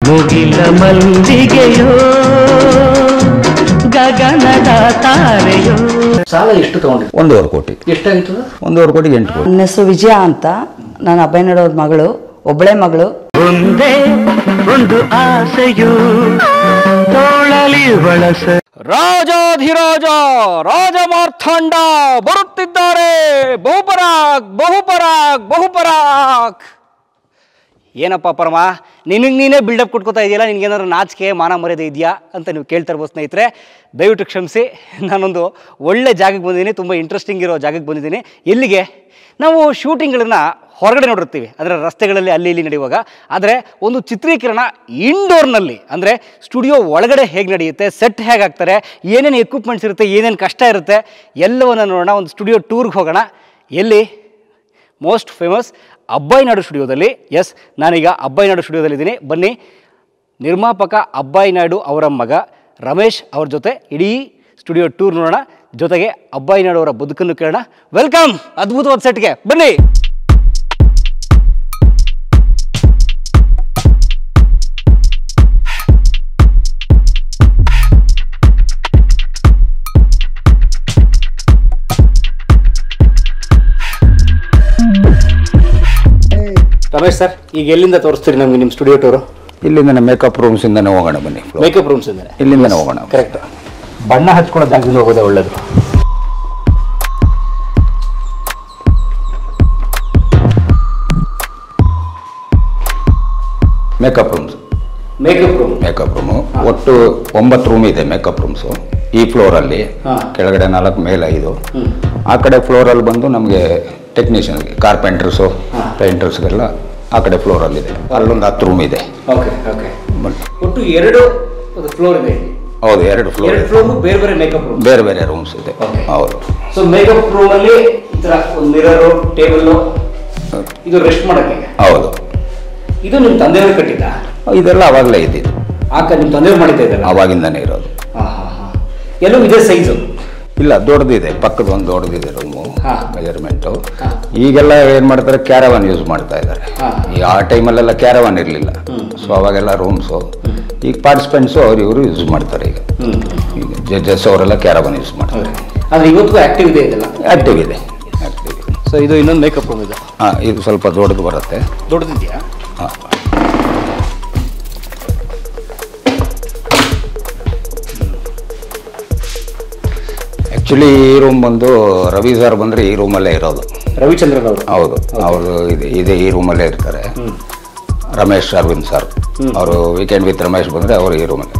ಮುಗಿಲ ಮಲ್ಲಿಗೆಯೋ ಗಗನದ ತಾರೆಯೋ. ಸಾಲ ಎಷ್ಟು ತಗೊಂಡ್ರಿ? 1.5 ಕೋಟಿ. ಎಷ್ಟಾಗಿತ್ತು? 1.5 ಕೋಟಿಗೆ 8 ಕೋಟಿ. ನನ್ನ ಹೆಸರು ವಿಜಯ ಅಂತ. ನಾನು ಅಭಯನಡವ್ರ ಮಗಳು, ಒಬ್ಬಳೇ ಮಗಳು. ಒಂದೇ ಒಂದು ಆಸೆಯು ತೋಳಲಿ ಬಳಸ. ರಾಜಾಧಿರಾಜ ರಾಜ ಮಾರ್ಥಾಂಡ ಬರುತ್ತಿದ್ದಾರೆ. ಬಹುಪರಾಕ್ ಬಹುಪರಾಕ್ ಬಹುಪರಾಕ್. ಏನಪ್ಪ ಪರಮ, ನಿನಗೆ ನೀನೇ ಬಿಲ್ಡಪ್ ಕೊಟ್ಕೋತಾ ಇದೆಯಲ್ಲ, ನಿನಗೇನಾದ್ರು ನಾಚಿಕೆ ಮಾನ ಮರ್ಯಾದೆ ಇದೆಯಾ ಅಂತ ನೀವು ಕೇಳ್ತಾ ಇರ್ಬೋದು ಸ್ನೇಹಿತರೆ. ದಯವಿಟ್ಟು ಕ್ಷಮಿಸಿ, ನಾನೊಂದು ಒಳ್ಳೆ ಜಾಗಕ್ಕೆ ಬಂದಿದ್ದೀನಿ, ತುಂಬ ಇಂಟ್ರೆಸ್ಟಿಂಗ್ ಇರೋ ಜಾಗಕ್ಕೆ ಬಂದಿದ್ದೀನಿ. ಎಲ್ಲಿಗೆ? ನಾವು ಶೂಟಿಂಗ್ಗಳನ್ನು ಹೊರಗಡೆ ನೋಡಿರ್ತೀವಿ, ಅಂದರೆ ರಸ್ತೆಗಳಲ್ಲಿ ಅಲ್ಲಿ ಇಲ್ಲಿ ನಡೆಯುವಾಗ. ಆದರೆ ಒಂದು ಚಿತ್ರೀಕರಣ ಇಂಡೋರ್ನಲ್ಲಿ, ಅಂದರೆ ಸ್ಟುಡಿಯೋ ಒಳಗಡೆ ಹೇಗೆ ನಡೆಯುತ್ತೆ, ಸೆಟ್ ಹೇಗೆ ಆಗ್ತಾರೆ, ಏನೇನು ಎಕ್ವಿಪ್ಮೆಂಟ್ಸ್ ಇರುತ್ತೆ, ಏನೇನು ಕಷ್ಟ ಇರುತ್ತೆ, ಎಲ್ಲವನ್ನು ನೋಡೋಣ. ಒಂದು ಸ್ಟುಡಿಯೋ ಟೂರ್ಗೆ ಹೋಗೋಣ. ಎಲ್ಲಿ? ಮೋಸ್ಟ್ ಫೇಮಸ್ ಅಬ್ಬಾಯಿನಾಡು ಸ್ಟುಡಿಯೋದಲ್ಲಿ. ಎಸ್, ನಾನೀಗ ಅಬ್ಬಾಯಿನಾಡು ಸ್ಟುಡಿಯೋದಲ್ಲಿದ್ದೀನಿ. ಬನ್ನಿ, ನಿರ್ಮಾಪಕ ಅಬ್ಬಾಯಿನಾಡು ಅವರ ಮಗ ರಮೇಶ್ ಅವ್ರ ಜೊತೆ ಇಡೀ ಸ್ಟುಡಿಯೋ ಟೂರ್ ನೋಡೋಣ. ಜೊತೆಗೆ ಅಬ್ಬಾಯಿನಾಡು ಅವರ ಬದುಕನ್ನು ಕೇಳೋಣ. ವೆಲ್ಕಮ್ ಅದ್ಭುತವಾದ ಸೆಟ್ಗೆ, ಬನ್ನಿ. ರಮೇಶ್ ಸರ್, ಈಗ ಎಲ್ಲಿಂದ ತೋರಿಸ್ತೀರಿ ನಮಗೆ ನಿಮ್ಮ ಸ್ಟುಡಿಯೋ ಟೂರು? ಇಲ್ಲಿಂದ ಮೇಕಪ್ ರೂಮ್ಸ್ ಇಂದನೇ ಹೋಗೋಣ ಬನ್ನಿ. ಮೇಕಪ್ ರೂಮ್ಸ್ ಇಂದ ಇಲ್ಲಿಂದನೇ ಹೋಗೋಣ. ಕರೆಕ್ಟ್. ಬಣ್ಣ ಹಚ್ಕೊಳ್ಳೋ ಜಾಗದಿಂದ ಹೋಗೋದೇ ಒಳ್ಳೇದು. Makeup rooms. ಮೇಕಪ್ ರೂಮು ಒಟ್ಟು 9 ರೂಮ್ ಇದೆ ಮೇಕಪ್ ರೂಮ್ಸು ಈ ಫ್ಲೋರಲ್ಲಿ. ಕೆಳಗಡೆ 4, ಮೇಲೆ 5. ಆ ಕಡೆ ಫ್ಲೋರಲ್ಲಿ ಬಂದು ನಮಗೆ ಟೆಕ್ನಿಷಿಯನ್ಗೆ, ಕಾರ್ಪೆಂಟರ್ಸು, ಪೇಂಟರ್ಸ್ಗೆಲ್ಲ ಆ ಕಡೆ ಫ್ಲೋರಲ್ಲಿದೆ. ಅಲ್ಲೊಂದು 10 ರೂಮ್ ಇದೆ. Okay okay. ಒಟ್ಟು 2 ಫ್ಲೋರ್ ಇದೆ. ಹೌದು, 2 ಫ್ಲೋರ್. ಬೇರೆ ಬೇರೆ ಮೇಕಪ್ ರೂಮ್, ಬೇರೆ ಬೇರೆ ರೂಮ್ಸ್ ಇದೆ. ಹೌದು. ಸೊ ಮೇಕಪ್ ರೂಮ್ ಅಲ್ಲಿ ಈ ತರ ಒಂದು ಮಿರರು, ಟೇಬಲ್, ಇದು ರೆಸ್ಟ್ ಮಾಡಕ್ಕೆ. ಹೌದು. ಇದು ನಿಮ್ಮ ತಂದೆಯವರು ಕಟ್ಟಿದ್ದ? ಇದೆಲ್ಲ ಅವಾಗಲೇ ಇದ್ದಿದ್ದು. ನಿಮ್ಮ ತಂದೆಯವರು ಮಾಡಿದ್ದ ಇದೆಲ್ಲ? ಅವಾಗಿಂದಾನೇ ಇರೋದು. ಎಲ್ಲೂ ಇದೇ ಸೈಜು? ಇಲ್ಲ, ದೊಡ್ಡದಿದೆ. ಪಕ್ಕದ ಒಂದು ದೊಡ್ಡದಿದೆ ರೂಮು, ಮೆಜರ್ಮೆಂಟು. ಈಗೆಲ್ಲ ಏನು ಮಾಡ್ತಾರೆ, ಕ್ಯಾರವಾನ್ ಯೂಸ್ ಮಾಡ್ತಾ ಇದ್ದಾರೆ. ಈಗ ಆ ಟೈಮಲ್ಲೆಲ್ಲ ಕ್ಯಾರವಾನ್ ಇರಲಿಲ್ಲ. ಸೊ ಅವಾಗೆಲ್ಲ ರೂಮ್ಸು. ಈಗ ಪಾರ್ಟಿಸಿಪೆಂಟ್ಸು ಇವರು ಯೂಸ್ ಮಾಡ್ತಾರೆ. ಈಗ ಜಡ್ಜಸ್ ಅವರೆಲ್ಲ ಕ್ಯಾರವಾನ್ ಯೂಸ್ ಮಾಡ್ತಾರೆ. ಆದರೆ ಇವತ್ತು ಆಕ್ಟಿವ್ ಇದೆ ಇದೆಲ್ಲ? ಆಕ್ಟಿವ್ ಇದೆ, ಆಕ್ಟಿವ್ ಇದೆ. ಸೊ ಇದು ಇನ್ನೊಂದು ಮೇಕಪ್ ರೂಮ್ ಇದೆ. ಇದು ಸ್ವಲ್ಪ ದೊಡ್ಡದು ಬರುತ್ತೆ. ದೊಡ್ಡದಿದೆಯಾ? ಹಾಂ. ಆ್ಯಕ್ಚುಲಿ ಈ ರೂಮ್ ಬಂದು ರವಿ ಸರ್ ಬಂದರೆ ಈ ರೂಮಲ್ಲೇ ಇರೋದು. ರವಿಚಂದ್ರನ್ ಅವರು? ಹೌದು, ಅವರು ಇದೆ ಈ ರೂಮಲ್ಲೇ ಇರ್ತಾರೆ. ರಮೇಶ್ ಅರವಿಂದ್ ಸರ್ ಅವರು ವೀಕೆಂಡ್ ವಿತ್ ರಮೇಶ್ ಬಂದರೆ ಅವರು ಈ ರೂಮಲ್ಲಿ.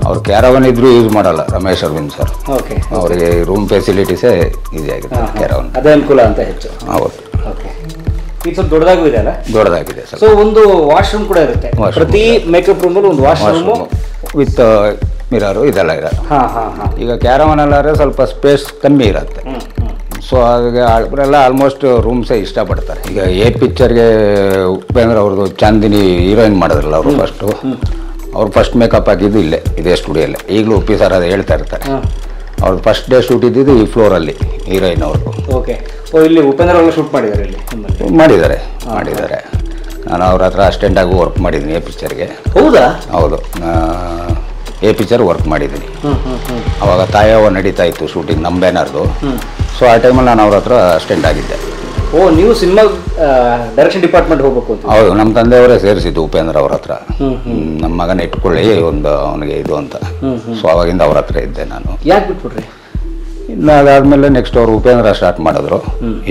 ಅವ್ರು ಕ್ಯಾರವನ್ ಇದ್ರೂ ಯೂಸ್ ಮಾಡಲ್ಲ ರಮೇಶ್ ಅರವಿಂದ್ ಸರ್. ಅವರಿಗೆ ರೂಮ್ ಫೆಸಿಲಿಟೀಸೇ ಈಸಿ ಆಗಿದೆ. ಕ್ಯಾರವನ್ ಅದೇ ಅನುಕೂಲ ಅಂತ ಹೆಚ್ಚು. ಹೌದು. ಇದು ಸ್ವಲ್ಪ ದೊಡ್ಡದಾಗೂ ಇದೆ ಅಲ್ಲ? ದೊಡ್ಡದಾಗಿದೆ ಸರ್. ಸೊ ಒಂದು ವಾಶ್ರೂಮ್ ಕೂಡ ಇರುತ್ತೆ ಪ್ರತಿ ಮೇಕಪ್ ರೂಮಲ್ಲಿ. ಒಂದು ವಾಶ್ರೂಮ್ ವಿತ್ ಮಿರರು ಇದೆಲ್ಲ ಇರೋದು. ಈಗ ಕ್ಯಾರವನ್ ಎಲ್ಲಾದ್ರೆ ಸ್ವಲ್ಪ ಸ್ಪೇಸ್ ಕಮ್ಮಿ ಇರುತ್ತೆ. ಸೊ ಹಾಗೆ ಅವರೆಲ್ಲ ಆಲ್ಮೋಸ್ಟ್ ರೂಮ್ಸೇ ಇಷ್ಟಪಡ್ತಾರೆ. ಈಗ ಎ ಪಿಕ್ಚರ್ಗೆ ಉಪೇಂದ್ರ ಅವ್ರದ್ದು ಚಾಂದಿನಿ ಹೀರೋಯಿನ್ ಮಾಡಿದ್ರಲ್ಲ ಅವರು ಅವ್ರು ಫಸ್ಟ್ ಮೇಕಪ್ ಹಾಕಿದ್ದು ಇಲ್ಲೇ, ಇದೇ ಸ್ಟುಡಿಯೋಲ್ಲೇ. ಈಗಲೂ ಉಪ್ಪಿ ಸರ್ ಅದು ಹೇಳ್ತಾ ಇರ್ತಾರೆ. ಅವ್ರದ್ದು ಫಸ್ಟ್ ಡೇ ಶೂಟ್ ಇದ್ದಿದ್ದು ಈ ಫ್ಲೋರಲ್ಲಿ ಹೀರೋಯಿನ್ ಅವ್ರದ್ದು. ಓಕೆ. ಇಲ್ಲಿ ಉಪೇಂದ್ರ ಅವರು ಶೂಟ್ ಮಾಡಿದ್ದಾರೆ? ಇಲ್ಲಿ ಮಾಡಿದ್ದಾರೆ. ನಾನು ಅವ್ರ ಹತ್ರ ಅಸಿಸ್ಟೆಂಟಾಗಿ ವರ್ಕ್ ಮಾಡಿದ್ದೀನಿ ಎ ಪಿಕ್ಚರ್ಗೆ. ಹೌದಾ? ಹೌದು, ಎ ಪಿಕ್ಚರ್ ವರ್ಕ್ ಮಾಡಿದ್ದೀನಿ. ಅವಾಗ ತಾಯವ್ವ ನಡೀತಾ ಇತ್ತು ಶೂಟಿಂಗ್ ನಮ್ಮ ಬ್ಯಾನರ್ದು. ಸೊ ಆ ಟೈಮಲ್ಲಿ ನಾನು ಅವ್ರ ಹತ್ರ ಅಸಿಸ್ಟೆಂಟ್ ಆಗಿದ್ದೆ. ಓ, ನೀವು ಸಿನಿಮಾ ಡೈರೆಕ್ಷನ್ ಡಿಪಾರ್ಟ್ಮೆಂಟ್ ಹೋಗ್ಬೇಕು ಅಂತ? ಹೌದು, ನಮ್ಮ ತಂದೆಯವರೇ ಸೇರಿಸಿದ್ದು ಉಪೇಂದ್ರ ಅವ್ರ ಹತ್ರ. ನಮ್ಮ ಮಗನ ಇಟ್ಕೊಳ್ಳಿ ಒಂದು ಅವನಿಗೆ ಇದು ಅಂತ. ಸೊ ಅವಾಗಿಂದ ಅವ್ರ ಹತ್ರ ಇದ್ದೆ ನಾನು. ಯಾಕೆ ಬಿಟ್ಬಿಟ್ರಿ? ಇನ್ನು ಅದಾದಮೇಲೆ ನೆಕ್ಸ್ಟ್ ಅವರು ಉಪೇಂದ್ರ ಸ್ಟಾರ್ಟ್ ಮಾಡಿದ್ರು.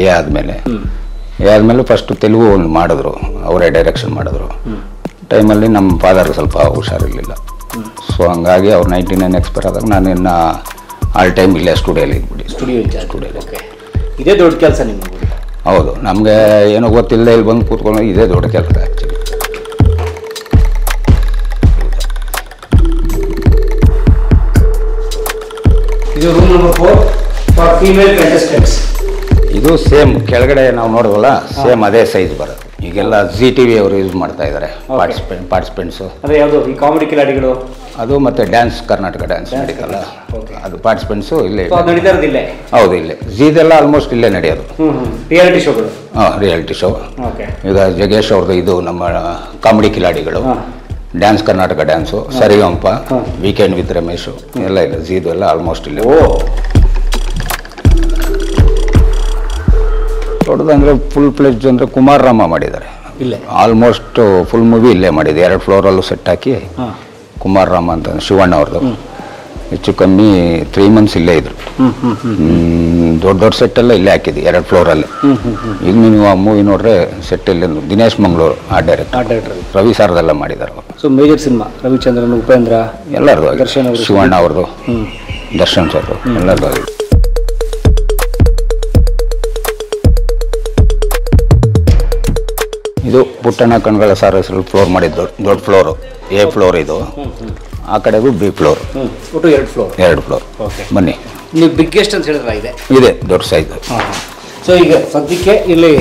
ಎ ಆದಮೇಲೆ ಫಸ್ಟ್ ತೆಲುಗು ಒಂದು ಮಾಡಿದ್ರು, ಅವರೇ ಡೈರೆಕ್ಷನ್ ಮಾಡಿದ್ರು. ಟೈಮಲ್ಲಿ ನಮ್ಮ ಫಾದರ್ಗೆ ಸ್ವಲ್ಪ ಹುಷಾರಿರಲಿಲ್ಲ. ಸೊ ಹಂಗಾಗಿ ಅವ್ರು 99 ಎಕ್ಸ್ಪೈರ್ ಆದಾಗ ನಾನು ಇನ್ನು ಆಲ್ ಟೈಮ್ ಇಲ್ಲೇ ಸ್ಟುಡಿಯೋಲಿ ಇದ್ಬಿಟ್ಟು ಸ್ಟುಡಿಯೋಲಿ. ಇದೇ ದೊಡ್ಡ ಕೆಲಸ ನಿಮಗೆ? ಹೌದು, ನಮಗೆ ಏನೋ ಗೊತ್ತಿಲ್ಲದೆ ಇಲ್ಲಿ ಬಂದು ಕೂತ್ಕೊಂಡು ಇದೇ ದೊಡ್ಡ ಕೆಲಸ ಆ್ಯಕ್ಚುಲಿ. ಇದು room number 4 for female contestants. ಇದು ಸೇಮ್ ಕೆಳಗಡೆ ನಾವು ನೋಡುವಲ್ಲ, ಸೇಮ್ ಅದೇ ಸೈಜ್ ಬರುತ್ತೆ. ಈಗೆಲ್ಲ ZTV ಅವರು ಯೂಸ್ ಮಾಡ್ತಾ ಇದ್ದಾರೆ ಪಾರ್ಟಿಸಿಪೆಂಟ್ಸು. ಅದೇ ಯಾವುದು ಈ ಕಾಮಿಡಿ ಕಿಲಾಡಿಗಳು? ಅದು ಮತ್ತು ಡ್ಯಾನ್ಸ್, ಕರ್ನಾಟಕ ಡ್ಯಾನ್ಸ್ ನಡೀತಲ್ಲ, ಅದು ಪಾರ್ಟಿಸಿಪೆಂಟ್ಸು ಇಲ್ಲೇ ನಡೀತಾ ಇರೋದು ಇಲ್ಲೇ? ಹೌದು, ಇಲ್ಲೇ. ಝೀದೆಲ್ಲ ಆಲ್ಮೋಸ್ಟ್ ಇಲ್ಲೇ ನಡೆಯೋದು. ರಿಯಾಲಿಟಿ ಶೋಗಳು? Reality show. ಈಗ ಜಗೇಶ್ ಅವ್ರದ್ದು ಇದು ನಮ್ಮ ಕಾಮಿಡಿ ಕಿಲಾಡಿಗಳು. Dance Karnataka dance, Sarigamapa, weekend with Ramesh ಎಲ್ಲ ಇದೆ. ಝೀದು ಎಲ್ಲ ಆಲ್ಮೋಸ್ಟ್ ಇಲ್ಲ. ದೊಡ್ಡದಂದರೆ ಫುಲ್ ಪ್ಲೇಜ್ ಅಂದರೆ ಕುಮಾರ್ ರಾಮ ಮಾಡಿದ್ದಾರೆ ಇಲ್ಲೇ. ಆಲ್ಮೋಸ್ಟ್ ಫುಲ್ ಮೂವಿ ಇಲ್ಲೇ ಮಾಡಿದೆ. 2 ಫ್ಲೋರಲ್ಲೂ ಸೆಟ್ ಹಾಕಿ ಕುಮಾರ್ ರಾಮ ಅಂತ ಶಿವಣ್ಣ ಅವ್ರದ್ದು ಹೆಚ್ಚು ಕಮ್ಮಿ 3 months ಇಲ್ಲೇ ಇದ್ರು. ದೊಡ್ಡ ಸೆಟ್ ಎಲ್ಲ ಇಲ್ಲೇ ಹಾಕಿದ್ವಿ 2 ಫ್ಲೋರಲ್ಲಿ. ಈಗ ನೀವು ಆ ಮೂವಿ ನೋಡ್ರೆ ಸೆಟ್ ಇಲ್ಲಿ ದಿನೇಶ್ ಮಂಗಳೂರು ಆ ಡೈರೆಕ್ಟರ್, ರವಿ ಸಾರ್ದೆಲ್ಲ ಮಾಡಿದ್ದಾರೆ ಅವರು. So major cinema Ravichandran, Upendra ಎಲ್ಲರದು, ದರ್ಶನ್ ಅವರು, ಶಿವಣ್ಣ ಅವ್ರದ್ದು, ದರ್ಶನ್ ಸರ್ದು ಎಲ್ಲರದು ಆಗಿದೆ. ಇದು ಪುಟ್ಟಣ್ಣ ಕಣ್ಗಳ ಸಾರ್ ಹೆಸರು ಫ್ಲೋರ್ ಮಾಡಿದ್ದು, ದೊಡ್ಡ ಫ್ಲೋರು, A ಫ್ಲೋರ್ ಇದು. ಆ ಕಡೆಗೂ B ಫ್ಲೋರ್, ಒಟ್ಟು 2 ಫ್ಲೋರ್. 2 ಫ್ಲೋರ್. ಬನ್ನಿ, ನೀವು ಬಿಗ್ಗೆಸ್ಟ್ ಅಂತ ಹೇಳಿದ್ರೆ ಇದೆ ದೊಡ್ಡ ಸೈಜ್. ಸೊ ಈಗ ಸದ್ಯಕ್ಕೆ ಇಲ್ಲಿ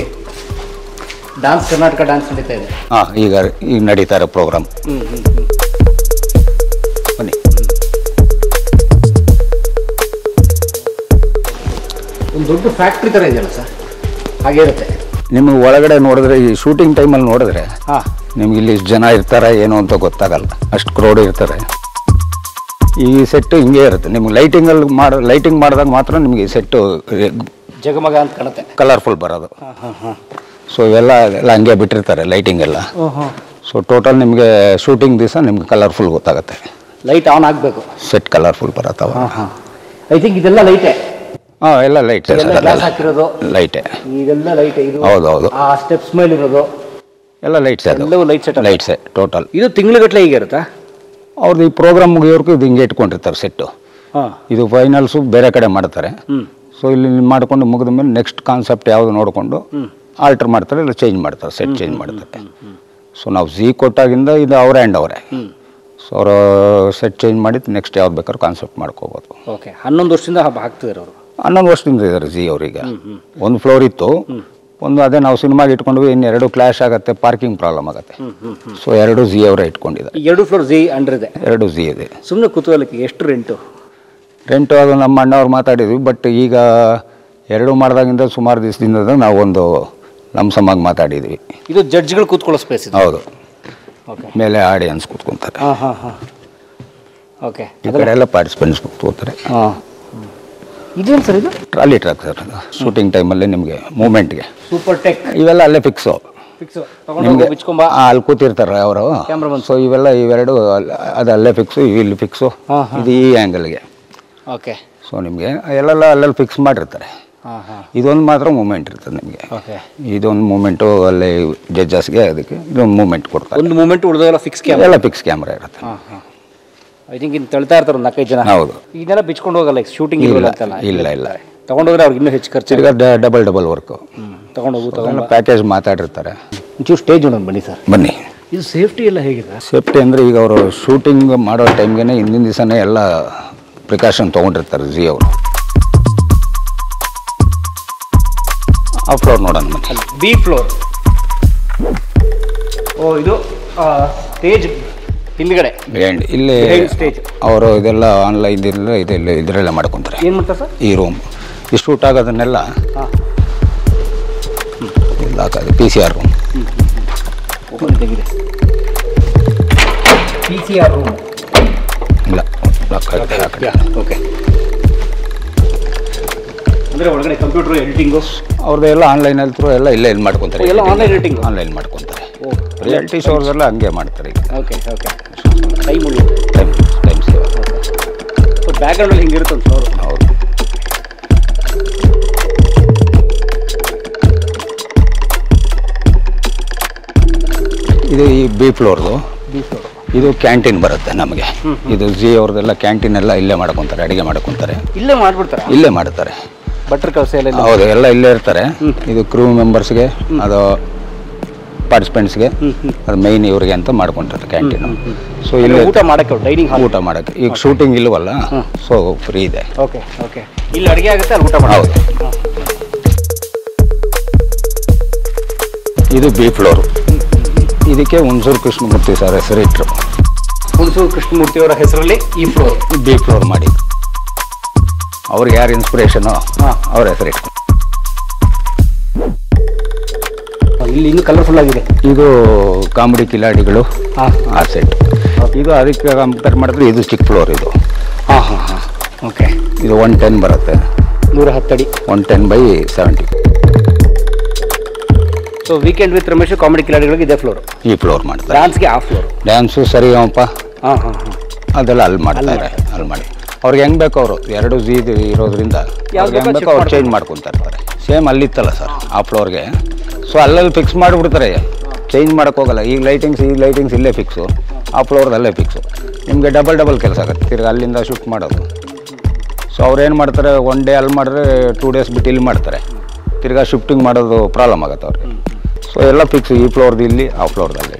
ಡ್ಯಾನ್ಸ್ ಕರ್ನಾಟಕ ಡ್ಯಾನ್ಸ್ ನಡೀತಾ ಇದೆ. ಈಗ ನಡೀತಾ ಇರೋ ಪ್ರೋಗ್ರಾಮ್. ಬನ್ನಿ. ಒಂದು ದೊಡ್ಡ ಫ್ಯಾಕ್ಟ್ರಿ ಥರ ಇದೆಯಲ್ಲ ಸರ್, ಹಾಗೆ ಇರುತ್ತೆ. ನಿಮಗೆ ಒಳಗಡೆ ನೋಡಿದ್ರೆ, ಈ ಶೂಟಿಂಗ್ ಟೈಮಲ್ಲಿ ನೋಡಿದ್ರೆ ನಿಮ್ಗೆ ಇಲ್ಲಿ ಇಷ್ಟು ಜನ ಇರ್ತಾರೆ ಏನೋ ಅಂತ ಗೊತ್ತಾಗಲ್ಲ, ಅಷ್ಟು ಕ್ರೌಡ್ ಇರ್ತಾರೆ. ಈ ಸೆಟ್ಟು ಹಿಂಗೆ ಇರುತ್ತೆ. ನಿಮ್ಗೆ ಲೈಟಿಂಗ್ ಮಾಡಿದಾಗ ಮಾತ್ರ ನಿಮಗೆ ಈ ಸೆಟ್ಟು ಜಗಮಗ ಅಂತ ಕಾಣುತ್ತೆ, ಕಲರ್ಫುಲ್ ಬರೋದು. ಸೊ ಇವೆಲ್ಲ ಹಂಗೆ ಬಿಟ್ಟಿರ್ತಾರೆ ಲೈಟಿಂಗ್ ಎಲ್ಲ. ಸೊ ಟೋಟಲ್ ನಿಮಗೆ ಶೂಟಿಂಗ್ ದಿವಸ ನಿಮ್ಗೆ ಕಲರ್ಫುಲ್ ಗೊತ್ತಾಗುತ್ತೆ. ಲೈಟ್ ಆನ್ ಆಗಬೇಕು, ಸೆಟ್ ಕಲರ್ಫುಲ್ ಬರತ್ತವ. ಐ ಥಿಂಕ್ ಇದೆಲ್ಲ ಲೈಟೇ. ಎಲ್ಲ ಲೈಟ್ ಹಾಕಿರೋದು ಲೈಟೇ, ಇದೆಲ್ಲ ಲೈಟೇ. ಇದು ಹೌದು, ಆ ಸ್ಟೆಪ್ಸ್ ಮೇಲೆ ಇರೋದು ಎಲ್ಲ ಲೈಟ್ಸ್, ಎಲ್ಲವೂ ಲೈಟ್ಸೇ ಟೋಟಲ್. ಇದು ತಿಂಗ್ಳುಗಟ್ಟಲೆ ಹೀಗೆ ಇರುತ್ತಾ ಅವ್ರದ್ದು? ಈ ಪ್ರೋಗ್ರಾಮ್ ಮುಗಿಯೋರ್ಗೂ ಇದು ಹಿಂಗೆ ಇಟ್ಕೊಂಡಿರ್ತಾರೆ ಸೆಟ್ಟು. ಇದು ಫೈನಲ್ಸು ಬೇರೆ ಕಡೆ ಮಾಡ್ತಾರೆ. ಸೊ ಇಲ್ಲಿ ಮಾಡ್ಕೊಂಡು ಮುಗಿದ ಮೇಲೆ ನೆಕ್ಸ್ಟ್ ಕಾನ್ಸೆಪ್ಟ್ ಯಾವುದು ನೋಡಿಕೊಂಡು ಆಲ್ಟರ್ ಮಾಡ್ತಾರೆ, ಇಲ್ಲ ಚೇಂಜ್ ಮಾಡ್ತಾರೆ, ಸೆಟ್ ಚೇಂಜ್ ಮಾಡ್ತಾರೆ. ಸೊ ನಾವು ಝೀ ಕೊಟ್ಟಾಗಿಂದ ಇದು ಅವರೇ ಆ್ಯಂಡ್ ಅವರೇ. ಸೊ ಅವರು ಸೆಟ್ ಚೇಂಜ್ ಮಾಡಿ ನೆಕ್ಸ್ಟ್ ಯಾವ್ದು ಬೇಕಾದ್ರೂ ಕಾನ್ಸೆಪ್ಟ್ ಮಾಡ್ಕೋಬೋದು. ಓಕೆ, 11 ವರ್ಷದಿಂದ ಹಾಕ್ತಿದ್ದಾರೆ ಅವರು. 11 ವರ್ಷದಿಂದ ಇದ್ದಾರೆ ಝೀ ಅವ್ರೀಗ. 1 ಫ್ಲೋರ್ ಇತ್ತು, ಒಂದು ಅದೇ ನಾವು ಸಿನಿಮಾಗೆ ಇಟ್ಕೊಂಡ್ವಿ, ಇನ್ನು 2 ಕ್ಲಾಶ್ ಆಗುತ್ತೆ, ಪಾರ್ಕಿಂಗ್ ಪ್ರಾಬ್ಲಮ್ ಆಗುತ್ತೆ. ಸೊ 2 ಝೀ ಅವರೇ ಇಟ್ಕೊಂಡಿದ್ದಾರೆ. 2 ಫ್ಲೋರ್ ಝೀ ಅಂಡರ್ ಇದೆ, 2 ಝೀ ಇದೆ. ಸುಮ್ಮನೆ ಕುತೂಹಲಕ್ಕೆ ಎಷ್ಟು ರೆಂಟು ಅದು ನಮ್ಮ ಅಣ್ಣವ್ರು ಮಾತಾಡಿದ್ವಿ. ಬಟ್ ಈಗ 2 ಮಾಡಿದಾಗಿಂದ ಸುಮಾರು ದಿವಸದಿಂದ ನಾವು ಒಂದು ಲಂಸಮಾಗಿ ಮಾತಾಡಿದ್ವಿ. ಇದು ಜಡ್ಜ್ಗಳು ಕೂತ್ಕೊಳ್ಳೋ ಸ್ಪೇಸ್ ಇದೆ. ಹೌದು, ಮೇಲೆ ಆಡಿಯನ್ಸ್ ಕೂತ್ಕೊಂತಾರೆ. ಓಕೆ, ಈ ಕಡೆ ಎಲ್ಲ ಪಾರ್ಟಿಸಿಪೆಂಟ್ಸ್ ಕೂತ್ಕೋತಾರೆ. ಇದೇನು ಸರ್ ಇದು? ಟ್ರಾಲಿ ಟ್ರಕ್ ಸರ್, ಅದು ಶೂಟಿಂಗ್ ಟೈಮಲ್ಲಿ ನಿಮಗೆ ಮೂಮೆಂಟ್ಗೆ ಸೂಪರ್ ಟೆಕ್ ಇವೆಲ್ಲ ಅಲ್ಲೇ ಫಿಕ್ಸು. ನಿಮಗೆ ಅಲ್ಲಿ ಕೂತಿರ್ತಾರೆ ಅವರು. ಸೊ ಇವೆರಡು ಅದು ಅಲ್ಲೇ ಫಿಕ್ಸು, ಇಲ್ಲಿ ಫಿಕ್ಸು, ಇದು ಈ ಆ್ಯಂಗಲ್ಗೆ. ಓಕೆ. ಸೊ ನಿಮಗೆ ಎಲ್ಲೆಲ್ಲ ಅಲ್ಲೆಲ್ಲ ಫಿಕ್ಸ್ ಮಾಡಿರ್ತಾರೆ. ಇದೊಂದು ಮಾತ್ರ ಮೂಮೆಂಟ್ ಇರ್ತದೆ ನಿಮಗೆ. ಇದೊಂದು ಮೂಮೆಂಟು ಅಲ್ಲೇ ಜಡ್ಜಸ್ಗೆ, ಅದಕ್ಕೆ ಇದೊಂದು ಮೂಮೆಂಟ್ ಕೊಡ್ತಾರೆ. ಒಂದು ಮೂಮೆಂಟ್ ಉಳಿದೆಲ್ಲ ಫಿಕ್ಸ್ ಕ್ಯಾಮ್ರಾ, ಎಲ್ಲ ಫಿಕ್ಸ್ ಕ್ಯಾಮ್ರಾ ಇರುತ್ತೆ. ಐ ಥಿಂಕ್ ಇನ್ನು ತಳ್ತಾ ಇರ್ತಾರೆ ಒಂದು 4-5 ಜನ. ಹೌದು, ಇದೆಲ್ಲ ಬಿಚ್ಕೊಂಡು ಹೋಗಲ್ಲ ಶೂಟಿಂಗ್ ಇಲ್ಲ. ತಗೊಂಡೋದ್ರೆ ಅವ್ರಿಗೆ ಇನ್ನೂ ಹೆಚ್ಚು ಖರ್ಚು. ಈಗ ಡಬಲ್ ವರ್ಕು ತಗೊಂಡು ಪ್ಯಾಕೇಜ್ ಮಾತಾಡಿರ್ತಾರೆ. ಒಂಚೂರು ಸ್ಟೇಜ್ ನೋಡೋಣ ಬನ್ನಿ ಸರ್. ಬನ್ನಿ. ಇದು ಸೇಫ್ಟಿ ಎಲ್ಲ ಹೇಗಿದೆ? ಸೇಫ್ಟಿ ಅಂದರೆ ಈಗ ಅವರು ಶೂಟಿಂಗ್ ಮಾಡೋ ಟೈಮ್ಗೆ ಹಿಂದಿನ ದಿವಸನೇ ಎಲ್ಲ ಪ್ರಿಕಾಷನ್ ತೊಗೊಂಡಿರ್ತಾರೆ ಝೀ ಅವರು. ಆ ಫ್ಲೋರ್ ನೋಡೋಣ ಬನ್ನಿ. B floor. ಇದು ಸ್ಟೇಜ್ ಹಿಂದ್ಗಡೆ ಇಲ್ಲಿ ಅವರು ಇದೆಲ್ಲ ಆನ್ಲೈನ್ ಇದರಲ್ಲೇ ಮಾಡ್ಕೊತಾರೆ. ಏನು ಮಾಡ್ತಾರೆ ಸರ್? ಈ ರೂಮ್ ಈ ಶೂಟ್ ಆಗೋದನ್ನೆಲ್ಲ ಇಲ್ಲ ಹಾಕೋದು PCR ರೂಮ್. PCR ರೂಮ್ ಇಲ್ಲ, ಓಕೆ. ಅಂದರೆ ಒಳಗಡೆ ಕಂಪ್ಯೂಟರ್ ಎಡಿಟಿಂಗು ಅವ್ರದ್ದು ಎಲ್ಲ ಆನ್ಲೈನಲ್ಲಿ ಥ್ರೂ ಎಲ್ಲ ಇಲ್ಲೇ ಇದು ಮಾಡ್ಕೊತಾರೆ. ಎಲ್ಲ ಆನ್ಲೈನ್ ಎಡಿಟಿಂಗ್ ಆನ್ಲೈನ್ ಮಾಡ್ಕೊತಾರೆ. ರಿಯಾಲಿಟಿ ಶೋಸ್ ಎಲ್ಲ ಹಂಗೆ ಮಾಡ್ತಾರೆ ಈಗ. ಓಕೆ. Time save. ಸೊ ಬ್ಯಾಕ್ಗ್ರೌಂಡಲ್ಲಿ ಹಿಂಗಿರುತ್ತೆ ಒಂದು ಫ್ಲೋರು. ಹೌದು. ಇದು ಈ B ಫ್ಲೋರ್ದು. ಇದು ಕ್ಯಾಂಟೀನ್ ಬರುತ್ತೆ ನಮಗೆ. ಇದು ಝೀ ಅವ್ರದ್ದೆಲ್ಲ ಕ್ಯಾಂಟೀನ್ ಎಲ್ಲ ಇಲ್ಲೇ ಮಾಡ್ಕೊತಾರೆ, ಅಡುಗೆ ಮಾಡ್ಕೊತಾರೆ. ಇಲ್ಲೇ ಮಾಡ್ಬಿಡ್ತಾರೆ? ಇಲ್ಲೇ ಮಾಡ್ತಾರೆ. ಬಟ್ರ್ ಕಲಸ ಎಲ್ಲ? ಹೌದು, ಎಲ್ಲ ಇಲ್ಲೇ ಇರ್ತಾರೆ. ಇದು ಕ್ರೂ ಮೆಂಬರ್ಸ್ಗೆ, ಅದು ಪಾರ್ಟಿಸಿಪೆಂಟ್ಸ್ಗೆ, ಅದು ಮೈನ್ ಇವ್ರಿಗೆ ಅಂತ ಮಾಡ್ಕೊಂತಾರೆ ಕ್ಯಾಂಟೀನು. ಸೊ ಇಲ್ಲಿ ಊಟ ಮಾಡೋಕ್ಕೆ, ಡೈನಿಂಗ್ ಹಾಲ್ ಊಟ ಮಾಡೋಕ್ಕೆ. ಈಗ ಶೂಟಿಂಗ್ ಇಲ್ವಲ್ಲ, ಸೊ ಫ್ರೀ ಇದೆ. ಓಕೆ. ಇಲ್ಲಿ ಅಡುಗೆ ಆಗುತ್ತೆ, ಅಲ್ಲಿ ಊಟ ಮಾಡೋದು. ಇದು B ಫ್ಲೋರು. ಇದಕ್ಕೆ ಹುಣಸೂರು ಕೃಷ್ಣಮೂರ್ತಿ ಸರ್ ಹೆಸರಿಟ್ಟರು. ಹುಣಸೂರು ಕೃಷ್ಣಮೂರ್ತಿ ಅವರ ಹೆಸರಲ್ಲಿ ಈ ಫ್ಲೋರ್ B ಫ್ಲೋರ್ ಮಾಡಿ. ಅವ್ರಿಗೆ ಯಾರು ಇನ್ಸ್ಪಿರೇಷನು ಅವ್ರ ಹೆಸರಿಟ್ಟು. ಇಲ್ಲಿ ಇನ್ನೂ ಕಲರ್ಫುಲ್ ಆಗಿದೆ. ಇದು ಕಾಮಿಡಿ ಕಿಲಾಡಿಗಳು ಹಾಂ ಆ ಸೆಟ್. ಇದು ಅದಕ್ಕೆ ಕಂಪೇರ್ ಮಾಡಿದ್ರೆ ಇದು ಚಿಕ್ಕ ಫ್ಲೋರ್ ಇದು. ಹಾಂ ಹಾಂ ಹಾಂ ಓಕೆ. ಇದು 110 ಬರುತ್ತೆ, 110 ಅಡಿ, 110/70. So weekend with Ramesh comedy ಕಿಲಾಡಿಗಳಿಗೆ ಇದೇ ಫ್ಲೋರ್. ಈ ಫ್ಲೋರ್ ಮಾಡ್ತಾರೆ. ಡ್ಯಾನ್ಸ್ಗೆ ಆ ಫ್ಲೋರ್. ಡ್ಯಾನ್ಸು ಸರಿಗಮಪ ಹಾಂ ಹಾಂ ಹಾಂ ಅದೆಲ್ಲ ಅಲ್ಲಿ ಮಾಡ್ತಾರೆ. ಅಲ್ಲಿ ಮಾಡಿ ಅವ್ರಿಗೆ ಹೆಂಗೆ ಬೇಕು ಅವರು ಎರಡು ಇದು ಇರೋದ್ರಿಂದ ಹೆಂಗೆ ಬೇಕೋ ಅವ್ರು ಚೇಂಜ್ ಮಾಡ್ಕೊತಾ ಇರ್ತಾರೆ. ಸೇಮ್ ಅಲ್ಲಿತ್ತಲ್ಲ ಸರ್ ಆ ಫ್ಲೋರ್ಗೆ, ಸೊ ಅಲ್ಲಲ್ಲಿ ಫಿಕ್ಸ್ ಮಾಡಿಬಿಡ್ತಾರೆ, ಚೇಂಜ್ ಮಾಡೋಕ್ಕೆ ಹೋಗಲ್ಲ. ಈ ಲೈಟಿಂಗ್ಸ್ ಇಲ್ಲೇ ಫಿಕ್ಸು, ಆ ಫ್ಲೋರ್ದಲ್ಲೇ ಫಿಕ್ಸು. ನಿಮಗೆ ಡಬಲ್ ಕೆಲಸ ಆಗುತ್ತೆ ತಿರ್ಗಿ ಅಲ್ಲಿಂದ ಶಿಫ್ಟ್ ಮಾಡೋದು. ಸೊ ಅವ್ರು ಏನು ಮಾಡ್ತಾರೆ, 1 ಡೇ ಅಲ್ಲಿ ಮಾಡಿದ್ರೆ 2 ಡೇಸ್ ಬಿಟ್ಟು ಇಲ್ಲಿ ಮಾಡ್ತಾರೆ, ತಿರ್ಗಾ ಶಿಫ್ಟಿಂಗ್ ಮಾಡೋದು ಪ್ರಾಬ್ಲಮ್ ಆಗುತ್ತೆ ಅವ್ರಿಗೆ. ಸೊ ಎಲ್ಲ ಫಿಕ್ಸ್, ಈ ಫ್ಲೋರ್ದು ಇಲ್ಲಿ, ಆ ಫ್ಲೋರ್ದಲ್ಲಿ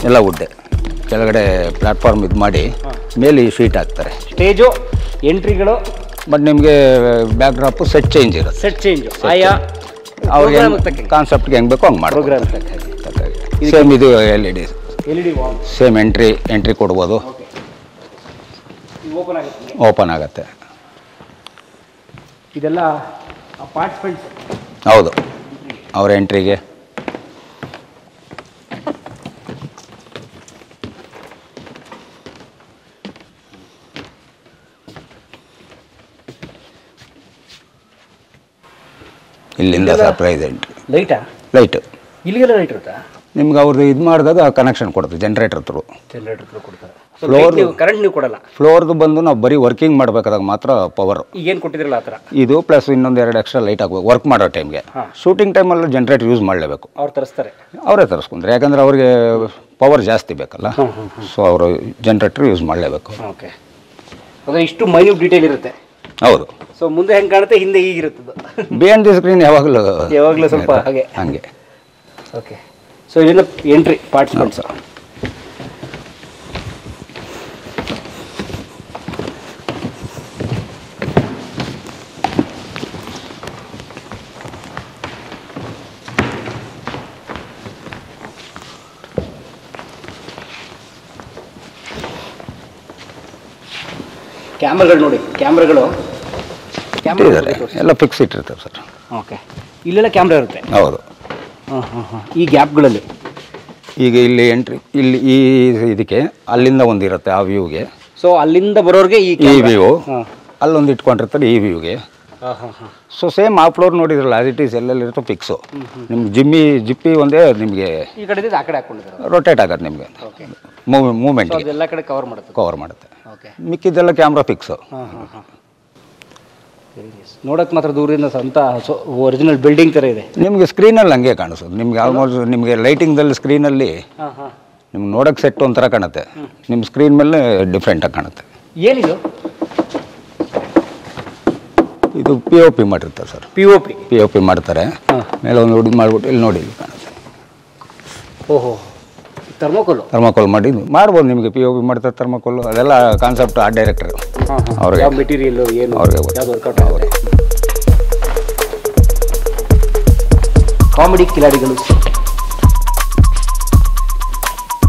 ಎಲ್ಲ ವುಡ್ಡೆ. ಕೆಳಗಡೆ ಪ್ಲಾಟ್ಫಾರ್ಮ್ ಇದು ಮಾಡಿ ಮೇಲೆ ಈ ಶೀಟ್ ಹಾಕ್ತಾರೆ. ಸ್ಟೇಜು ಎಂಟ್ರಿಗಳು ಬಟ್ ನಿಮಗೆ ಬ್ಯಾಕ್ ಡ್ರಾಪು ಸೆಟ್ ಚೇಂಜ್ ಇರುತ್ತೆ. ಸೆಟ್ ಚೇಂಜ್ ಆಯಾ ಅವ್ರಿಗೆ ಕಾನ್ಸೆಪ್ಟ್ಗೆ ಹೆಂಗೆ ಬೇಕೋ ಹಂಗೆ ಮಾಡಿ ಪ್ರೋಗ್ರಾಮ್. ಸೇಮ್ ಇದು LED LED wall same entry ಕೊಡ್ಬೋದು, ಓಪನ್ ಆಗುತ್ತೆ. ಓಪನ್ ಆಗುತ್ತೆ. ಇದೆಲ್ಲ ಅಪಾರ್ಟ್ಮೆಂಟ್ಸ್. ಹೌದು, ಅವ್ರ ಎಂಟ್ರಿಗೆ ಇಲ್ಲಿಂದ ಸರ್ಪ್ರೈಸ್ ಎಂಟ್ರಿ. ಲೈಟಾ? ಲೈಟು ಇಲ್ಲಿಗೆಲ್ಲ ಲೈಟ್ ಇರುತ್ತಾ? ನಿಮ್ಗೆ ಅವ್ರದ್ದು ಇದು ಮಾಡಿದಾಗ ಕನೆಕ್ಷನ್ ಕೊಡುತ್ತೆ, ಜನರೇಟರ್ ಥ್ರೂ. ಜನರೇಟರ್ ಕೊಡ್ತಾರೆ. ಫ್ಲೋರ್ ಕರೆಂಟ್ ನೀವು ಕೊಡಲ್ಲ. ಫ್ಲೋರ್ದು ಬಂದು ನಾವು ಬರೀ ವರ್ಕಿಂಗ್ ಮಾಡಬೇಕಾದಾಗ ಮಾತ್ರ ಪವರ್. ಈಗೇನು ಕೊಟ್ಟಿದ್ರಲ್ಲ ಆ ಥರ ಇದು ಪ್ಲಸ್ ಇನ್ನೊಂದು 2 ಎಕ್ಸ್ಟ್ರಾ ಲೈಟ್ ಹಾಕ್ಬೇಕು ವರ್ಕ್ ಮಾಡೋ ಟೈಮ್ಗೆ. ಶೂಟಿಂಗ್ ಟೈಮಲ್ಲಿ ಜನರೇಟರ್ ಯೂಸ್ ಮಾಡಲೇಬೇಕು. ಅವ್ರು ತರಿಸ್ತಾರೆ, ಅವರೇ ತರಿಸ್ಕೊಂಡ್ರೆ, ಯಾಕಂದರೆ ಅವ್ರಿಗೆ ಪವರ್ ಜಾಸ್ತಿ ಬೇಕಲ್ಲ. ಸೊ ಅವರು ಜನರೇಟರ್ ಯೂಸ್ ಮಾಡಲೇಬೇಕು. ಓಕೆ. ಅಂದರೆ ಇಷ್ಟು ಮೈನ್ಯೂಟ್ ಡೀಟೇಲ್ ಇರುತ್ತೆ. ಹೌದು. ಸೊ ಮುಂದೆ ಹೆಂಗೆ ಕಾಣುತ್ತೆ, ಹಿಂದೆ ಹೀಗಿರುತ್ತದೆ. ಬಿಹೈಂಡ್ ದಿ ಸ್ಕ್ರೀನ್ ಯಾವಾಗಲೂ ಸ್ವಲ್ಪ ಹಾಗೆ. ಓಕೆ. ಸೊ ಇದರಿಂದ ಎಂಟ್ರಿ ಪಾರ್ಟ್ಸ್ಮೆಂಟ್ಸ್. ಕ್ಯಾಮ್ರಾಗಳು ನೋಡಿ, ಕ್ಯಾಮ್ರಾ ಎಲ್ಲ ಫಿಕ್ಸ್ ಇಟ್ಟಿರ್ತಾರೆ ಸರ್. ಓಕೆ. ಇಲ್ಲೆಲ್ಲ ಕ್ಯಾಮ್ರಾ ಇರುತ್ತೆ. ಹೌದು. ಹಾಂ ಹಾಂ ಹಾಂ. ಈ ಗ್ಯಾಪ್ಗಳಲ್ಲಿ ಈಗ ಇಲ್ಲಿ ಎಂಟ್ರಿ, ಇಲ್ಲಿ ಈ ಇದಕ್ಕೆ ಅಲ್ಲಿಂದ ಒಂದಿರುತ್ತೆ ಆ ವ್ಯೂಗೆ. ಸೊ ಅಲ್ಲಿಂದ ಬರೋರಿಗೆ ಈ ವ್ಯೂ ಅಲ್ಲೊಂದು ಇಟ್ಕೊಂಡಿರ್ತಾರೆ ಈ ವ್ಯೂಗೆ. ಸೊ ಸೇಮ್ ಆ ಫ್ಲೋರ್ ನೋಡಿದ್ರಲ್ಲ, ಆಸ್ ಇಟ್ ಈಸ್ ಎಲ್ಲೆಲ್ಲಿರುತ್ತೋ ಫಿಕ್ಸು. ನಿಮ್ಗೆ ಜಿಪ್ಪಿ ಒಂದೇ ನಿಮಗೆ ಈ ಕಡೆ ಆ ಕಡೆ ಹಾಕೊಂಡಿದ್ದಾರೆ, ರೊಟೇಟ್ ಆಗುತ್ತೆ ನಿಮಗೆ ಮೂವ್ಮೆಂಟ್ ಎಲ್ಲ ಕಡೆ ಕವರ್ ಮಾಡುತ್ತೆ. ಓಕೆ. ಮಿಕ್ಕಿದ್ದೆಲ್ಲ ಕ್ಯಾಮ್ರಾ ಫಿಕ್ಸು. ನೋಡೋಕೆ ಮಾತ್ರ ದೂರದಿಂದ ಸ್ವಂತ ಒರಿಜಿನಲ್ ಬಿಲ್ಡಿಂಗ್ ಥರ ಇದೆ. ನಿಮಗೆ ಸ್ಕ್ರೀನಲ್ಲಿ ಹಂಗೆ ಕಾಣಿಸೋದು. ನಿಮ್ಗೆ ಆಲ್ಮೋಸ್ಟ್ ನಿಮಗೆ ಲೈಟಿಂಗ್ದಲ್ಲಿ ಸ್ಕ್ರೀನಲ್ಲಿ ನಿಮ್ಗೆ ನೋಡೋಕೆ ಸೆಟ್ ಒಂಥರ ಕಾಣುತ್ತೆ, ನಿಮ್ಮ ಸ್ಕ್ರೀನ್ ಮೇಲೆ ಡಿಫ್ರೆಂಟಾಗಿ ಕಾಣುತ್ತೆ. ಏನಿದು? ಇದು POP ಮಾಡಿರ್ತಾರೆ ಸರ್. POP ಮಾಡ್ತಾರೆ, ಮೇಲೆ ಒಂದು ಹುಡುಗಿ ಮಾಡಿಬಿಟ್ಟು ಇಲ್ಲಿ ನೋಡಿ ಇಲ್ಲಿ ಕಾಣುತ್ತೆ. ಓಹೋ, ಥರ್ಮಾಕೋಲ್ ಮಾಡಿ ಮಾಡ್ಬೋದು. ನಿಮಗೆ POP ಮಾಡ್ತಾರೆ, ಥರ್ಮಾಕೋಲ್ ಅದೆಲ್ಲ ಕಾನ್ಸೆಪ್ಟ್ ಆ ಡೈರೆಕ್ಟರ್ ಅವ್ರಿಗೆ, ಮೆಟೀರಿಯಲ್ ಏನು ಅವ್ರಿಗೆ ವರ್ಕೌಟ್ ಆಗುತ್ತೆ. ಕಾಮಿಡಿ ಕಿಲಾಡಿಗಳು.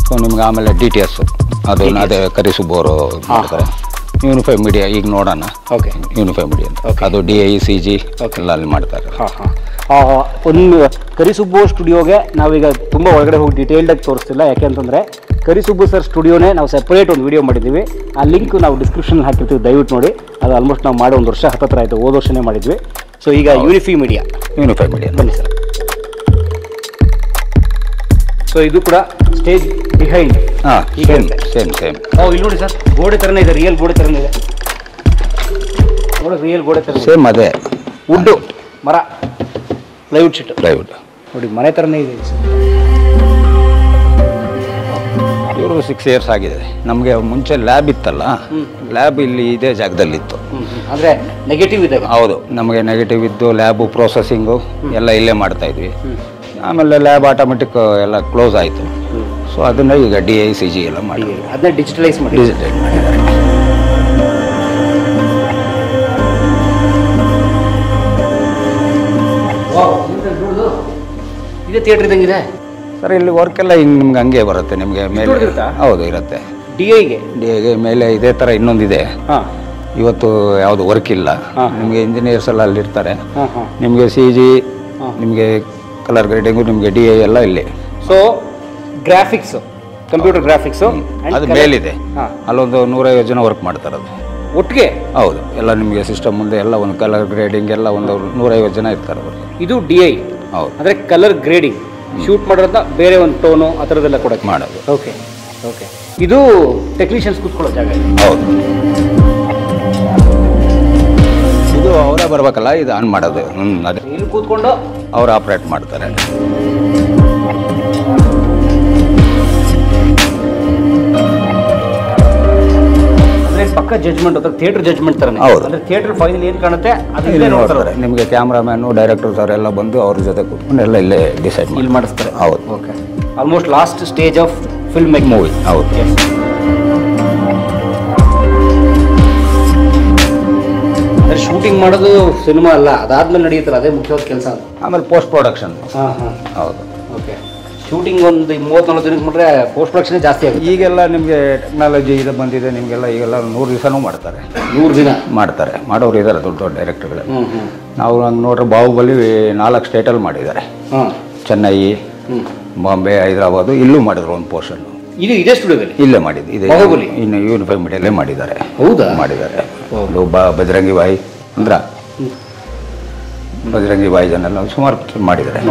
ಸೊ ನಿಮ್ಗೆ ಆಮೇಲೆ DTS ಅದು ಅದೇ ಕರಿಸುಬ್ಬು ಅವರು ಮಾಡ್ತಾರೆ. ಯೂನಿಫೈ ಮೀಡಿಯಾ ಈಗ ನೋಡೋಣ. ಓಕೆ. ಯೂನಿಫೈ ಮೀಡಿಯಾ ಅಂತ ಅದು DICG ಎಲ್ಲ ಅಲ್ಲಿ ಮಾಡ್ತಾರೆ. ಒಂದು ಕರಿಸುಬ್ಬು ಸ್ಟುಡಿಯೋಗೆ ನಾವೀಗ ತುಂಬ ಒಳಗಡೆ ಹೋಗಿ ಡೀಟೇಲ್ಡಾಗಿ ತೋರಿಸ್ತಿಲ್ಲ, ಯಾಕೆಂತಂದರೆ ಕರಿಸುಬ್ಬು ಸರ್ ಸ್ಟುಡಿಯೋನೇ ನಾವು ಸೆಪರೇಟ್ ಒಂದು ವಿಡಿಯೋ ಮಾಡಿದ್ದೀವಿ. ಆ ಲಿಂಕ್ ನಾವು ಡಿಸ್ಕ್ರಿಪ್ಷನ್ ಹಾಕಿರ್ತೀವಿ, ದಯವಿಟ್ಟು ನೋಡಿ. ಅದು ಆಲ್ಮೋಸ್ಟ್ ನಾವು ಮಾಡಿ 1 ವರ್ಷ ಹತ್ತಿರ ಆಯಿತು, ಹೋದ ವರ್ಷನೇ ಮಾಡಿದ್ವಿ. ಸೊ ಈಗ ಯೂನಿಫೈ ಮೀಡಿಯಾ ಬನ್ನಿ ಸರ್. ಸೊ ಇದು ಕೂಡ ಸ್ಟೇಜ್ ಬಿಹೈಂಡ್. ಸೇಮ್ ಇಲ್ಲಿ ನೋಡಿ ಸರ್, ಗೋಡೆ ಥರನೇ ಇದೆ, ರಿಯಲ್ ಗೋಡೆ ಥರನೇ ಇದೆ ನೋಡಿ, ರಿಯಲ್ ಗೋಡೆ ಥರ ಸೇಮ್ ಅದೇ ವುಡ್ಡು, ಮರ, ಪ್ಲೈವುಡ್ ಶೀಟ್ ನೋಡಿ, ಮನೆ ಥರನೇ ಇದೆ. ಇವರು 6 years ಆಗಿದೆ. ನಮಗೆ ಮುಂಚೆ ಲ್ಯಾಬ್ ಇತ್ತಲ್ಲ, ಲ್ಯಾಬ್ ಇಲ್ಲಿ ಇದೇ ಜಾಗದಲ್ಲಿತ್ತು. ಅಂದರೆ ನೆಗೆಟಿವ್ ಇದೆ. ಹೌದು, ನಮಗೆ ನೆಗೆಟಿವ್ ಇದ್ದು ಲ್ಯಾಬು ಪ್ರೊಸೆಸಿಂಗು ಎಲ್ಲ ಇಲ್ಲೇ ಮಾಡ್ತಾ ಇದ್ವಿ. ಆಮೇಲೆ ಲ್ಯಾಬ್ ಆಟೋಮೆಟಿಕ್ ಎಲ್ಲ ಕ್ಲೋಸ್ ಆಯಿತು. ಸೊ ಅದನ್ನು ಈಗ DICG ಎಲ್ಲ ಮಾಡಿ ಅದನ್ನ ಡಿಜಿಟಲೈಸ್ ಮಾಡಿದ್ದಾರೆ. ಇದೇ ಥಿಯೇಟರ್ ಇದ್ದಂಗಿದೆ ಸರ್. ಇಲ್ಲಿ ವರ್ಕ್ ಎಲ್ಲ ಹಿಂಗೆ ನಿಮ್ಗೆ ಹಂಗೆ ಬರುತ್ತೆ. ನಿಮಗೆ ಮೇಲೆ ಹೌದು ಇರುತ್ತೆ. DIಗೆ ಮೇಲೆ ಇದೇ ಥರ ಇನ್ನೊಂದಿದೆ. ಇವತ್ತು ಯಾವುದು ವರ್ಕ್ ಇಲ್ಲ. ನಿಮಗೆ ಇಂಜಿನಿಯರ್ಸ್ ಎಲ್ಲ ಅಲ್ಲಿರ್ತಾರೆ. ನಿಮಗೆ CG, ನಿಮಗೆ ಕಲರ್ ಗ್ರೇಡಿಂಗು, ನಿಮಗೆ DI ಎಲ್ಲ ಇಲ್ಲಿ. ಸೊ ಗ್ರಾಫಿಕ್ಸು, ಕಂಪ್ಯೂಟರ್ ಗ್ರಾಫಿಕ್ಸು ಅದು ಮೇಲಿದೆ. ಅಲ್ಲೊಂದು 150 ಜನ ವರ್ಕ್ ಮಾಡ್ತಾರೆ ಅದು ಒಟ್ಟಿಗೆ. ಹೌದು, ಎಲ್ಲ ನಿಮಗೆ ಸಿಸ್ಟಮ್ ಮುಂದೆ ಎಲ್ಲ ಒಂದು ಕಲರ್ ಗ್ರೇಡಿಂಗ್ ಎಲ್ಲ ಒಂದು 150 ಜನ ಇರ್ತಾರೆ ಅವರು. ಇದು DI. ಹೌದು, ಅಂದರೆ ಕಲರ್ ಗ್ರೇಡಿಂಗ್ ಶೂಟ್ ಮಾಡೋದ್ರಿಂದ ಬೇರೆ ಒಂದು ಟೋನು ಆ ಥರದ್ದೆಲ್ಲ ಕೂಡ ಮಾಡೋದು. Okay okay. ಇದು ಟೆಕ್ನಿಷಿಯನ್ಸ್ ಕೂತ್ಕೊಳ್ಳೋ ಜಾಗ. ಹೌದು, ಇದು ಅವರೇ ಬರಬೇಕಲ್ಲ ಇದು ಆನ್ ಮಾಡೋದು. ಅದೇ ಇಲ್ಲಿ ಕೂತ್ಕೊಂಡು ಅವ್ರು ಆಪ್ರೇಟ್ ಮಾಡ್ತಾರೆ. ಪಕ್ಕ ಜಡ್ಜ್ಮೆಂಟ್ ಅಥವಾ ಥಿಯೇಟರ್ ಜಡ್ಜ್ಮೆಂಟ್ ತರ. ಹೌದು, ಅಂದ್ರೆ ಥಿಯೇಟರ್ ಫೈನಲ್ ಏನು ಕಾಣುತ್ತೆ ಅದನ್ನ ನೋಡ್ತಾರೆ. ನಿಮಗೆ ಕ್ಯಾಮ್ರಾಮ್ಯಾನು, ಡೈರೆಕ್ಟರ್ಸ್ ಅವರೆಲ್ಲ ಬಂದು ಅವ್ರ ಜೊತೆ ಕೂತ್ಕೊಂಡು ಎಲ್ಲ ಇಲ್ಲೇ ಡಿಸೈಡ್ ಇಲ್ಲಿ ಮಾಡಿಸ್ತಾರೆ. ಹೌದು, okay. Almost last stage of film make movie. ಹೌದು, ಅಂದ್ರೆ ಶೂಟಿಂಗ್ ಮಾಡೋದು ಸಿನಿಮಾ ಅಲ್ಲ, ಅದಾದ್ಮೇಲೆ ನಡೆಯುತ್ತಲ್ಲ, ಅದೇ ಮುಖ್ಯವಾದ ಕೆಲಸ. ಆಮೇಲೆ ಪೋಸ್ಟ್ ಪ್ರೊಡಕ್ಷನ್. ಹೌದು, ಓಕೆ. ಶೂಟಿಂಗ್ ಒಂದು 34 ದಿನಕ್ಕೆ ಮಾಡ್ರೆ ಪೋಸ್ಟ್ ಪ್ರೊಡಕ್ಷನ್ ಜಾಸ್ತಿ ಆಗುತ್ತೆ. ಈಗೆಲ್ಲ ನಿಮಗೆ ಟೆಕ್ನಾಲಜಿ ಇದು ಬಂದಿದೆ. ನಿಮಗೆಲ್ಲ ಈಗೆಲ್ಲ 100 ದಿವಸನೂ ಮಾಡ್ತಾರೆ. 100 ದಿನ ಮಾಡ್ತಾರೆ, ಮಾಡೋರು ಇದ್ದಾರೆ ದೊಡ್ಡ ದೊಡ್ಡ ಡೈರೆಕ್ಟರ್ಗಳು. ನಾವು ಹಂಗೆ ನೋಡ್ರೆ ಬಾಹುಬಲಿ 4 ಸ್ಟೇಟಲ್ಲಿ ಮಾಡಿದ್ದಾರೆ. ಚೆನ್ನೈ, ಬಾಂಬೆ, ಹೈದರಾಬಾದು, ಇಲ್ಲೂ ಮಾಡಿದ್ರು ಒಂದು ಪೋರ್ಷನ್. ಇದೇ ಸ್ಟುಡಿಯೋದಲ್ಲಿ ಇಲ್ಲೇ ಮಾಡಿದ್ದು. ಇದೆ ಬಾಹುಬಲಿ ಇನ್ನು ಯೂನಿಫೈ ಮೀಡಿಯಲ್ಲೇ ಮಾಡಿದ್ದಾರೆ. ಹೌದಾ? ಮಾಡಿದ್ದಾರೆ. ಬಜರಂಗಿ ಬಾಯಿ ಅಂದ್ರ ಬಜರಂಗಿ ಬಾಯಿ ಜನೆಲ್ಲ ಸುಮಾರು ಮಾಡಿದ್ದಾರೆ.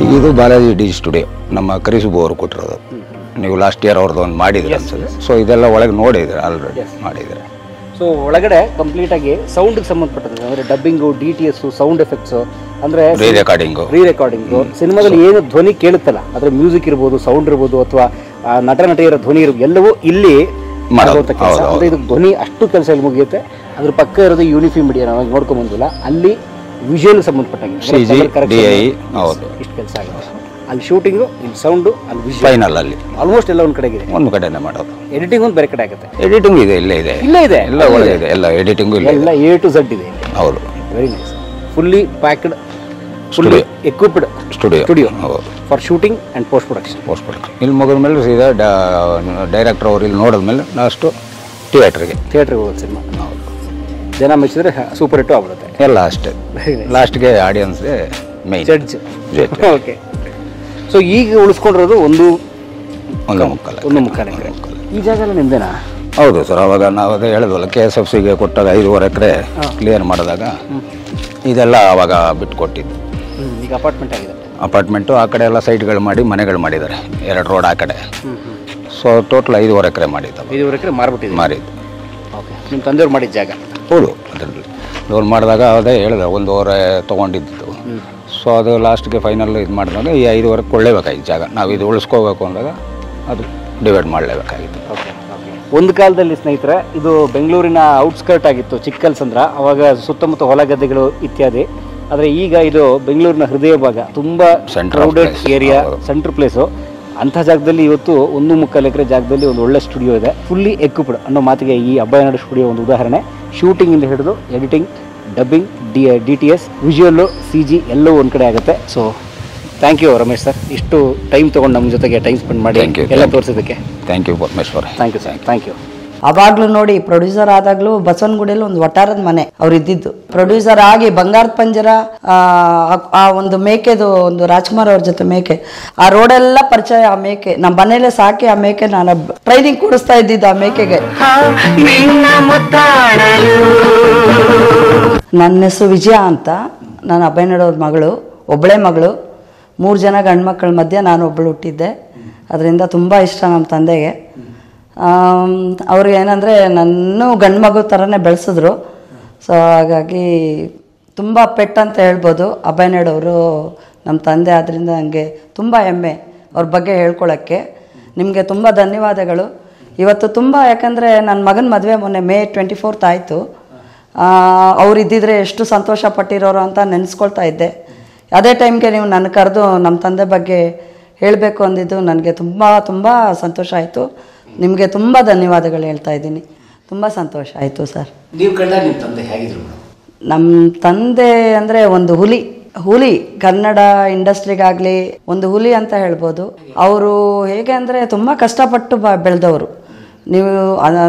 ಈಗ ಇದು ಬಾಲಾಜಿ ಡಿ ಸ್ಟುಡಿಯೋ, ನಮ್ಮ ಕರಿಸುಬ್ಬು ಅವರು ಕೊಟ್ಟಿರೋದು. ನೀವು ಲಾಸ್ಟ್ ಇಯರ್ ಅವ್ರದ್ದು ಒಂದು ಮಾಡಿದ್ರೆ ಅನ್ಸುತ್ತೆ. ಸೊ ಇದೆಲ್ಲ ಒಳಗೆ ನೋಡಿದ್ರೆ ಆಲ್ರೆಡಿ ಮಾಡಿದರೆ. ಸೊ ಒಳಗಡೆ ಕಂಪ್ಲೀಟ್ ಆಗಿ ಸೌಂಡ್ಗೆ ಸಂಬಂಧಪಟ್ಟದ್ದು, ಅಂದರೆ ಡಬ್ಬಿಂಗು, DTS, ಸೌಂಡ್ ಎಫೆಕ್ಟ್ಸು, ಅಂದರೆ ರೀ ರೆಕಾರ್ಡಿಂಗು, ಸಿನಿಮಾದಲ್ಲಿ ಏನು ಧ್ವನಿ ಕೇಳುತ್ತಲ್ಲ ಅದರ ಮ್ಯೂಸಿಕ್ ಇರ್ಬೋದು, ಸೌಂಡ್ ಇರ್ಬೋದು, ಅಥವಾ ನಟ ನಟಿಯರ ಧ್ವನಿ ಇರ್ಬೋದು, ಎಲ್ಲವೂ ಇಲ್ಲಿ ಮಾಡುವಂಥ ಕೆಲಸ. ಅಂದರೆ ಇದು ಧ್ವನಿ ಅಷ್ಟು ಕೆಲಸ ಇಲ್ಲಿ ಮುಗಿಯುತ್ತೆ. ಅದ್ರ ಪಕ್ಕ ಇರೋದು ಯೂನಿಫಾರ್ಮ್ ಮೀಡಿಯಾ ನಾವು ನೋಡ್ಕೊಂಡ್ ಬಂದಿಲ್ಲ, ಅಲ್ಲಿ ವಿಜುವಲ್ ಸಂಬಂಧಪಟ್ಟಂಗೆ ಇಷ್ಟು ಕೆಲಸ ಆಗಿದೆ. ಅಲ್ಲಿ ಶೂಟಿಂಗು, ಇಲ್ಲಿ ಸೌಂಡು, ಅಲ್ಲಿ ಫೈನಲ್ ಅಲ್ಲಿ ಆಲ್ಮೋಸ್ಟ್ ಎಲ್ಲ ಒಂದು ಕಡೆಗೆ ಒಂದು ಕಡೆನೇ ಮಾಡೋದು. ಎಡಿಟಿಂಗ್ ಒಂದು ಬೇರೆ ಕಡೆ ಆಗುತ್ತೆ. ಎಡಿಟಿಂಗ್ ಇದೆ, ಇಲ್ಲೇ ಇದೆ, ಎಲ್ಲ ಒಳಗೆ ಇದೆ, ಎಲ್ಲ ಎಡಿಟಿಂಗು ಎಲ್ಲ A to Z ಇದೆ. ಹೌದು, very nice. Fully packed, fully equipped studio for shooting and post production. ಇಲ್ಲಿ ಮುಗಿದ ಮೇಲೆ ಸೀದಾ ಡೈರೆಕ್ಟರ್ ಅವ್ರು ಇಲ್ಲಿ ನೋಡಿದ್ಮೇಲೆ ಲಾಸ್ಟು ಥಿಯೇಟ್ರಿಗೆ ಹೋಗೋದು ಸಿನಿಮಾ. ಜನ ಮೆಚ್ಚಿದ್ರೆ ಸೂಪರ್ ಹಿಟ್ಟು ಆಗ್ಬಿಡುತ್ತೆ ಎಲ್ಲ ಅಷ್ಟೇ. ಲಾಸ್ಟ್ಗೆ ಆಡಿಯನ್ಸ್ಗೆ ಮೈನ್ ಜಡ್ಜ್. ಓಕೆ. ಸೊ ಈಗ ಉಳಿಸ್ಕೊಂಡಿರೋದು ಒಂದು ಮುಕ್ಕಾಲು ಎಕರೆ. ಈ ಜಾಗ ಎಲ್ಲ ನಿಮ್ದೇನಾ? ಹೌದು ಸರ್. ಅವಾಗ ನಾವು ಅದೇ ಹೇಳಿದ್ವಲ್ಲ, KSFCಗೆ ಕೊಟ್ಟಾಗ 5.5 ಎಕರೆ ಕ್ಲಿಯರ್ ಮಾಡಿದಾಗ ಇದೆಲ್ಲ ಅವಾಗ ಬಿಟ್ಟು ಕೊಟ್ಟಿದ್ದು. ಈಗ ಅಪಾರ್ಟ್ಮೆಂಟ್ ಆಗಿದೆ. ಅಪಾರ್ಟ್ಮೆಂಟು ಆ ಕಡೆ ಎಲ್ಲ ಸೈಟ್ಗಳು ಮಾಡಿ ಮನೆಗಳು ಮಾಡಿದ್ದಾರೆ, 2 ರೋಡ್ ಆ ಕಡೆ. ಸೊ ಟೋಟಲ್ 5.5 ಎಕರೆ ಮಾಡಿದ್ದು. 5.5 ಎಕರೆ ಮಾರಿದ್ದು. ಓಕೆ. ನಿಮ್ಮ ತಂದೆಯವ್ರು ಮಾಡಿದ ಜಾಗ? ಹೌದು, ಅದರಲ್ಲಿ ಲೋನ್ ಮಾಡಿದಾಗ ಅದೇ ಹೇಳಿದೆ 1.5 ತೊಗೊಂಡಿದ್ದು. ಸೊ ಅದು ಲಾಸ್ಟ್ಗೆ ಫೈನಲ್ ಇದು ಮಾಡಿದಾಗ ಈ 5.5 ಕೊಳ್ಳೇಬೇಕಾಗಿತ್ತು ಜಾಗ. ನಾವು ಇದು ಉಳಿಸ್ಕೋಬೇಕು ಅಂದಾಗ ಅದು ಡಿವೈಡ್ ಮಾಡಲೇಬೇಕಾಗಿತ್ತು. ಓಕೆ. ಒಂದು ಕಾಲದಲ್ಲಿ ಸ್ನೇಹಿತರೆ ಇದು ಬೆಂಗಳೂರಿನ ಔಟ್ಸ್ಕರ್ಟ್ ಆಗಿತ್ತು, ಚಿಕ್ಕಲ್ಸಂದ್ರ. ಅವಾಗ ಸುತ್ತಮುತ್ತ ಹೊಲ ಗದ್ದೆಗಳು ಇತ್ಯಾದಿ. ಆದರೆ ಈಗ ಇದು ಬೆಂಗಳೂರಿನ ಹೃದಯ ಭಾಗ, ತುಂಬ ಕ್ರೌಡೆಡ್ ಏರಿಯಾ, ಸೆಂಟ್ರ್ ಪ್ಲೇಸು. ಅಂಥ ಜಾಗದಲ್ಲಿ ಇವತ್ತು 1.25 ಎಕರೆ ಜಾಗದಲ್ಲಿ ಒಂದು ಒಳ್ಳೆ ಸ್ಟುಡಿಯೋ ಇದೆ, ಫುಲ್ಲಿ ಎಕ್ವಿಪ್ಡ್ ಅನ್ನೋ ಮಾತಿಗೆ ಈ ಅಬ್ಬಯ್ಯನಾಡು ಸ್ಟುಡಿಯೋ ಒಂದು ಉದಾಹರಣೆ. ಶೂಟಿಂಗಿಂದ ಹಿಡಿದು editing, dubbing, DTS, visual, CG ಎಲ್ಲವೂ ಒಂದು ಕಡೆ ಆಗುತ್ತೆ. So thank you Ramesh sir, ಇಷ್ಟು ಟೈಮ್ ತೊಗೊಂಡು ನಮ್ಮ ಜೊತೆಗೆ ಟೈಮ್ ಸ್ಪೆಂಡ್ ಮಾಡಿ ಎಲ್ಲ ತೋರಿಸೋದಕ್ಕೆ. Thank you Parameshwara. Thank you sir. Thank you. ಅವಾಗ್ಲೂ ನೋಡಿ, ಪ್ರೊಡ್ಯೂಸರ್ ಆದಾಗ್ಲೂ ಬಸವನಗುಡಿಯಲ್ಲಿ ಒಂದು ವಟಾರದ ಮನೆ ಅವ್ರು ಇದ್ದಿದ್ದು. ಪ್ರೊಡ್ಯೂಸರ್ ಆಗಿ ಬಂಗಾರದ ಪಂಜರ, ಆ ಒಂದು ಮೇಕೆದು ಒಂದು ರಾಜ್ಕುಮಾರ್ ಅವ್ರ ಜೊತೆ ಮೇಕೆ, ಆ ರೋಡೆಲ್ಲ ಪರಿಚಯ. ಆ ಮೇಕೆ ನಮ್ಮ ಮನೇಲೆ ಸಾಕಿ, ಆ ಮೇಕೆ ನಾನು ಟ್ರೈನಿಂಗ್ ಕೊಡಿಸ್ತಾ ಇದ್ದಿದ್ದು ಆ ಮೇಕೆಗೆ. ನನ್ನ ಹೆಸರು ವಿಜಯ ಅಂತ. ನಾನು ಅಭಯನಡವ್ರ ಮಗಳು, ಒಬ್ಬಳೇ ಮಗಳು. 3 ಜನ ಗಂಡು ಮಕ್ಕಳ ಮಧ್ಯೆ ನಾನು ಒಬ್ಬಳು ಹುಟ್ಟಿದ್ದೆ. ಅದರಿಂದ ತುಂಬ ಇಷ್ಟ ನಮ್ಮ ತಂದೆಗೆ. ಅವ್ರಿಗೆ ಏನಂದರೆ ನನ್ನೂ ಗಂಡು ಮಗು ಥರನೇ ಬೆಳೆಸಿದ್ರು. ಸೊ ಹಾಗಾಗಿ ತುಂಬ ಪೆಟ್ ಅಂತ ಹೇಳ್ಬೋದು ಅಭಯನಡವರು ನಮ್ಮ ತಂದೆ. ಆದ್ದರಿಂದ ನನಗೆ ತುಂಬ ಹೆಮ್ಮೆ ಅವ್ರ ಬಗ್ಗೆ ಹೇಳ್ಕೊಳ್ಳೋಕ್ಕೆ. ನಿಮಗೆ ತುಂಬ ಧನ್ಯವಾದಗಳು. ಇವತ್ತು ತುಂಬ, ಯಾಕಂದರೆ ನನ್ನ ಮಗನ ಮದುವೆ ಮೊನ್ನೆ May 24 ಆಯಿತು. ಅವ್ರು ಇದ್ದಿದ್ರೆ ಎಷ್ಟು ಸಂತೋಷ ಪಟ್ಟಿರೋರು ಅಂತ ನೆನೆಸ್ಕೊಳ್ತಾ ಇದ್ದೆ. ಅದೇ ಟೈಮ್ಗೆ ನೀವು ನನ್ನ ಕರೆದು ನಮ್ಮ ತಂದೆ ಬಗ್ಗೆ ಹೇಳಬೇಕು ಅಂದಿದ್ದು ನನಗೆ ತುಂಬ ತುಂಬ ಸಂತೋಷ ಆಯಿತು. ನಿಮಗೆ ತುಂಬ ಧನ್ಯವಾದಗಳು ಹೇಳ್ತಾ ಇದ್ದೀನಿ. ತುಂಬ ಸಂತೋಷ ಆಯಿತು ಸರ್. ನೀವು ಕಂಡಾಗ ನಿಮ್ಮ ತಂದೆ ಹೇಗಿದ್ರು? ನಮ್ಮ ತಂದೆ ಅಂದರೆ ಒಂದು ಹುಲಿ. ಹುಲಿ ಕನ್ನಡ ಇಂಡಸ್ಟ್ರಿಗಾಗಲಿ ಒಂದು ಹುಲಿ ಅಂತ ಹೇಳ್ಬೋದು. ಅವರು ಹೇಗೆ ಅಂದರೆ ತುಂಬ ಕಷ್ಟಪಟ್ಟು ಬೆಳೆದವರು. ನೀವು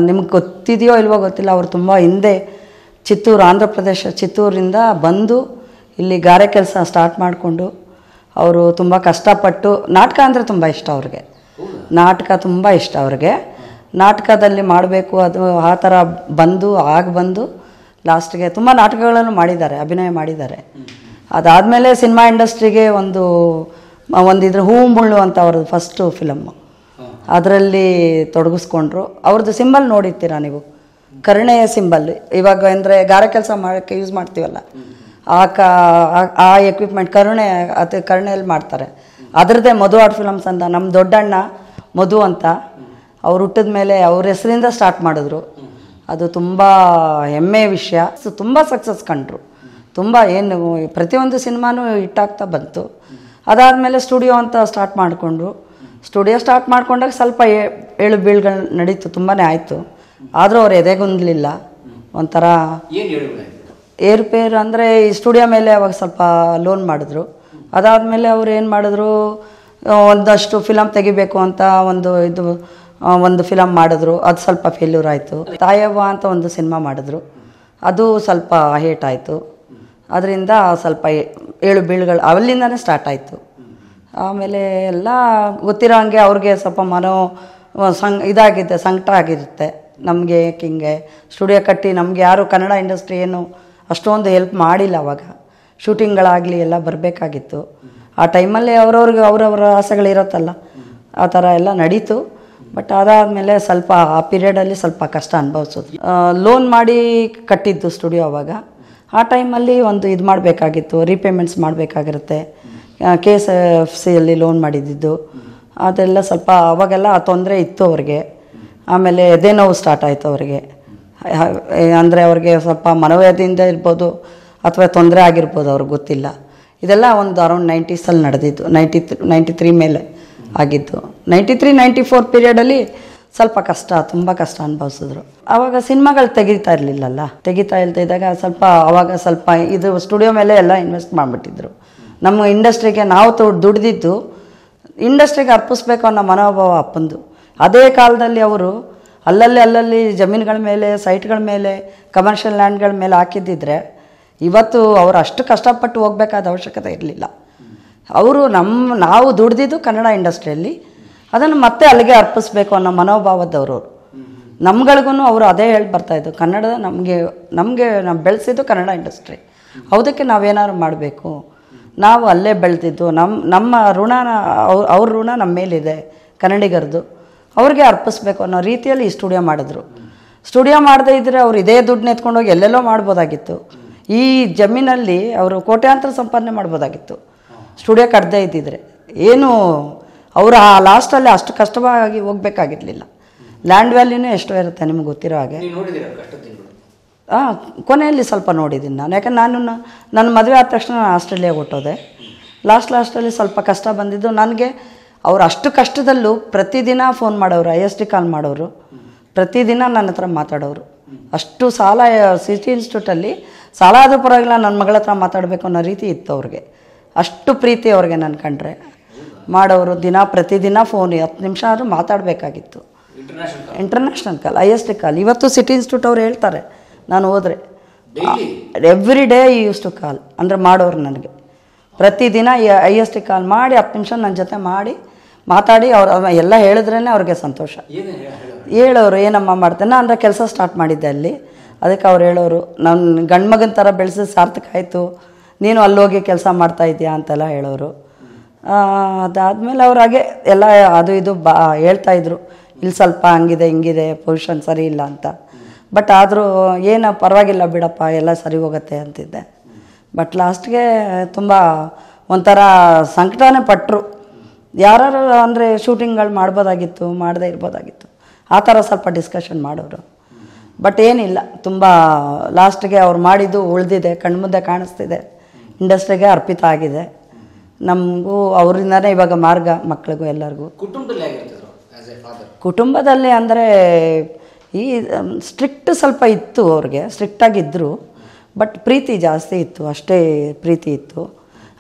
ನಿಮ್ಗೆ ಗೊತ್ತಿದೆಯೋ ಇಲ್ವೋ ಗೊತ್ತಿಲ್ಲ, ಅವರು ತುಂಬ ಹಿಂದೆ ಚಿತ್ತೂರು, ಆಂಧ್ರ ಪ್ರದೇಶ ಚಿತ್ತೂರಿಂದ ಬಂದು ಇಲ್ಲಿ ಗಾರೆ ಕೆಲಸ ಸ್ಟಾರ್ಟ್ ಮಾಡಿಕೊಂಡು ಅವರು ತುಂಬ ಕಷ್ಟಪಟ್ಟು, ನಾಟಕ ಅಂದರೆ ತುಂಬ ಇಷ್ಟ ಅವ್ರಿಗೆ, ನಾಟಕ ತುಂಬ ಇಷ್ಟ ಅವ್ರಿಗೆ. ನಾಟಕದಲ್ಲಿ ಮಾಡಬೇಕು ಅದು ಆ ಥರ ಬಂದು ಲಾಸ್ಟ್ಗೆ ತುಂಬ ನಾಟಕಗಳನ್ನು ಮಾಡಿದ್ದಾರೆ, ಅಭಿನಯ ಮಾಡಿದ್ದಾರೆ. ಅದಾದಮೇಲೆ ಸಿನಿಮಾ ಇಂಡಸ್ಟ್ರಿಗೆ ಒಂದಿದ್ರ ಹೂವು ಮುಳ್ಳು ಅಂತ ಅವ್ರದ್ದು ಫಸ್ಟು ಫಿಲಮ್ಮು, ಅದರಲ್ಲಿ ತೊಡಗಿಸ್ಕೊಂಡ್ರು. ಅವ್ರದ್ದು ಸಿಂಬಲ್ ನೋಡಿರ್ತೀರಾ ನೀವು, ಕರುಣೆಯ ಸಿಂಬಲ್. ಇವಾಗ ಅಂದರೆ ಗಾರೆ ಕೆಲಸ ಮಾಡೋಕ್ಕೆ ಯೂಸ್ ಮಾಡ್ತೀವಲ್ಲ, ಆ ಎಕ್ವಿಪ್ಮೆಂಟ್ ಕರುಣೆ, ಅದು ಕರುಣೆಯಲ್ಲಿ ಮಾಡ್ತಾರೆ. ಅದರದ್ದೇ ಮಧು ಆರ್ಟ್ ಫಿಲಮ್ಸ್ ಅಂತ, ನಮ್ಮ ದೊಡ್ಡಣ್ಣ ಮಧು ಅಂತ, ಅವ್ರು ಹುಟ್ಟಿದ ಮೇಲೆ ಅವ್ರ ಹೆಸರಿಂದ ಸ್ಟಾರ್ಟ್ ಮಾಡಿದ್ರು. ಅದು ತುಂಬ ಹೆಮ್ಮೆಯ ವಿಷಯ. ತುಂಬ ಸಕ್ಸಸ್ ಕಂಡ್ರು, ತುಂಬ ಏನು ಪ್ರತಿಯೊಂದು ಸಿನಿಮಾನೂ ಹಿಟ್ಟಾಗ್ತಾ ಬಂತು. ಅದಾದಮೇಲೆ ಸ್ಟುಡಿಯೋ ಅಂತ ಸ್ಟಾರ್ಟ್ ಮಾಡಿಕೊಂಡ್ರು. ಸ್ಟುಡಿಯೋ ಸ್ಟಾರ್ಟ್ ಮಾಡ್ಕೊಂಡಾಗ ಸ್ವಲ್ಪ ಏಳು ಬೀಳುಗಳು ನಡೀತು, ತುಂಬಾ ಆಯಿತು. ಆದರೂ ಅವ್ರು ಎದೆಗುಂದಲಿಲ್ಲ. ಒಂಥರ ಏರುಪೇರು ಅಂದರೆ ಈ ಸ್ಟುಡಿಯೋ ಮೇಲೆ ಅವಾಗ ಸ್ವಲ್ಪ ಲೋನ್ ಮಾಡಿದ್ರು. ಅದಾದಮೇಲೆ ಅವ್ರು ಏನು ಮಾಡಿದ್ರು, ಒಂದಷ್ಟು ಫಿಲಮ್ ತೆಗಿಬೇಕು ಅಂತ ಒಂದು ಫಿಲಮ್ ಮಾಡಿದ್ರು. ಅದು ಸ್ವಲ್ಪ ಫೇಲ್ಯೂರ್ ಆಯಿತು. ತಾಯವ್ವ ಅಂತ ಒಂದು ಸಿನಿಮಾ ಮಾಡಿದ್ರು, ಅದು ಸ್ವಲ್ಪ ಹೇಟ್ ಆಯಿತು. ಅದರಿಂದ ಸ್ವಲ್ಪ ಏಳು ಬೀಳುಗಳು ಅಲ್ಲಿಂದನೇ ಸ್ಟಾರ್ಟ್ ಆಯಿತು. ಆಮೇಲೆ ಎಲ್ಲ ಗೊತ್ತಿರೋ ಹಂಗೆ ಅವ್ರಿಗೆ ಸ್ವಲ್ಪ ಇದಾಗಿದೆ, ಸಂಕಟ ಆಗಿರುತ್ತೆ. ನಮಗೆ ಹಿಂಗೆ ಸ್ಟುಡಿಯೋ ಕಟ್ಟಿ ನಮಗೆ ಯಾರು ಕನ್ನಡ ಇಂಡಸ್ಟ್ರಿ ಏನು ಅಷ್ಟೊಂದು ಹೆಲ್ಪ್ ಮಾಡಿಲ್ಲ. ಅವಾಗ ಶೂಟಿಂಗ್ಗಳಾಗಲಿ ಎಲ್ಲ ಬರಬೇಕಾಗಿತ್ತು. ಆ ಟೈಮಲ್ಲಿ ಅವರವರ ಆಸೆಗಳಿರುತ್ತಲ್ಲ, ಆ ಥರ ಎಲ್ಲ ನಡೀತು. ಬಟ್ ಅದಾದಮೇಲೆ ಸ್ವಲ್ಪ ಆ ಪೀರಿಯಡಲ್ಲಿ ಸ್ವಲ್ಪ ಕಷ್ಟ ಅನುಭವಿಸಿದ್ರು. ಲೋನ್ ಮಾಡಿ ಕಟ್ಟಿದ್ದು ಸ್ಟುಡಿಯೋ ಅವಾಗ. ಆ ಟೈಮಲ್ಲಿ ಇದು ಮಾಡಬೇಕಾಗಿತ್ತು, ರೀಪೇಮೆಂಟ್ಸ್ ಮಾಡಬೇಕಾಗಿರುತ್ತೆ. KSFCಯಲ್ಲಿ ಲೋನ್ ಮಾಡಿದ್ದು, ಅದೆಲ್ಲ ಸ್ವಲ್ಪ ಅವಾಗೆಲ್ಲ ತೊಂದರೆ ಇತ್ತು ಅವ್ರಿಗೆ. ಆಮೇಲೆ ಎದೆ ನೋವು ಸ್ಟಾರ್ಟ್ ಆಯಿತು ಅವ್ರಿಗೆ. ಅಂದರೆ ಅವ್ರಿಗೆ ಸ್ವಲ್ಪ ಮನೋವ್ಯಾಧಿಯಿಂದ ಇರ್ಬೋದು ಅಥವಾ ತೊಂದರೆ ಆಗಿರ್ಬೋದು, ಅವ್ರಿಗೆ ಗೊತ್ತಿಲ್ಲ. ಇದೆಲ್ಲ ಅರೌಂಡ್ 90ಸಲ್ಲಿ ನಡೆದಿದ್ದು, 93 ಮೇಲೆ ಆಗಿದ್ದು. 93-94 ಪೀರಿಯಡಲ್ಲಿ ಸ್ವಲ್ಪ ತುಂಬ ಕಷ್ಟ ಅನುಭವಿಸಿದ್ರು. ಆವಾಗ ಸಿನಿಮಾಗಳು ತೆಗಿತಾ ಇಲ್ದಿದ್ದಾಗ ಸ್ವಲ್ಪ ಇದು ಸ್ಟುಡಿಯೋ ಮೇಲೆ ಎಲ್ಲ ಇನ್ವೆಸ್ಟ್ ಮಾಡಿಬಿಟ್ಟಿದ್ರು. ನಮ್ಮ ಇಂಡಸ್ಟ್ರಿಗೆ ನಾವು ದುಡ್ದಿದ್ದು ಇಂಡಸ್ಟ್ರಿಗೆ ಅರ್ಪಿಸ್ಬೇಕು ಅನ್ನೋ ಮನೋಭಾವ ಅಪ್ಪಂದು. ಅದೇ ಕಾಲದಲ್ಲಿ ಅವರು ಅಲ್ಲಲ್ಲಿ ಜಮೀನುಗಳ ಮೇಲೆ, ಸೈಟ್ಗಳ ಮೇಲೆ, ಕಮರ್ಷಿಯಲ್ ಲ್ಯಾಂಡ್ಗಳ ಮೇಲೆ ಹಾಕಿದ್ದಿದ್ರೆ ಇವತ್ತು ಅವರು ಅಷ್ಟು ಕಷ್ಟಪಟ್ಟು ಹೋಗಬೇಕಾದ ಅವಶ್ಯಕತೆ ಇರಲಿಲ್ಲ. ಅವರು ನಾವು ದುಡ್ದಿದ್ದು ಕನ್ನಡ ಇಂಡಸ್ಟ್ರಿಯಲ್ಲಿ, ಅದನ್ನು ಮತ್ತೆ ಅಲ್ಲಿಗೆ ಅರ್ಪಿಸ್ಬೇಕು ಅನ್ನೋ ಮನೋಭಾವದವರು. ನಮ್ಗಳಿಗೂ ಅವರು ಅದೇ ಹೇಳಿ ಬರ್ತಾಯಿದ್ದು, ಕನ್ನಡದ ನಮಗೆ ನಾವು ಬೆಳೆಸಿದ್ದು ಕನ್ನಡ ಇಂಡಸ್ಟ್ರಿ, ಅದಕ್ಕೆ ನಾವೇನಾದ್ರು ಮಾಡಬೇಕು, ನಾವು ಅಲ್ಲೇ ಬೆಳೆದಿದ್ದು, ನಮ್ಮ ಋಣನ ಅವ್ರ ಋಣ ನಮ್ಮ ಮೇಲಿದೆ ಕನ್ನಡಿಗರದು, ಅವ್ರಿಗೆ ಅರ್ಪಿಸ್ಬೇಕು ಅನ್ನೋ ರೀತಿಯಲ್ಲಿ ಈ ಸ್ಟುಡಿಯೋ ಮಾಡಿದ್ರು. ಸ್ಟುಡಿಯೋ ಮಾಡದೇ ಇದ್ದರೆ ಅವ್ರು ಇದೇ ದುಡ್ಡನ್ನ ಎತ್ಕೊಂಡೋಗಿ ಎಲ್ಲೆಲ್ಲೋ ಮಾಡ್ಬೋದಾಗಿತ್ತು. ಈ ಜಮೀನಲ್ಲಿ ಅವರು ಕೋಟ್ಯಾಂತರ ಸಂಪಾದನೆ ಮಾಡ್ಬೋದಾಗಿತ್ತು ಸ್ಟುಡಿಯೋ ಕಟ್ಟದೇ ಇದ್ದಿದ್ರೆ. ಏನು ಅವರು ಆ ಲಾಸ್ಟಲ್ಲಿ ಅಷ್ಟು ಕಷ್ಟವಾಗಿ ಹೋಗ್ಬೇಕಾಗಿರಲಿಲ್ಲ. ಲ್ಯಾಂಡ್ ವ್ಯಾಲ್ಯೂನೇ ಎಷ್ಟೋ ಇರುತ್ತೆ ನಿಮ್ಗೆ ಗೊತ್ತಿರೋ ಹಾಗೆ. ಕೊನೆಯಲ್ಲಿ ಸ್ವಲ್ಪ ನೋಡಿದ್ದೀನಿ ನಾನು. ಯಾಕಂದ್ರೆ ನನ್ನ ಮದುವೆ ಆದ ತಕ್ಷಣ ನಾನು ಆಸ್ಟ್ರೇಲಿಯಾಗೆ ಹೊಟ್ಟೋದೆ. ಲಾಸ್ಟಲ್ಲಿ ಸ್ವಲ್ಪ ಕಷ್ಟ ಬಂದಿದ್ದು ನನಗೆ. ಅವ್ರು ಅಷ್ಟು ಕಷ್ಟದಲ್ಲೂ ಪ್ರತಿದಿನ ಫೋನ್ ಮಾಡೋರು, ISD ಕಾಲ್ ಮಾಡೋರು, ಪ್ರತಿದಿನ ನನ್ನ ಹತ್ರ ಮಾತಾಡೋರು. ಅಷ್ಟು ಸಾಲ ಸಿಟಿ ಇನ್ಸ್ಟಿಟ್ಯೂಟಲ್ಲಿ ಸಾಲ ಆದರೂ ಪರವಾಗಿಲ್ಲ, ನನ್ನ ಮಗಳ ಹತ್ರ ಮಾತಾಡಬೇಕು ಅನ್ನೋ ರೀತಿ ಇತ್ತು ಅವ್ರಿಗೆ. ಅಷ್ಟು ಪ್ರೀತಿ ಅವ್ರಿಗೆ ನನ್ನ ಕಂಡ್ರೆ ಮಾಡೋರು. ಪ್ರತಿದಿನ ಫೋನ್ 10 ನಿಮಿಷ ಆದರೂ ಮಾತಾಡಬೇಕಾಗಿತ್ತು. ಇಂಟರ್ನ್ಯಾಷನಲ್ ಕಾಲ್, ISD ಕಾಲ್. ಇವತ್ತು ಸಿಟಿ ಇನ್ಸ್ಟಿಟ್ಯೂಟ್ ಅವ್ರು ಹೇಳ್ತಾರೆ, ನಾನು ಹೋದರೆ ಎವ್ರಿ ಡೇ ಯೂಸ್ ಟು ಕಾಲ್ ಅಂದರೆ ಮಾಡೋರು. ನನಗೆ ಪ್ರತಿದಿನ ISD ಕಾಲ್ ಮಾಡಿ 10 ನಿಮಿಷ ನನ್ನ ಜೊತೆ ಮಾತಾಡಿ ಅವ್ರು ಎಲ್ಲ ಹೇಳಿದ್ರೇ ಅವ್ರಿಗೆ ಸಂತೋಷ. ಹೇಳೋರು, ಏನಮ್ಮ ಮಾಡ್ತೇನೆ ಅಂದರೆ ಕೆಲಸ ಸ್ಟಾರ್ಟ್ ಮಾಡಿದ್ದೆ ಅಲ್ಲಿ. ಅದಕ್ಕೆ ಅವ್ರು ಹೇಳೋರು, ನನ್ನ ಗಂಡು ಮಗನ ಥರ ಬೆಳೆಸಿದ ಸಾರ್ಥಕ ಆಯಿತು, ನೀನು ಅಲ್ಲೋಗಿ ಕೆಲಸ ಮಾಡ್ತಾಯಿದ್ಯಾ ಅಂತೆಲ್ಲ ಹೇಳೋರು. ಅದಾದಮೇಲೆ ಅವ್ರು ಹಾಗೆ ಎಲ್ಲ ಇದು ಹೇಳ್ತಾಯಿದ್ರು, ಇಲ್ಲಿ ಸ್ವಲ್ಪ ಹಂಗಿದೆ ಹಿಂಗಿದೆ, ಪೊಸಿಷನ್ ಸರಿ ಇಲ್ಲ ಅಂತ. ಬಟ್ ಆದರೂ ಏನು ಪರವಾಗಿಲ್ಲ ಬಿಡಪ್ಪ, ಎಲ್ಲ ಸರಿ ಹೋಗುತ್ತೆ ಅಂತಿದ್ದೆ. ಬಟ್ ಲಾಸ್ಟ್ಗೆ ತುಂಬ ಒಂಥರ ಸಂಕಟನೇ ಪಟ್ಟರು. ಯಾರು ಅಂದರೆ ಶೂಟಿಂಗ್ಗಳು ಮಾಡ್ಬೋದಾಗಿತ್ತು, ಮಾಡದೇ ಇರ್ಬೋದಾಗಿತ್ತು, ಆ ಥರ ಸ್ವಲ್ಪ ಡಿಸ್ಕಷನ್ ಮಾಡೋರು. ಬಟ್ ಏನಿಲ್ಲ, ತುಂಬ ಲಾಸ್ಟ್ಗೆ ಅವ್ರು ಮಾಡಿದ್ದು ಉಳಿದಿದೆ, ಕಣ್ಮುಂದೆ ಕಾಣಿಸ್ತಿದೆ, ಇಂಡಸ್ಟ್ರಿಗೆ ಅರ್ಪಿತ ಆಗಿದೆ. ನಮಗೂ ಅವರಿಂದನೇ ಇವಾಗ ಮಾರ್ಗ, ಮಕ್ಕಳಿಗೂ ಎಲ್ಲರಿಗೂ. ಕುಟುಂಬದಲ್ಲಿ ಅಂದರೆ ಈ ಸ್ಟ್ರಿಕ್ಟ್ ಸ್ವಲ್ಪ ಇತ್ತು ಅವ್ರಿಗೆ, ಸ್ಟ್ರಿಕ್ಟಾಗಿದ್ದರು. ಬಟ್ ಪ್ರೀತಿ ಜಾಸ್ತಿ ಇತ್ತು, ಅಷ್ಟೇ ಪ್ರೀತಿ ಇತ್ತು.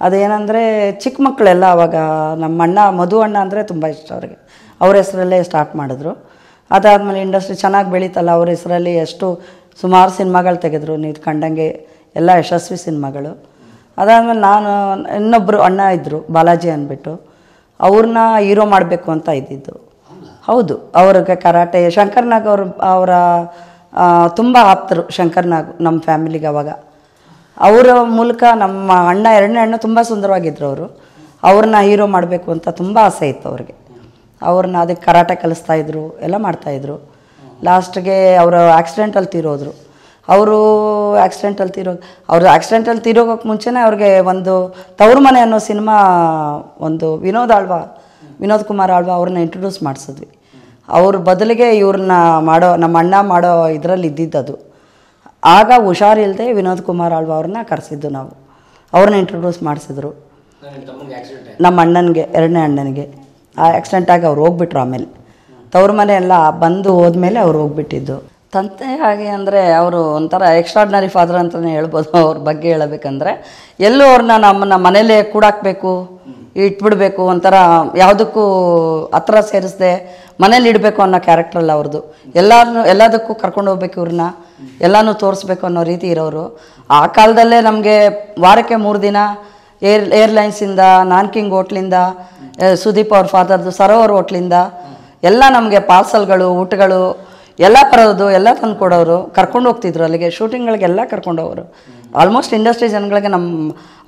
ಅದೇನೆಂದರೆ ಚಿಕ್ಕ ಮಕ್ಕಳೆಲ್ಲ ಅವಾಗ ನಮ್ಮ ಅಣ್ಣ ಮಧು ಅಣ್ಣ ಅಂದರೆ ತುಂಬ ಇಷ್ಟ ಅವ್ರಿಗೆ. ಅವ್ರ ಹೆಸರಲ್ಲೇ ಸ್ಟಾರ್ಟ್ ಮಾಡಿದ್ರು. ಅದಾದಮೇಲೆ ಇಂಡಸ್ಟ್ರಿ ಚೆನ್ನಾಗಿ ಬೆಳೀತಲ್ಲ, ಅವ್ರ ಹೆಸರಲ್ಲಿ ಎಷ್ಟು ಸುಮಾರು ಸಿನಿಮಾಗಳು ತೆಗೆದ್ರು, ನೀವು ಕಂಡಂಗೆ ಎಲ್ಲ ಯಶಸ್ವಿ ಸಿನಿಮಾಗಳು. ಅದಾದಮೇಲೆ ನಾನು ಇನ್ನೊಬ್ಬರು ಅಣ್ಣ ಇದ್ದರು ಬಾಲಾಜಿ ಅಂದ್ಬಿಟ್ಟು, ಅವ್ರನ್ನ ಹೀರೋ ಮಾಡಬೇಕು ಅಂತ ಇದ್ದಿದ್ದು. ಹೌದು, ಅವ್ರಿಗೆ ಕರಾಟೆ ಶಂಕರ್ನಾಗ್ ಅವರ ತುಂಬ ಆಪ್ತರು ಶಂಕರ್ನಾಗ್ ನಮ್ಮ ಫ್ಯಾಮಿಲಿಗೆ. ಅವಾಗ ಅವರ ಮೂಲಕ ನಮ್ಮ ಅಣ್ಣ ಎರಡನೇ ಅಣ್ಣ ತುಂಬ ಸುಂದರವಾಗಿದ್ದರು. ಅವ್ರನ್ನ ಹೀರೋ ಮಾಡಬೇಕು ಅಂತ ತುಂಬ ಆಸೆ ಇತ್ತು ಅವ್ರಿಗೆ. ಅವ್ರನ್ನ ಅದಕ್ಕೆ ಕರಾಟೆ ಕಲಿಸ್ತಾಯಿದ್ರು, ಎಲ್ಲ ಮಾಡ್ತಾಯಿದ್ರು. ಲಾಸ್ಟ್ಗೆ ಅವರು ಆಕ್ಸಿಡೆಂಟಲ್ಲಿ ತೀರೋದ್ರು. ಅವರು ಆಕ್ಸಿಡೆಂಟಲ್ಲಿ ತೀರೋಗೋಕ್ಕೆ ಮುಂಚೆನೇ ಅವ್ರಿಗೆ ಒಂದು ತವರು ಮನೆ ಅನ್ನೋ ಸಿನಿಮಾ, ಒಂದು ವಿನೋದ್ ಕುಮಾರ್ ಆಳ್ವ ಅವ್ರನ್ನ ಇಂಟ್ರೊಡ್ಯೂಸ್ ಮಾಡಿಸಿದ್ವಿ. ಅವ್ರ ಬದಲಿಗೆ ಇವ್ರನ್ನ ನಮ್ಮ ಅಣ್ಣ ಮಾಡೋ ಇದರಲ್ಲಿ ಇದ್ದಿದ್ದದು. ಆಗ ಹುಷಾರಿಲ್ಲದೆ ವಿನೋದ್ ಕುಮಾರ್ ಆಳ್ವ ಅವ್ರನ್ನ ಕರೆಸಿದ್ದು ನಾವು. ಅವ್ರನ್ನ ಇಂಟ್ರೊಡ್ಯೂಸ್ ಮಾಡಿಸಿದ್ರು ನಮ್ಮ ಅಣ್ಣನಿಗೆ, ಎರಡನೇ ಅಣ್ಣನಿಗೆ. ಆ ಆಕ್ಸಿಡೆಂಟಾಗಿ ಅವ್ರು ಹೋಗ್ಬಿಟ್ರು. ಆಮೇಲೆ ತವ್ರ ಮನೆ ಎಲ್ಲ ಬಂದು ಹೋದ್ಮೇಲೆ ಅವ್ರು ಹೋಗ್ಬಿಟ್ಟಿದ್ದು. ತಂದೆ ಹಾಗೆ ಅಂದರೆ ಅವರು ಒಂಥರ ಎಕ್ಸ್ಟ್ರಾರ್ಡಿನರಿ ಫಾದರ್ ಅಂತಲೇ ಹೇಳ್ಬೋದು. ಅವ್ರ ಬಗ್ಗೆ ಹೇಳಬೇಕಂದ್ರೆ ಎಲ್ಲೂ ಅವ್ರನ್ನ ನಮ್ಮನ್ನ ಮನೇಲೇ ಕೂಡಾಕಬೇಕು, ಇಟ್ಬಿಡ್ಬೇಕು, ಒಂಥರ ಯಾವುದಕ್ಕೂ ಹತ್ರ ಸೇರಿಸ್ದೆ ಮನೇಲಿ ಇಡಬೇಕು ಅನ್ನೋ ಕ್ಯಾರೆಕ್ಟ್ರಲ್ಲ ಅವ್ರದ್ದು. ಎಲ್ಲದಕ್ಕೂ ಕರ್ಕೊಂಡು ಹೋಗ್ಬೇಕು, ಇವ್ರನ್ನ ಎಲ್ಲನೂ ತೋರಿಸ್ಬೇಕು ಅನ್ನೋ ರೀತಿ ಇರೋರು. ಆ ಕಾಲದಲ್ಲೇ ನಮಗೆ ವಾರಕ್ಕೆ 3 ದಿನ ಏರ್ಲೈನ್ಸಿಂದ, ನಾನ್ಕಿಂಗ್ ಹೋಟ್ಲಿಂದ, ಸುದೀಪ್ ಅವ್ರ ಫಾದರ್ದು ಸರೋವರ್ ಹೋಟ್ಲಿಂದ ಎಲ್ಲ ನಮಗೆ ಪಾರ್ಸಲ್ಗಳು, ಊಟಗಳು ಎಲ್ಲ ಬರೋದು, ಎಲ್ಲ ತಂದು ಕೊಡೋರು, ಕರ್ಕೊಂಡು ಹೋಗ್ತಿದ್ರು ಅಲ್ಲಿಗೆ ಶೂಟಿಂಗ್ಗಳಿಗೆಲ್ಲ ಕರ್ಕೊಂಡೋರು. ಆಲ್ಮೋಸ್ಟ್ ಇಂಡಸ್ಟ್ರಿ ಜನಗಳಿಗೆ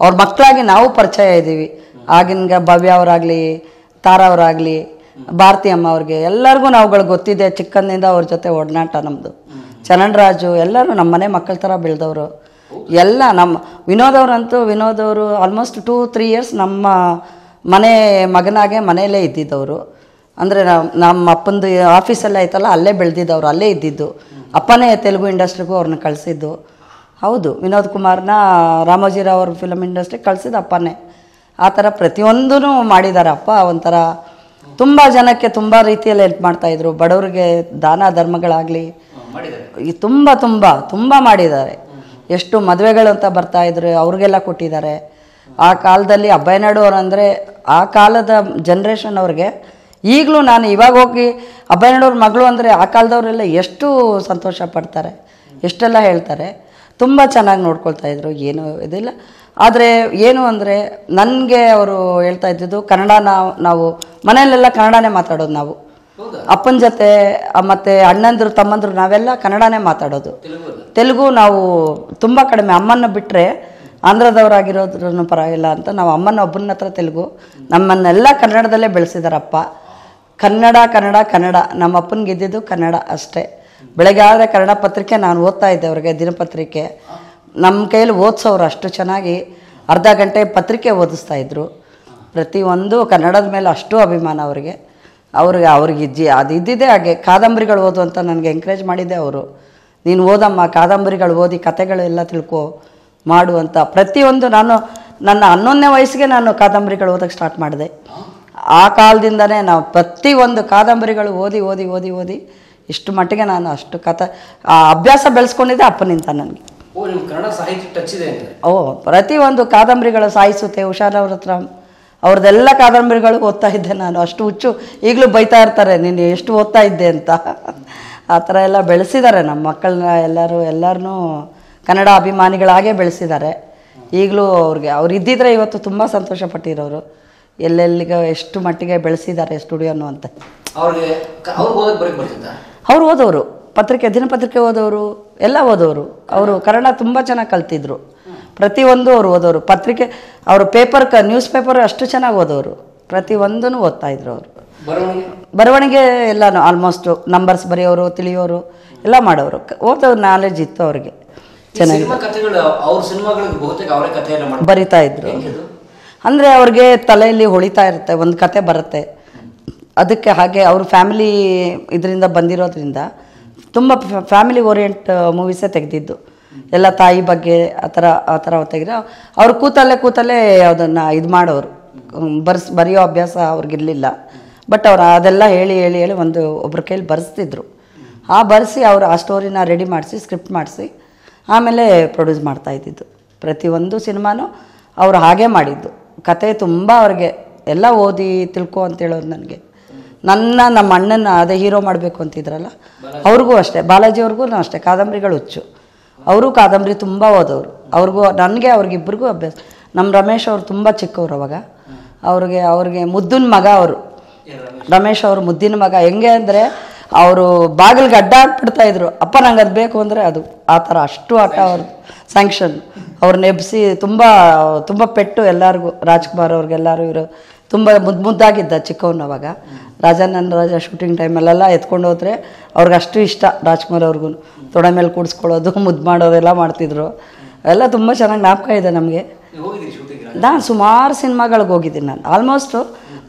ಅವ್ರ ಮಕ್ಕಳಾಗಿ ನಾವು ಪರಿಚಯ ಇದ್ದೀವಿ. ಆಗಿನ ಭವ್ಯ ಅವರಾಗಲಿ, ತಾರಾ ಅವರಾಗಲಿ, ಭಾರತಿ ಅಮ್ಮ ಅವ್ರಿಗೆ ಎಲ್ಲರಿಗೂ ನಾವುಗಳಿಗೆ ಗೊತ್ತಿದೆ. ಚಿಕ್ಕಂದಿಂದ ಅವ್ರ ಜೊತೆ ಒಡನಾಟ ನಮ್ಮದು. ಚರಣರಾಜು ಎಲ್ಲರೂ ನಮ್ಮ ಮನೆ ಮಕ್ಕಳ ಥರ ಬೆಳೆದವರು ಎಲ್ಲ. ವಿನೋದ್ ಅವರು ಆಲ್ಮೋಸ್ಟ್ 2-3 ಇಯರ್ಸ್ ನಮ್ಮ ಮನೆ ಮಗನಾಗೆ ಮನೆಯಲ್ಲೇ ಇದ್ದಿದ್ದವರು. ಅಂದರೆ ನಮ್ಮ ಅಪ್ಪಂದು ಆಫೀಸಲ್ಲೇ ಐತಲ್ಲ, ಅಲ್ಲೇ ಬೆಳೆದಿದ್ದವ್ರು, ಅಲ್ಲೇ ಇದ್ದಿದ್ದು. ಅಪ್ಪನೇ ತೆಲುಗು ಇಂಡಸ್ಟ್ರಿಗೂ ಅವ್ರನ್ನ ಕಳಿಸಿದ್ದು. ಹೌದು, ವಿನೋದ್ ಕುಮಾರ್ನ ರಾಮೋಜಿರಾವ್ ಅವ್ರ ಫಿಲಮ್ ಇಂಡಸ್ಟ್ರಿಗೆ ಕಳಿಸಿದ್ದು ಅಪ್ಪನೇ. ಆ ಥರ ಪ್ರತಿಯೊಂದೂ ಮಾಡಿದ್ದಾರೆ ಅಪ್ಪ. ಒಂಥರ ತುಂಬ ಜನಕ್ಕೆ ತುಂಬ ರೀತಿಯಲ್ಲಿ ಹೆಲ್ಪ್ ಮಾಡ್ತಾಯಿದ್ರು. ಬಡವರಿಗೆ ದಾನ ಧರ್ಮಗಳಾಗಲಿ ತುಂಬ ತುಂಬ ತುಂಬ ಮಾಡಿದ್ದಾರೆ. ಎಷ್ಟು ಮದುವೆಗಳು ಅಂತ ಬರ್ತಾಯಿದ್ರು, ಅವ್ರಿಗೆಲ್ಲ ಕೊಟ್ಟಿದ್ದಾರೆ. ಆ ಕಾಲದಲ್ಲಿ ಅಭಯನಾಡು ಅವ್ರು ಅಂದರೆ ಆ ಕಾಲದ ಜನ್ರೇಷನ್ ಅವ್ರಿಗೆ ಈಗಲೂ ನಾನು ಇವಾಗ ಹೋಗಿ ಅಭಯನಾಡೋರ ಮಗಳು ಅಂದರೆ ಆ ಕಾಲದವರೆಲ್ಲ ಎಷ್ಟು ಸಂತೋಷ ಪಡ್ತಾರೆ, ಎಷ್ಟೆಲ್ಲ ಹೇಳ್ತಾರೆ. ತುಂಬ ಚೆನ್ನಾಗಿ ನೋಡ್ಕೊಳ್ತಾಯಿದ್ರು, ಏನೂ ಇದಿಲ್ಲ. ಆದರೆ ಏನು ಅಂದರೆ ನನಗೆ ಅವರು ಹೇಳ್ತಾ ಇದ್ದಿದ್ದು ಕನ್ನಡ. ನಾವು ಮನೆಯಲ್ಲೆಲ್ಲ ಕನ್ನಡನೇ ಮಾತಾಡೋದು. ನಾವು ಅಪ್ಪನ ಜೊತೆ ಮತ್ತು ಅಣ್ಣಂದ್ರು ತಮ್ಮಂದ್ರು ನಾವೆಲ್ಲ ಕನ್ನಡನೇ ಮಾತಾಡೋದು. ತೆಲುಗು ನಾವು ತುಂಬ ಕಡಿಮೆ. ಅಮ್ಮನ ಬಿಟ್ಟರೆ ಆಂಧ್ರದವರಾಗಿರೋದ್ರೂ ಪರವಾಗಿಲ್ಲ ಅಂತ ನಾವು ಅಮ್ಮನ ಒಬ್ಬನ ಹತ್ರ ತೆಲುಗು, ನಮ್ಮನ್ನೆಲ್ಲ ಕನ್ನಡದಲ್ಲೇ ಬೆಳೆಸಿದಾರಪ್ಪ. ಕನ್ನಡ ಕನ್ನಡ ಕನ್ನಡ. ನಮ್ಮ ಅಪ್ಪನಿಗೆ ಇದ್ದಿದ್ದು ಕನ್ನಡ ಅಷ್ಟೇ. ಬೆಳಗ್ಗೆ ಆದರೆ ಕನ್ನಡ ಪತ್ರಿಕೆ ನಾನು ಓದ್ತಾ ಇದ್ದೆ ಅವ್ರಿಗೆ, ದಿನಪತ್ರಿಕೆ ನಮ್ಮ ಕೈಯಲ್ಲಿ ಓದಿಸೋರು. ಅಷ್ಟು ಚೆನ್ನಾಗಿ ಅರ್ಧ ಗಂಟೆ ಪತ್ರಿಕೆ ಓದಿಸ್ತಾಯಿದ್ರು. ಪ್ರತಿಯೊಂದು ಕನ್ನಡದ ಮೇಲೆ ಅಷ್ಟು ಅಭಿಮಾನ ಅವ್ರಿಗೆ ಅದು ಇದ್ದಿದ್ದೇ ಹಾಗೆ. ಕಾದಂಬರಿಗಳು ಓದು ಅಂತ ನನಗೆ ಎಂಕರೇಜ್ ಮಾಡಿದ್ದೆ ಅವರು. ನೀನು ಓದಮ್ಮ, ಕಾದಂಬರಿಗಳು ಓದಿ ಕತೆಗಳೆಲ್ಲ ತಿಳ್ಕೊ ಮಾಡು ಅಂತ. ಪ್ರತಿಯೊಂದು ನಾನು ನನ್ನ 11ನೇ ವಯಸ್ಸಿಗೆ ನಾನು ಕಾದಂಬರಿಗಳು ಓದೋಕ್ಕೆ ಸ್ಟಾರ್ಟ್ ಮಾಡಿದೆ. ಆ ಕಾಲದಿಂದನೇ ನಾವು ಪ್ರತಿಯೊಂದು ಕಾದಂಬರಿಗಳು ಓದಿ ಓದಿ ಓದಿ ಓದಿ ಇಷ್ಟು ಮಟ್ಟಿಗೆ ನಾನು ಅಷ್ಟು ಅಭ್ಯಾಸ ಬೆಳೆಸ್ಕೊಂಡಿದ್ದೆ ಅಪ್ಪನಿಂದ ನನಗೆ. ಪ್ರತಿಯೊಂದು ಕಾದಂಬರಿಗಳು ಸಾಯಿಸುತ್ತೆ ಉಷಾರ್ ಅವ್ರ ಹತ್ರ ಅವ್ರದ್ದೆಲ್ಲ ಕಾದಂಬರಿಗಳು ಓದ್ತಾ ಇದ್ದೆ ನಾನು. ಅಷ್ಟು ಹುಚ್ಚು. ಈಗಲೂ ಬೈತಾ ಇರ್ತಾರೆ, ನೀನು ಎಷ್ಟು ಓದ್ತಾ ಇದ್ದೆ ಅಂತ. ಆ ಥರ ಎಲ್ಲ ಬೆಳೆಸಿದ್ದಾರೆ ನಮ್ಮ ಮಕ್ಕಳನ್ನ. ಎಲ್ಲರನ್ನೂ ಕನ್ನಡ ಅಭಿಮಾನಿಗಳಾಗೇ ಬೆಳೆಸಿದ್ದಾರೆ. ಈಗಲೂ ಅವ್ರು ಇದ್ದಿದ್ರೆ ಇವತ್ತು ತುಂಬ ಸಂತೋಷ ಪಟ್ಟಿರೋರು. ಎಲ್ಲೆಲ್ಲಿಗೆ ಎಷ್ಟು ಮಟ್ಟಿಗೆ ಬೆಳೆಸಿದ್ದಾರೆ ಸ್ಟುಡಿಯೋನು ಅಂತ. ಅವ್ರು ಓದೋರು, ದಿನಪತ್ರಿಕೆ ಓದೋರು, ಎಲ್ಲ ಓದೋರು. ಅವರು ಕನ್ನಡ ತುಂಬ ಚೆನ್ನಾಗಿ ಕಲ್ತಿದ್ರು. ಪ್ರತಿಯೊಂದು ಅವ್ರು ಓದೋರು. ಪತ್ರಿಕೆ ಅವರು ನ್ಯೂಸ್ ಪೇಪರ್ ಅಷ್ಟು ಚೆನ್ನಾಗಿ ಓದೋರು. ಪ್ರತಿಯೊಂದೂ ಓದ್ತಾಯಿದ್ರು ಅವರು. ಬರವಣಿಗೆ ಎಲ್ಲನೂ ಆಲ್ಮೋಸ್ಟು ನಂಬರ್ಸ್ ಬರೆಯೋರು, ತಿಳಿಯೋರು, ಎಲ್ಲ ಮಾಡೋರು. ಓದೋರು ನಾಲೆಜ್ ಇತ್ತು ಅವ್ರಿಗೆ ಚೆನ್ನಾಗಿ. ಬರಿತಾ ಇದ್ರು ಅಂದರೆ ಅವ್ರಿಗೆ ತಲೆಯಲ್ಲಿ ಹೊಳಿತಾ ಇರುತ್ತೆ, ಒಂದು ಕತೆ ಬರುತ್ತೆ. ಅದಕ್ಕೆ ಹಾಗೆ ಅವ್ರ ಫ್ಯಾಮಿಲಿ ಇದರಿಂದ ಬಂದಿರೋದ್ರಿಂದ ತುಂಬ ಫ್ಯಾಮಿಲಿ ಓರಿಯೆಂಟ್ ಮೂವೀಸೇ ತೆಗೆದಿದ್ದು. ಎಲ್ಲ ತಾಯಿ ಬಗ್ಗೆ ಆ ಥರ ತೆಗೆದ್ರೆ ಅವ್ರು ಕೂತಲ್ಲೇ ಅದನ್ನು ಇದು ಮಾಡೋರು. ಬರೆಯೋ ಅಭ್ಯಾಸ ಅವ್ರಿಗಿರಲಿಲ್ಲ. ಬಟ್ ಅವ್ರು ಅದೆಲ್ಲ ಹೇಳಿ ಒಬ್ಬರ ಕೈಲಿ ಬರೆಸ್ತಿದ್ರು. ಬರೆಸಿ ಅವರು ಆ ಸ್ಟೋರಿನ ರೆಡಿ ಮಾಡಿಸಿ, ಸ್ಕ್ರಿಪ್ಟ್ ಮಾಡಿಸಿ ಆಮೇಲೆ ಪ್ರೊಡ್ಯೂಸ್ ಮಾಡ್ತಾಯಿದ್ದಿದ್ದು. ಪ್ರತಿಯೊಂದು ಸಿನಿಮಾನೂ ಅವರು ಹಾಗೆ ಮಾಡಿದ್ದು. ಕತೆ ತುಂಬ ಅವ್ರಿಗೆ ಎಲ್ಲ ಓದಿ ತಿಳ್ಕೊ ಅಂತ ಹೇಳೋದು ನನಗೆ. ನಮ್ಮ ಅಣ್ಣನ ಅದೇ ಹೀರೋ ಮಾಡಬೇಕು ಅಂತಿದ್ರಲ್ಲ, ಅವ್ರಿಗೂ ಅಷ್ಟೇ, ಬಾಲಾಜಿ ಅವ್ರಿಗೂ ಅಷ್ಟೇ ಕಾದಂಬರಿಗಳು ಹುಚ್ಚು. ಅವರು ಕಾದಂಬರಿ ತುಂಬ ಓದೋರು. ಅವ್ರಿಗಿಬ್ಬರಿಗೂ ಅಭ್ಯಾಸ. ನಮ್ಮ ರಮೇಶ್ ಅವರು ತುಂಬ ಚಿಕ್ಕವರು ಅವಾಗ. ಅವ್ರಿಗೆ ಮುದ್ದಿನ ಮಗ ಅವರು. ರಮೇಶ್ ಅವರು ಮುದ್ದಿನ ಮಗ. ಹೆಂಗೆ ಅಂದರೆ ಅವರು ಬಾಗಿಲಿಗೆ ಅಡ್ಡ ಹಾಕ್ಬಿಡ್ತಾಯಿದ್ರು, ಅಪ್ಪ ನಂಗೆ ಅದು ಬೇಕು ಅಂದರೆ ಅದು ಆ ಥರ. ಅಷ್ಟು ಆಟ ಅವ್ರದ್ದು ಸ್ಯಾಂಕ್ಷನ್. ಅವ್ರನ್ನ ಎಬ್ಬಿಸಿ ತುಂಬ ತುಂಬ ಪೆಟ್ಟು ಎಲ್ಲರಿಗೂ. ರಾಜ್ಕುಮಾರ್ ಅವ್ರಿಗೆಲ್ಲರೂ ಇವರು ತುಂಬ ಮುದ್ದಾಗಿದ್ದ ಚಿಕ್ಕವನ್ನ ಅವಾಗ. ರಾಜ ಶೂಟಿಂಗ್ ಟೈಮಲ್ಲೆಲ್ಲ ಎತ್ಕೊಂಡು ಹೋದರೆ ಅವ್ರಿಗೆ ಅಷ್ಟು ಇಷ್ಟ. ರಾಜ್ಕುಮಾರ್ ಅವ್ರಿಗೂ ತೊಡೆ ಮೇಲೆ ಕೂಡಿಸ್ಕೊಳ್ಳೋದು, ಮುದ್ದು ಮಾಡೋದೆಲ್ಲ ಮಾಡ್ತಿದ್ರು. ಎಲ್ಲ ತುಂಬ ಚೆನ್ನಾಗಿ ಜ್ಞಾಪಕ ಇದೆ ನಮಗೆ. ನಾನು ಸುಮಾರು ಸಿನಿಮಾಗಳಿಗೆ ಹೋಗಿದ್ದೀನಿ. ನಾನು ಆಲ್ಮೋಸ್ಟು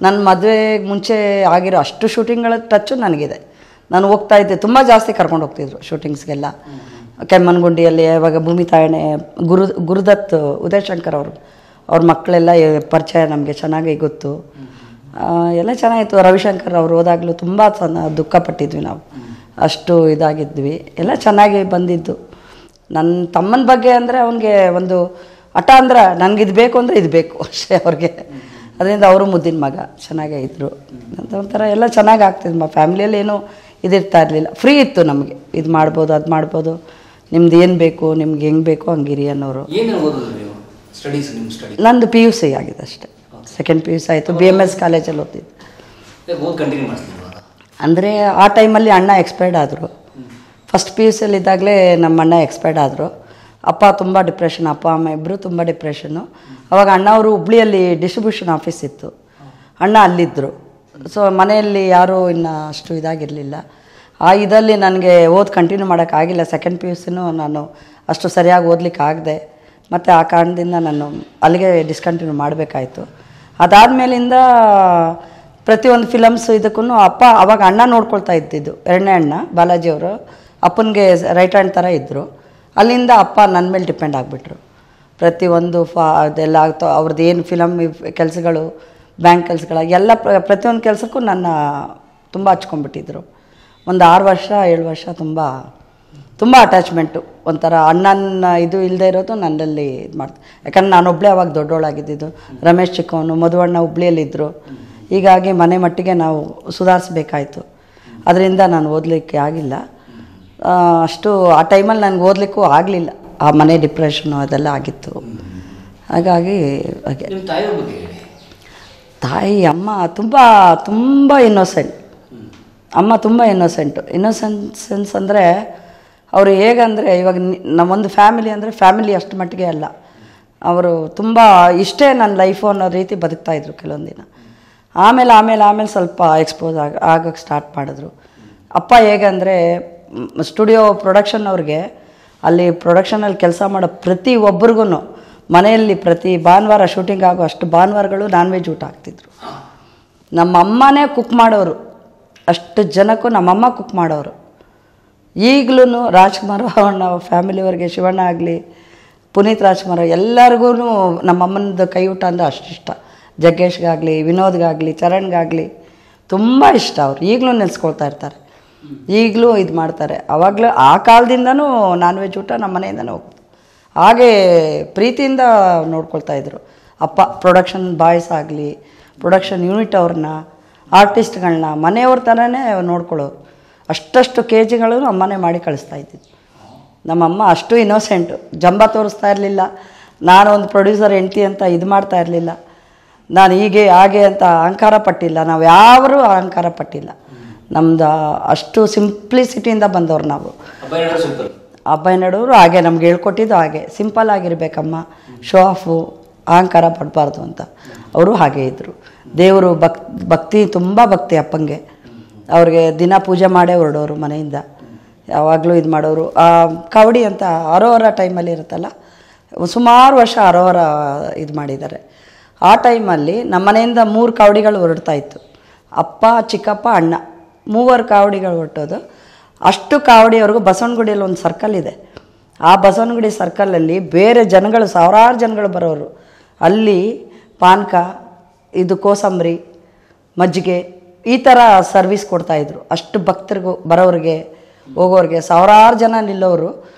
ನನ್ನ ಮದುವೆಗೆ ಮುಂಚೆ ಆಗಿರೋ ಅಷ್ಟು ಶೂಟಿಂಗ್ಗಳ ಟಚ್ಚು ನನಗಿದೆ. ನಾನು ಹೋಗ್ತಾಯಿದ್ದೆ, ತುಂಬ ಜಾಸ್ತಿ ಕರ್ಕೊಂಡು ಹೋಗ್ತಿದ್ರು ಶೂಟಿಂಗ್ಸ್ಗೆಲ್ಲ. ಕೆಮ್ಮನ್ಗುಂಡಿಯಲ್ಲಿ ಇವಾಗ ಭೂಮಿ ತಾಯಣೆ, ಗುರುದತ್ ಉದಯಶಂಕರ್ ಅವ್ರ ಮಕ್ಕಳೆಲ್ಲ ಪರಿಚಯ ನಮಗೆ ಚೆನ್ನಾಗಿ ಗೊತ್ತು. ಎಲ್ಲ ಚೆನ್ನಾಗಿತ್ತು. ರವಿಶಂಕರ್ ಅವ್ರು ಹೋದಾಗಲೂ ತುಂಬ ದುಃಖಪಟ್ಟಿದ್ವಿ ನಾವು, ಅಷ್ಟು ಇದಾಗಿದ್ವಿ. ಎಲ್ಲ ಚೆನ್ನಾಗಿ ಬಂದಿದ್ದು. ನನ್ನ ತಮ್ಮನ ಬಗ್ಗೆ ಅಂದರೆ ಅವನಿಗೆ ಒಂದು ಹಠ ಅಂದ್ರೆ ನನಗಿದು ಬೇಕು ಅಂದರೆ ಇದು ಬೇಕು ಅಷ್ಟೇ ಅವ್ರಿಗೆ. ಅದರಿಂದ ಅವರು ಮುದ್ದಿನ ಮಗ ಚೆನ್ನಾಗೇ ಇದ್ದರು ಅಂತ ಒಂಥರ ಎಲ್ಲ ಚೆನ್ನಾಗಿ ಆಗ್ತಿದ್ದು. ಫ್ಯಾಮಿಲಿಯಲ್ಲಿ ಏನೂ ಇದಿರ್ತಾ ಇರಲಿಲ್ಲ, ಫ್ರೀ ಇತ್ತು ನಮಗೆ. ಇದು ಮಾಡ್ಬೋದು, ಅದು ಮಾಡ್ಬೋದು, ನಿಮ್ದು ಏನು ಬೇಕು, ನಿಮ್ಗೆ ಹೆಂಗೆ ಬೇಕು ಹಂಗಿರಿ ಅನ್ನೋರು. ನಂದು PUC ಆಗಿದೆ ಅಷ್ಟೇ. ಸೆಕೆಂಡ್ PUC ಆಯಿತು. BMS ಕಾಲೇಜಲ್ಲಿ ಓದ್ತಿದ್ದು. ಅಂದರೆ ಆ ಟೈಮಲ್ಲಿ ಅಣ್ಣ ಎಕ್ಸ್ಪೈರ್ಡ್ ಆದರು. ಫಸ್ಟ್ PUCಯಲ್ಲಿ ಇದ್ದಾಗಲೇ ನಮ್ಮ ಅಣ್ಣ ಎಕ್ಸ್ಪೈರ್ಡ್ ಆದರು. ಅಪ್ಪ ತುಂಬ ಡಿಪ್ರೆಷನ್, ಅಪ್ಪ ಅಮ್ಮ ಇಬ್ಬರು ತುಂಬ ಡಿಪ್ರೆಷನ್ನು. ಅವಾಗ ಅಣ್ಣ ಅವರು ಹುಬ್ಳಿಯಲ್ಲಿ ಡಿಸ್ಟ್ರಿಬ್ಯೂಷನ್ ಆಫೀಸ್ ಇತ್ತು, ಅಣ್ಣ ಅಲ್ಲಿದ್ದರು. ಸೊ ಮನೆಯಲ್ಲಿ ಯಾರೂ ಇನ್ನೂ ಅಷ್ಟು ಇದಾಗಿರಲಿಲ್ಲ. ಆ ಇದರಲ್ಲಿ ನನಗೆ ಕಂಟಿನ್ಯೂ ಮಾಡೋಕ್ಕಾಗಿಲ್ಲ. ಸೆಕೆಂಡ್ PUCನೂ ನಾನು ಅಷ್ಟು ಸರಿಯಾಗಿ ಓದಲಿಕ್ಕೆ ಆಗದೆ, ಮತ್ತು ಆ ಕಾರಣದಿಂದ ನಾನು ಅಲ್ಲಿಗೆ ಡಿಸ್ಕಂಟಿನ್ಯೂ ಮಾಡಬೇಕಾಯ್ತು. ಅದಾದಮೇಲಿಂದ ಪ್ರತಿಯೊಂದು ಫಿಲಮ್ಸು ಇದಕ್ಕೂ ಅಪ್ಪ ಅವಾಗ ಅಣ್ಣ ನೋಡ್ಕೊಳ್ತಾ ಇದ್ದಿದ್ದು. ಎರಡನೇ ಅಣ್ಣ ಬಾಲಾಜಿ ಅವರು ಅಪ್ಪನಿಗೆ ರೈಟ್ ಹ್ಯಾಂಡ್ ಥರ ಇದ್ದರು. ಅಲ್ಲಿಂದ ಅಪ್ಪ ನನ್ನ ಮೇಲೆ ಡಿಪೆಂಡ್ ಆಗಿಬಿಟ್ರು. ಪ್ರತಿಯೊಂದು ಅದೆಲ್ಲ ಆಗ್ತೋ ಅವ್ರದ್ದು ಏನು ಫಿಲಮ್ ಕೆಲಸಗಳು, ಬ್ಯಾಂಕ್ ಕೆಲಸಗಳ ಎಲ್ಲ ಪ್ರತಿಯೊಂದು ಕೆಲಸಕ್ಕೂ ನನ್ನ ತುಂಬ ಹಚ್ಕೊಂಡ್ಬಿಟ್ಟಿದ್ರು. ಒಂದು 6 ವರ್ಷ 7 ವರ್ಷ ತುಂಬ ಅಟ್ಯಾಚ್ಮೆಂಟು. ಒಂಥರ ಅಣ್ಣನ ಇದು ಇಲ್ಲದೆ ಇರೋದು ನನ್ನಲ್ಲಿ ಇದು ಮಾಡ್ತೀನಿ. ಯಾಕಂದ್ರೆ ನಾನೊಬ್ಬಳೇ ಅವಾಗ ದೊಡ್ಡವಳಾಗಿದ್ದಿದ್ದು. ರಮೇಶ್ ಚಿಕ್ಕವನು, ಮಧುವಣ್ಣ ಹುಬ್ಳಿಯಲ್ಲಿದ್ದರು. ಹೀಗಾಗಿ ಮನೆ ಮಟ್ಟಿಗೆ ನಾವು ಸುಧಾರಿಸ್ಬೇಕಾಯ್ತು. ಅದರಿಂದ ನಾನು ಓದಲಿಕ್ಕೆ ಆಗಿಲ್ಲ ಅಷ್ಟು. ಆ ಟೈಮಲ್ಲಿ ನನಗೆ ಓದಲಿಕ್ಕೂ ಆಗಲಿಲ್ಲ. ಆ ಮನೆ ಡಿಪ್ರೆಷನು ಅದೆಲ್ಲ ಆಗಿತ್ತು. ಹಾಗಾಗಿ ಹಾಗೆ ತಾಯಿ ಅಮ್ಮ ತುಂಬ ಇನ್ನೋಸೆಂಟ್. ಅಮ್ಮ ತುಂಬ ಇನ್ನೋಸೆನ್ಸ್ ಅಂದರೆ ಅವರು ಹೇಗಂದರೆ, ಇವಾಗ ನಮ್ಮೊಂದು ಫ್ಯಾಮಿಲಿ ಅಂದರೆ ಫ್ಯಾಮಿಲಿ ಅಷ್ಟು ಮಟ್ಟಿಗೆ ಅಲ್ಲ. ಅವರು ತುಂಬ ಇಷ್ಟೇ ನನ್ನ ಲೈಫು ಅನ್ನೋ ರೀತಿ ಬದುಕ್ತಾಯಿದ್ರು ಕೆಲವೊಂದು ದಿನ. ಆಮೇಲೆ ಸ್ವಲ್ಪ ಎಕ್ಸ್ಪೋಸ್ ಆಗಕ್ಕೆ ಸ್ಟಾರ್ಟ್ ಮಾಡಿದ್ರು. ಅಪ್ಪ ಹೇಗಂದರೆ ಸ್ಟುಡಿಯೋ ಪ್ರೊಡಕ್ಷನ್ ಅವ್ರಿಗೆ, ಅಲ್ಲಿ ಪ್ರೊಡಕ್ಷನಲ್ಲಿ ಕೆಲಸ ಮಾಡೋ ಪ್ರತಿ ಒಬ್ರಿಗೂ ಮನೆಯಲ್ಲಿ ಪ್ರತಿ ಭಾನುವಾರ ಶೂಟಿಂಗ್ ಆಗೋ ಅಷ್ಟು ಭಾನುವಾರಗಳು ನಾನ್ ವೆಜ್ ಊಟ ಆಗ್ತಿದ್ರು. ನಮ್ಮಮ್ಮನೇ ಕುಕ್ ಮಾಡೋರು. ಅಷ್ಟು ಜನಕ್ಕೂ ನಮ್ಮಮ್ಮ ಕುಕ್ ಮಾಡೋರು. ಈಗಲೂ ರಾಜ್ಕುಮಾರ್ ಅವಣ್ಣ ಫ್ಯಾಮಿಲಿಯವ್ರಿಗೆ, ಶಿವಣ್ಣ ಆಗಲಿ, ಪುನೀತ್ ರಾಜ್ಕುಮಾರ್ ಎಲ್ಲರಿಗೂ ನಮ್ಮಮ್ಮನದು ಕೈ ಊಟ ಅಂದರೆ ಅಷ್ಟಿಷ್ಟ. ಜಗ್ಗೇಶ್ಗಾಗಲಿ, ವಿನೋದ್ಗಾಗಲಿ, ಚರಣ್ಗಾಗಲಿ ತುಂಬ ಇಷ್ಟ. ಅವ್ರು ಈಗಲೂ ನೆನೆಸ್ಕೊಳ್ತಾ ಇರ್ತಾರೆ, ಈಗಲೂ ಇದು ಮಾಡ್ತಾರೆ. ಆವಾಗಲೂ ಆ ಕಾಲದಿಂದನೂ ನಾನ್ ವೆಜ್ ಊಟ ನಮ್ಮ ಮನೆಯಿಂದನೇ ಹೋಗ್ತು. ಹಾಗೇ ಪ್ರೀತಿಯಿಂದ ನೋಡ್ಕೊಳ್ತಾಯಿದ್ರು ಅಪ್ಪ. ಪ್ರೊಡಕ್ಷನ್ ಬಾಯ್ಸ್ ಆಗಲಿ, ಪ್ರೊಡಕ್ಷನ್ ಯೂನಿಟ್ ಅವ್ರನ್ನ, ಆರ್ಟಿಸ್ಟ್ಗಳನ್ನ ಮನೆಯವ್ರ ಥರನೇ ನೋಡ್ಕೊಳ್ಳೋರು. ಅಷ್ಟು KGಗಳನ್ನು ಅಮ್ಮನೇ ಮಾಡಿ ಕಳಿಸ್ತಾ ಇದ್ದಿದ್ದು. ನಮ್ಮಮ್ಮ ಅಷ್ಟು ಇನ್ನೋಸೆಂಟು. ಜಂಬ ತೋರಿಸ್ತಾ ಇರಲಿಲ್ಲ. ನಾನು ಒಂದು ಪ್ರೊಡ್ಯೂಸರ್ ಹೆಂಡ್ತಿ ಅಂತ ಇದು ಮಾಡ್ತಾ ಇರಲಿಲ್ಲ. ನಾನು ಹೀಗೆ ಹಾಗೆ ಅಂತ ಅಹಂಕಾರ ಪಟ್ಟಿಲ್ಲ. ನಾವು ಯಾರೂ ಅಹಂಕಾರ ಪಟ್ಟಿಲ್ಲ. ನಮ್ದು ಅಷ್ಟು ಸಿಂಪ್ಲಿಸಿಟಿಯಿಂದ ಬಂದವ್ರು ನಾವು. ಅಬ್ಬಯ್ಯನಡವರು ಹಾಗೆ ನಮ್ಗೆ ಹೇಳ್ಕೊಟ್ಟಿದ್ದು ಹಾಗೆ, ಸಿಂಪಲ್ ಆಗಿರ್ಬೇಕಮ್ಮ, ಶೋ ಆಫು, ಅಹಂಕಾರ ಪಡಬಾರ್ದು ಅಂತ. ಅವರು ಹಾಗೇ ಇದ್ದರು. ದೇವರು ಭಕ್ತಿ ತುಂಬ ಭಕ್ತಿ ಅಪ್ಪಂಗೆ. ಅವ್ರಿಗೆ ದಿನ ಪೂಜೆ ಮಾಡೇ ಹೊರಡೋರು ಮನೆಯಿಂದ. ಯಾವಾಗಲೂ ಇದು ಮಾಡೋರು. ಕಾವಡಿ ಅಂತ ಅರೋಹರ ಟೈಮಲ್ಲಿ ಇರುತ್ತಲ್ಲ, ಸುಮಾರು ವರ್ಷ ಅರೋಹರ ಇದು ಮಾಡಿದ್ದಾರೆ. ಆ ಟೈಮಲ್ಲಿ ನಮ್ಮ ಮನೆಯಿಂದ 3 ಕಾವಡಿಗಳು ಹೊರಡ್ತಾಯಿತ್ತು. ಅಪ್ಪ, ಚಿಕ್ಕಪ್ಪ, ಅಣ್ಣ, 3 ಕಾವಡಿಗಳು ಹೊರಟೋದು. ಅಷ್ಟು ಕಾವಡಿಯವ್ರಿಗೂ ಬಸವನಗುಡಿಯಲ್ಲಿ ಒಂದು ಸರ್ಕಲ್ ಇದೆ. ಆ ಬಸವನಗುಡಿ ಸರ್ಕಲಲ್ಲಿ ಬೇರೆ ಜನಗಳು, ಸಾವಿರಾರು ಜನಗಳು ಬರೋರು. ಅಲ್ಲಿ ಪಾನಕ, ಇದು ಕೋಸಂಬರಿ, ಮಜ್ಜಿಗೆ ಈ ಥರ ಸರ್ವಿಸ್ ಕೊಡ್ತಾಯಿದ್ರು. ಅಷ್ಟು ಭಕ್ತರಿಗೂ ಬರೋರಿಗೆ ಹೋಗೋರಿಗೆ ಸಾವಿರಾರು ಜನ ನಿಲ್ಲೋರು.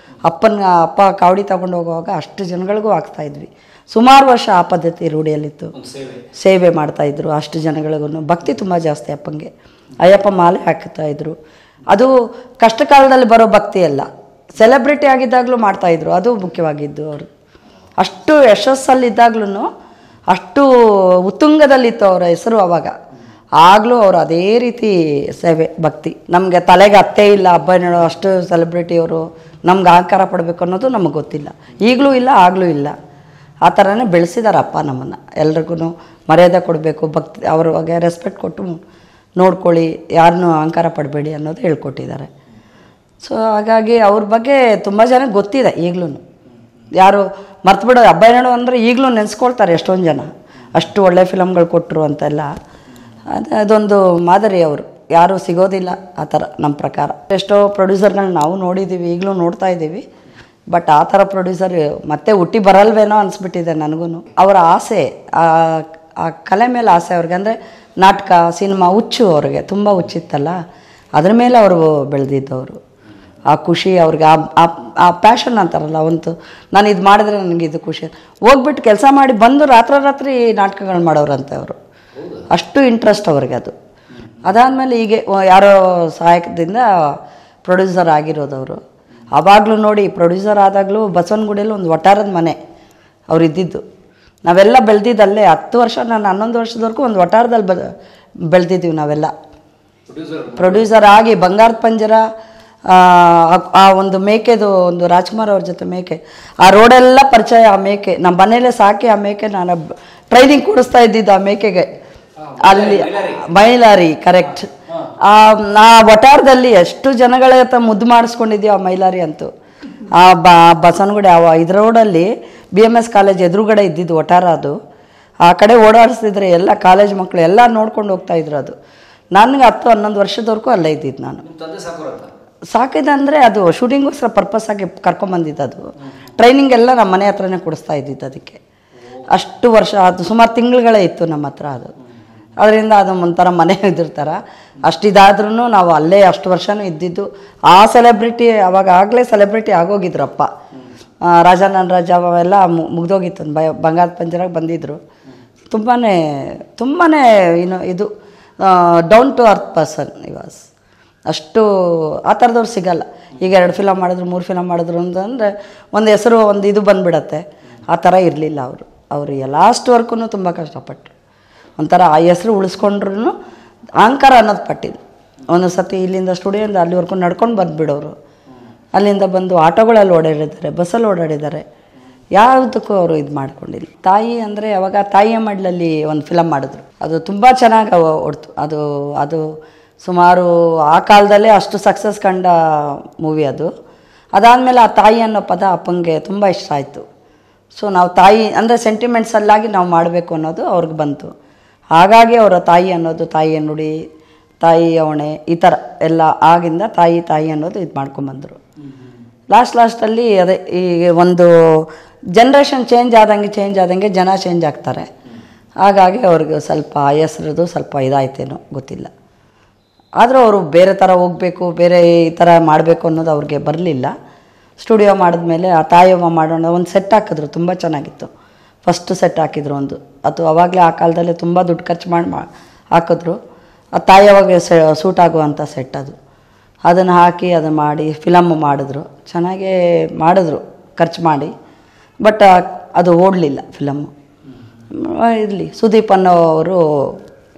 ಅಪ್ಪ ಕಾವಡಿ ತಗೊಂಡು ಹೋಗುವಾಗ ಅಷ್ಟು ಜನಗಳಿಗೂ ಹಾಕ್ತಾಯಿದ್ವಿ. ಸುಮಾರು ವರ್ಷ ಆ ಪದ್ಧತಿ ರೂಢಿಯಲ್ಲಿತ್ತು. ಸೇವೆ ಮಾಡ್ತಾಯಿದ್ರು ಅಷ್ಟು ಜನಗಳಿಗೂ. ಭಕ್ತಿ ತುಂಬ ಜಾಸ್ತಿ ಅಪ್ಪಂಗೆ. ಅಯ್ಯಪ್ಪ ಮಾಲೆ ಹಾಕ್ತಾಯಿದ್ರು. ಅದು ಕಷ್ಟ ಕಾಲದಲ್ಲಿ ಬರೋ ಭಕ್ತಿ ಅಲ್ಲ, ಸೆಲೆಬ್ರಿಟಿ ಆಗಿದ್ದಾಗಲೂ ಮಾಡ್ತಾಯಿದ್ರು. ಅದು ಮುಖ್ಯವಾಗಿದ್ದು. ಅವರು ಅಷ್ಟು ಯಶಸ್ಸಲ್ಲಿದ್ದಾಗ್ಲೂ ಅಷ್ಟು ಉತ್ತುಂಗದಲ್ಲಿತ್ತು ಅವರ ಹೆಸರು ಅವಾಗ. ಆಗಲೂ ಅವರು ಅದೇ ರೀತಿ ಸೇವೆ ಭಕ್ತಿ. ನಮಗೆ ತಲೆಗೆ ಅತ್ತೆ ಇಲ್ಲ, ಹಬ್ಬ ಅಷ್ಟು ಸೆಲೆಬ್ರಿಟಿಯವರು ನಮ್ಗೆ ಅಹಂಕಾರ ಪಡಬೇಕು ಅನ್ನೋದು ನಮಗೆ ಗೊತ್ತಿಲ್ಲ. ಈಗಲೂ ಇಲ್ಲ, ಆಗಲೂ ಇಲ್ಲ. ಆ ಥರನೇ ಬೆಳೆಸಿದಾರಪ್ಪ ನಮ್ಮನ್ನು. ಎಲ್ರಿಗೂ ಮರ್ಯಾದೆ ಕೊಡಬೇಕು, ಭಕ್ತಿ ಅವ್ರಿಗೆ ರೆಸ್ಪೆಕ್ಟ್ ಕೊಟ್ಟು ನೋಡ್ಕೊಳ್ಳಿ, ಯಾರನ್ನೂ ಅಹಂಕಾರ ಪಡಬೇಡಿ ಅನ್ನೋದು ಹೇಳ್ಕೊಟ್ಟಿದ್ದಾರೆ. ಸೊ ಹಾಗಾಗಿ ಅವ್ರ ಬಗ್ಗೆ ತುಂಬ ಜನಕ್ಕೆ ಗೊತ್ತಿದೆ. ಈಗಲೂ ಯಾರು ಮರ್ತು ಬಿಡೋದು ಹಬ್ಬ ಅಂದರೆ ಈಗಲೂ ನೆನೆಸ್ಕೊಳ್ತಾರೆ ಎಷ್ಟೊಂದು ಜನ. ಅಷ್ಟು ಒಳ್ಳೆ ಫಿಲಮ್ಗಳು ಕೊಟ್ಟರು ಅಂತೆಲ್ಲ. ಅದೊಂದು ಮಾದರಿ. ಅವರು ಯಾರೂ ಸಿಗೋದಿಲ್ಲ ಆ ಥರ ನಮ್ಮ ಪ್ರಕಾರ. ಎಷ್ಟೋ ಪ್ರೊಡ್ಯೂಸರ್ಗಳನ್ನ ನಾವು ನೋಡಿದ್ದೀವಿ, ಈಗಲೂ ನೋಡ್ತಾ ಇದ್ದೀವಿ. ಬಟ್ ಆ ಥರ ಪ್ರೊಡ್ಯೂಸರ್ ಮತ್ತೆ ಹುಟ್ಟಿ ಬರಲ್ವೇನೋ ಅನಿಸ್ಬಿಟ್ಟಿದೆ ನನಗೂ. ಅವರ ಆಸೆ, ಆ ಕಲೆ ಮೇಲೆ ಆಸೆ ಅವ್ರಿಗೆ. ಅಂದರೆ ನಾಟಕ, ಸಿನಿಮಾ ಹುಚ್ಚು ಅವ್ರಿಗೆ, ತುಂಬ ಹುಚ್ಚಿತ್ತಲ್ಲ, ಅದ್ರ ಮೇಲೆ ಅವರು ಬೆಳೆದಿದ್ದವರು. ಆ ಖುಷಿ ಅವ್ರಿಗೆ, ಆ ಪ್ಯಾಷನ್ ಅಂತಾರಲ್ಲ, ಒಂದು ನಾನು ಇದು ಮಾಡಿದ್ರೆ ನನಗೆ ಇದು ಖುಷಿ. ಹೋಗ್ಬಿಟ್ಟು ಕೆಲಸ ಮಾಡಿ ಬಂದು ರಾತ್ರಿ ನಾಟಕಗಳು ಮಾಡೋರಂತೆ ಅವರು. ಅಷ್ಟು ಇಂಟ್ರೆಸ್ಟ್ ಅವ್ರಿಗೆ ಅದು. ಅದಾದಮೇಲೆ ಹೀಗೆ ಯಾರೋ ಸಹಾಯಕದಿಂದ ಪ್ರೊಡ್ಯೂಸರ್ ಆಗಿರೋದವರು. ಆವಾಗಲೂ ನೋಡಿ, ಪ್ರೊಡ್ಯೂಸರ್ ಆದಾಗಲೂ ಬಸವನಗುಡಿಯಲ್ಲಿ ಒಂದು ವಟಾರದ ಮನೆ ಅವ್ರು ಇದ್ದಿದ್ದು. ನಾವೆಲ್ಲ ಬೆಳೆದಿದ್ದಲ್ಲೇ 10 ವರ್ಷ, ನಾನು 11 ವರ್ಷದವರೆಗೂ ಒಂದು ವಟಾರದಲ್ಲಿ ಬೆಳೆದಿದ್ದೀವಿ ನಾವೆಲ್ಲ. ಪ್ರೊಡ್ಯೂಸರ್ ಆಗಿ ಬಂಗಾರದ ಪಂಜರ, ಆ ಒಂದು ಮೇಕೆದು ಒಂದು ರಾಜ್ಕುಮಾರ್ ಅವ್ರ ಜೊತೆ ಮೇಕೆ, ಆ ರೋಡೆಲ್ಲ ಪರಿಚಯ. ಆ ಮೇಕೆ ನಮ್ಮ ಮನೇಲೇ ಸಾಕಿ, ಆ ಮೇಕೆ ನಾನು ಟ್ರೈನಿಂಗ್ ಕೊಡಿಸ್ತಾ ಇದ್ದಿದ್ದು ಆ ಮೇಕೆಗೆ. ಅಲ್ಲಿ ಮೈಲಾರಿ, ಕರೆಕ್ಟ್. ಆ ವಟಾರದಲ್ಲಿ ಎಷ್ಟು ಜನಗಳ ಹತ್ರ ಮುದ್ದು ಮಾಡಿಸ್ಕೊಂಡಿದ್ದೀವಿ ಆ ಮೈಲಾರಿ ಅಂತೂ. ಆ ಬಸವನಗುಡಿ ಇದ್ರ ರೋಡಲ್ಲಿ BMS ಕಾಲೇಜ್ ಎದುರುಗಡೆ ಇದ್ದಿದ್ದು ವಟಾರ ಅದು. ಆ ಕಡೆ ಓಡಾಡಿಸ್ತಿದ್ರೆ ಎಲ್ಲ ಕಾಲೇಜ್ ಮಕ್ಕಳು ಎಲ್ಲ ನೋಡ್ಕೊಂಡು ಹೋಗ್ತಾಯಿದ್ರು. ಅದು ನನಗೆ 10-11 ವರ್ಷದವರೆಗೂ ಅಲ್ಲೇ ಇದ್ದಿದ್ದು ನಾನು. ಸಾಕಿದೆ ಅಂದರೆ ಅದು ಶೂಟಿಂಗೋಸ್ಕರ ಪರ್ಪಸ್ ಆಗಿ ಕರ್ಕೊಂಬಂದಿದ್ದು. ಅದು ಟ್ರೈನಿಂಗ್ ಎಲ್ಲ ನಮ್ಮ ಮನೆ ಹತ್ರನೇ ಕೊಡಿಸ್ತಾ ಇದ್ದಿದ್ದು. ಅದಕ್ಕೆ ಅಷ್ಟು ವರ್ಷ ಅದು ಸುಮಾರು ತಿಂಗಳುಗಳೇ ಇತ್ತು ನಮ್ಮ ಹತ್ರ ಅದು. ಅದರಿಂದ ಅದು ಒಂಥರ ಮನೆ ಇದಿರ್ತಾರೆ. ಅಷ್ಟಿದಾದ್ರೂ ನಾವು ಅಲ್ಲೇ ಅಷ್ಟು ವರ್ಷವೂ ಇದ್ದಿದ್ದು. ಆ ಸೆಲೆಬ್ರಿಟಿ ಆಗಲೇ ಸೆಲೆಬ್ರಿಟಿ ಆಗೋಗಿದ್ರಪ್ಪ. ರಾಜ ಅವೆಲ್ಲ ಮುಗ್ದೋಗಿತ್ತು. ಬಂಗಾರದ ಪಂಜರಾಗ ಬಂದಿದ್ದರು. ತುಂಬಾ ಇದು ಡೌನ್ ಟು ಅರ್ತ್ ಪರ್ಸನ್ ಇವಾಸ್. ಅಷ್ಟು ಆ ಥರದವ್ರು ಸಿಗಲ್ಲ. ಈಗ 2 ಫಿಲಮ್ ಮಾಡಿದ್ರು, 3 ಫಿಲಮ್ ಮಾಡಿದ್ರು ಅಂತಂದರೆ ಒಂದು ಹೆಸರು, ಒಂದು ಇದು ಬಂದುಬಿಡತ್ತೆ. ಆ ಥರ ಇರಲಿಲ್ಲ ಅವರು. ಅವರು ಲಾಸ್ಟ್ವರೆಗೂ ತುಂಬ ಕಷ್ಟಪಟ್ಟರು. ಒಂಥರ ಆ ಹೆಸರು ಉಳಿಸ್ಕೊಂಡ್ರು ಅಹಂಕಾರ ಅನ್ನೋದು ಪಟ್ಟಿದ್ದು. ಒಂದು ಸತಿ ಇಲ್ಲಿಂದ ಸ್ಟುಡಿಯೋಯಿಂದ ಅಲ್ಲಿವರೆಗೂ ನಡ್ಕೊಂಡು ಬಂದುಬಿಡೋರು. ಅಲ್ಲಿಂದ ಬಂದು ಆಟೋಗಳಲ್ಲಿ ಓಡಾಡಿದ್ದಾರೆ, ಬಸ್ಸಲ್ಲಿ ಓಡಾಡಿದ್ದಾರೆ. ಯಾವುದಕ್ಕೂ ಅವರು ಇದು ಮಾಡ್ಕೊಂಡಿಲ್ಲ. ತಾಯಿ ಅಂದರೆ ಅವಾಗ ತಾಯಿಯ ಮಡ್ಲಲ್ಲಿ ಒಂದು ಫಿಲಮ್ ಮಾಡಿದ್ರು. ಅದು ತುಂಬ ಚೆನ್ನಾಗಿ ಓಡ್ತು. ಅದು ಸುಮಾರು ಆ ಕಾಲದಲ್ಲೇ ಅಷ್ಟು ಸಕ್ಸಸ್ ಕಂಡ ಮೂವಿ ಅದು. ಅದಾದಮೇಲೆ ಆ ತಾಯಿ ಅನ್ನೋ ಪದ ಅಪ್ಪಂಗೆ ತುಂಬ ಇಷ್ಟ ಆಯಿತು. ಸೊ ನಾವು ತಾಯಿ ಅಂದರೆ ಸೆಂಟಿಮೆಂಟ್ಸಲ್ಲಾಗಿ ನಾವು ಮಾಡಬೇಕು ಅನ್ನೋದು ಅವ್ರಿಗೆ ಬಂತು. ಹಾಗಾಗಿ ಅವರ ತಾಯಿ ಅನ್ನೋದು, ತಾಯಿಯ ನುಡಿ, ತಾಯಿಯ ಹೊಣೆ, ಈ ಥರ ಎಲ್ಲ ಆಗಿಂದ ತಾಯಿ ಅನ್ನೋದು ಇದು ಮಾಡ್ಕೊಂಬಂದರು. ಲಾಸ್ಟಲ್ಲಿ ಅದೇ ಈಗ ಒಂದು ಜನ್ರೇಷನ್ ಚೇಂಜ್ ಆದಂಗೆ ಜನ ಚೇಂಜ್ ಆಗ್ತಾರೆ. ಹಾಗಾಗಿ ಅವ್ರಿಗೆ ಸ್ವಲ್ಪ ಹೆಸ್ರದ್ದು ಸ್ವಲ್ಪ ಇದಾಯ್ತೇನೋ ಗೊತ್ತಿಲ್ಲ. ಆದರೂ ಅವರು ಬೇರೆ ಥರ ಹೋಗಬೇಕು, ಬೇರೆ ಈ ಥರ ಮಾಡಬೇಕು ಅನ್ನೋದು ಅವ್ರಿಗೆ ಬರಲಿಲ್ಲ. ಸ್ಟುಡಿಯೋ ಮಾಡಿದ್ಮೇಲೆ ಆ ತಾಯವ್ವ ಮಾಡೋಣ ಒಂದು ಸೆಟ್ ಹಾಕಿದ್ರು. ತುಂಬ ಚೆನ್ನಾಗಿತ್ತು. ಫಸ್ಟ್ ಸೆಟ್ ಹಾಕಿದ್ರು ಒಂದು. ಅದು ಆವಾಗಲೇ ಆ ಕಾಲದಲ್ಲೇ ತುಂಬ ದುಡ್ಡು ಖರ್ಚು ಮಾಡಿ ಹಾಕಿದ್ರು. ಆ ತಾಯವ್ವಗೆ ಸೂಟ್ ಆಗುವಂಥ ಸೆಟ್ ಅದು. ಅದನ್ನು ಹಾಕಿ ಅದನ್ನು ಮಾಡಿ ಫಿಲಮ್ ಮಾಡಿದ್ರು. ಚೆನ್ನಾಗೇ ಮಾಡಿದ್ರು ಖರ್ಚು ಮಾಡಿ. ಬಟ್ ಅದು ಓಡಲಿಲ್ಲ ಫಿಲಮ್ಮು. ಇರಲಿ, ಸುದೀಪ್ ಅನ್ನೋವರು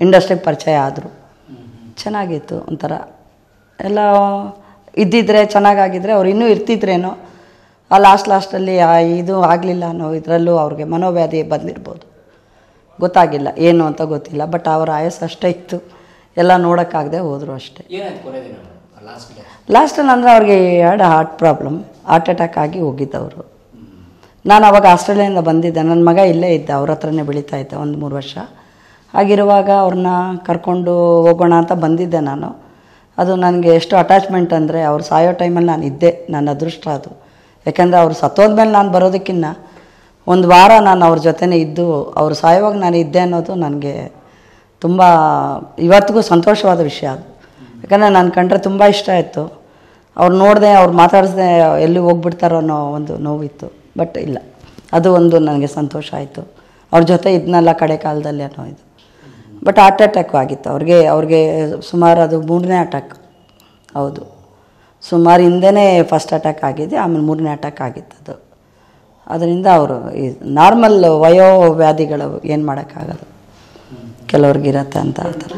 ಇಂಡಸ್ಟ್ರಿಗೆ ಪರಿಚಯ ಆದರು. ಚೆನ್ನಾಗಿತ್ತು. ಒಂಥರ ಎಲ್ಲ ಇದ್ದಿದ್ರೆ ಚೆನ್ನಾಗಾಗಿದ್ದರೆ ಅವ್ರು ಇನ್ನೂ ಇರ್ತಿದ್ರೇನೋ. ಆ ಲಾಸ್ಟಲ್ಲಿ ಇದು ಆಗಲಿಲ್ಲ ಅನ್ನೋ ಇದರಲ್ಲೂ ಅವ್ರಿಗೆ ಮನೋವ್ಯಾಧಿ ಬಂದಿರ್ಬೋದು, ಗೊತ್ತಾಗಿಲ್ಲ ಏನು ಅಂತ ಗೊತ್ತಿಲ್ಲ. ಬಟ್ ಅವರ ಆಯಸ್ಸು ಅಷ್ಟೇ ಇತ್ತು. ಎಲ್ಲ ನೋಡೋಕ್ಕಾಗದೆ ಹೋದರು ಅಷ್ಟೇ. ಲಾಸ್ಟಲ್ಲಿ ಅಂದರೆ ಅವ್ರಿಗೆ ಹಾರ್ಟ್ ಪ್ರಾಬ್ಲಮ್, ಹಾರ್ಟ್ ಅಟ್ಯಾಕ್ ಆಗಿ ಹೋಗಿದ್ದವರು. ನಾನು ಅವಾಗ ಆಸ್ಟ್ರೇಲಿಯಾದಿಂದ ಬಂದಿದ್ದೆ. ನನ್ನ ಮಗ ಇಲ್ಲೇ ಇದ್ದ, ಅವ್ರ ಹತ್ರನೇ ಬೆಳೀತಾ ಇದ್ದೆ 1-3 ವರ್ಷ. ಹಾಗಿರುವಾಗ ಅವ್ರನ್ನ ಕರ್ಕೊಂಡು ಹೋಗೋಣ ಅಂತ ಬಂದಿದ್ದೆ ನಾನು. ಅದು ನನಗೆ ಎಷ್ಟು ಅಟ್ಯಾಚ್ಮೆಂಟ್ ಅಂದರೆ ಅವ್ರು ಸಾಯೋ ಟೈಮಲ್ಲಿ ನಾನು ಇದ್ದೆ. ನನ್ನ ಅದೃಷ್ಟ ಅದು. ಯಾಕೆಂದರೆ ಅವ್ರು ಸತ್ತೋದ್ಮೇಲೆ ನಾನು ಬರೋದಕ್ಕಿಂತ 1 ವಾರ ನಾನು ಅವ್ರ ಜೊತೆನೇ ಇದ್ದು ಅವ್ರು ಸಾಯೋವಾಗ ನಾನು ಇದ್ದೆ ಅನ್ನೋದು ನನಗೆ ತುಂಬ ಇವತ್ತಿಗೂ ಸಂತೋಷವಾದ ವಿಷಯ ಅದು. ಯಾಕಂದರೆ ನಾನು ಕಂಡ್ರೆ ತುಂಬ ಇಷ್ಟ ಆಯಿತು. ಅವ್ರು ನೋಡಿದೆ, ಅವ್ರು ಮಾತಾಡಿಸ್ದೆ ಎಲ್ಲಿ ಹೋಗ್ಬಿಡ್ತಾರೋ ಅನ್ನೋ ಒಂದು ನೋವಿತ್ತು. ಬಟ್ ಇಲ್ಲ, ಅದು ಒಂದು ನನಗೆ ಸಂತೋಷ ಆಯಿತು. ಅವ್ರ ಜೊತೆ ಇದನ್ನೆಲ್ಲ ಕಡೆ ಕಾಲದಲ್ಲಿ ಅನ್ನೋ ಇದು. ಬಟ್ ಹಾರ್ಟ್ ಅಟ್ಯಾಕು ಆಗಿತ್ತು ಅವ್ರಿಗೆ ಸುಮಾರು ಅದು 3ನೇ ಅಟ್ಯಾಕ್. ಹೌದು, ಸುಮಾರು ಹಿಂದೆನೇ ಫಸ್ಟ್ ಅಟ್ಯಾಕ್ ಆಗಿದೆ, ಆಮೇಲೆ 3ನೇ ಅಟ್ಯಾಕ್ ಆಗಿತ್ತು ಅದು. ಅದರಿಂದ ಅವರು ಈ ನಾರ್ಮಲ್ ವಯೋವ್ಯಾಧಿಗಳು ಏನು ಮಾಡೋಕ್ಕಾಗೋದು, ಕೆಲವ್ರಿಗಿರತ್ತೆ ಅಂತ ಹೇಳ್ತಾರೆ.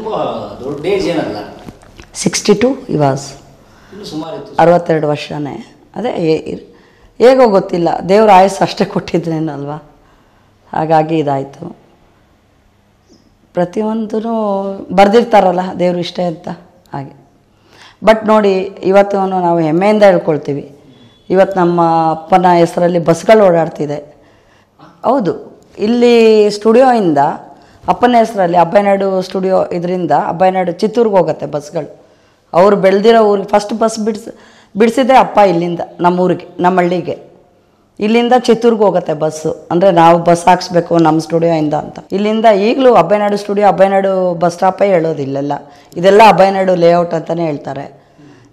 62 ಇವಾಸ್ 62 ವರ್ಷನೇ. ಅದೇ ಹೇಗೋ ಗೊತ್ತಿಲ್ಲ, ದೇವ್ರ ಆಯಸ್ಸು ಅಷ್ಟೇ ಕೊಟ್ಟಿದ್ರೇನು ಅಲ್ವಾ, ಹಾಗಾಗಿ ಇದಾಯಿತು. ಪ್ರತಿಯೊಂದೂ ಬರೆದಿರ್ತಾರಲ್ಲ ದೇವರು ಇಷ್ಟೇ ಅಂತ ಹಾಗೆ. ಬಟ್ ನೋಡಿ, ಇವತ್ತು ನಾವು ಹೆಮ್ಮೆಯಿಂದ ಹೇಳ್ಕೊಳ್ತೀವಿ, ಇವತ್ತು ನಮ್ಮ ಅಪ್ಪನ ಹೆಸರಲ್ಲಿ ಬಸ್ಗಳು ಓಡಾಡ್ತಿದೆ. ಹೌದು, ಇಲ್ಲಿ ಸ್ಟುಡಿಯೋಯಿಂದ ಅಪ್ಪನ ಹೆಸರಲ್ಲಿ ಅಬ್ಬಯ್ಯನಾಯ್ಡು ಸ್ಟುಡಿಯೋ ಇದರಿಂದ ಅಬ್ಬಯ್ಯನಾಯ್ಡು ಚಿತ್ತೂರಿಗೆ ಹೋಗುತ್ತೆ ಬಸ್ಗಳು. ಅವರು ಬೆಳೆದಿರೋ ಊರಿಗೆ ಫಸ್ಟ್ ಬಸ್ ಬಿಡಿಸಿದೆ ಅಪ್ಪ ಇಲ್ಲಿಂದ ನಮ್ಮೂರಿಗೆ, ನಮ್ಮ ಹಳ್ಳಿಗೆ. ಇಲ್ಲಿಂದ ಚಿತ್ತೂರಿಗೆ ಹೋಗುತ್ತೆ ಬಸ್ಸು. ಅಂದರೆ ನಾವು ಬಸ್ ಹಾಕ್ಸ್ಬೇಕು ನಮ್ಮ ಸ್ಟುಡಿಯೋಯಿಂದ ಅಂತ. ಇಲ್ಲಿಂದ ಈಗಲೂ ಅಬ್ಬಯ್ಯನಾಯ್ಡು ಸ್ಟುಡಿಯೋ ಅಬ್ಬಯ್ಯನಾಯ್ಡು ಬಸ್ ಸ್ಟಾಪೇ ಹೇಳೋದಿಲ್ಲೆಲ್ಲ, ಇದೆಲ್ಲ ಅಬ್ಬಯ್ಯನಾಯ್ಡು ಲೇಔಟ್ ಅಂತಲೇ ಹೇಳ್ತಾರೆ.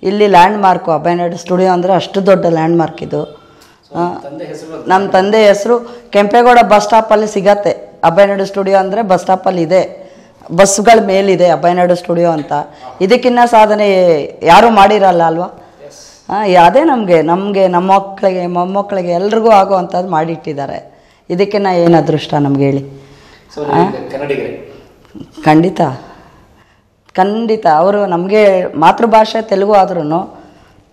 ಇಲ್ಲಿ ಲ್ಯಾಂಡ್ ಮಾರ್ಕು ಅಬ್ಬಯ್ಯನಾಯ್ಡು ಸ್ಟುಡಿಯೋ ಅಂದರೆ ಅಷ್ಟು ದೊಡ್ಡ ಲ್ಯಾಂಡ್ ಮಾರ್ಕ್ ಇದು. ನಮ್ಮ ತಂದೆ ಹೆಸರು ಕೆಂಪೇಗೌಡ ಬಸ್ ಸ್ಟಾಪಲ್ಲಿ ಸಿಗತ್ತೆ. ಅಬ್ಬಯ್ಯನಾಯ್ಡು ಸ್ಟುಡಿಯೋ ಅಂದರೆ ಬಸ್ ಸ್ಟಾಪಲ್ಲಿ ಇದೆ, ಬಸ್ಗಳ ಮೇಲಿದೆ ಅಬ್ಬಯ್ಯನಾಯ್ಡು ಸ್ಟುಡಿಯೋ ಅಂತ. ಇದಕ್ಕಿನ್ನ ಸಾಧನೆ ಯಾರೂ ಮಾಡಿರಲ್ಲ ಅಲ್ವಾ. ಅದೇ ನಮಗೆ ನಮ್ಮ ಮಕ್ಕಳಿಗೆ ಮೊಮ್ಮಕ್ಕಳಿಗೆ ಎಲ್ರಿಗೂ ಆಗೋ ಅಂಥದ್ದು ಮಾಡಿಟ್ಟಿದ್ದಾರೆ. ಇದಕ್ಕಿನ್ನ ಏನು ಅದೃಷ್ಟ ನಮ್ಗೆ ಹೇಳಿ. ಖಂಡಿತ ಅವರು ನಮಗೆ ಮಾತೃಭಾಷೆ ತೆಲುಗು ಆದ್ರೂ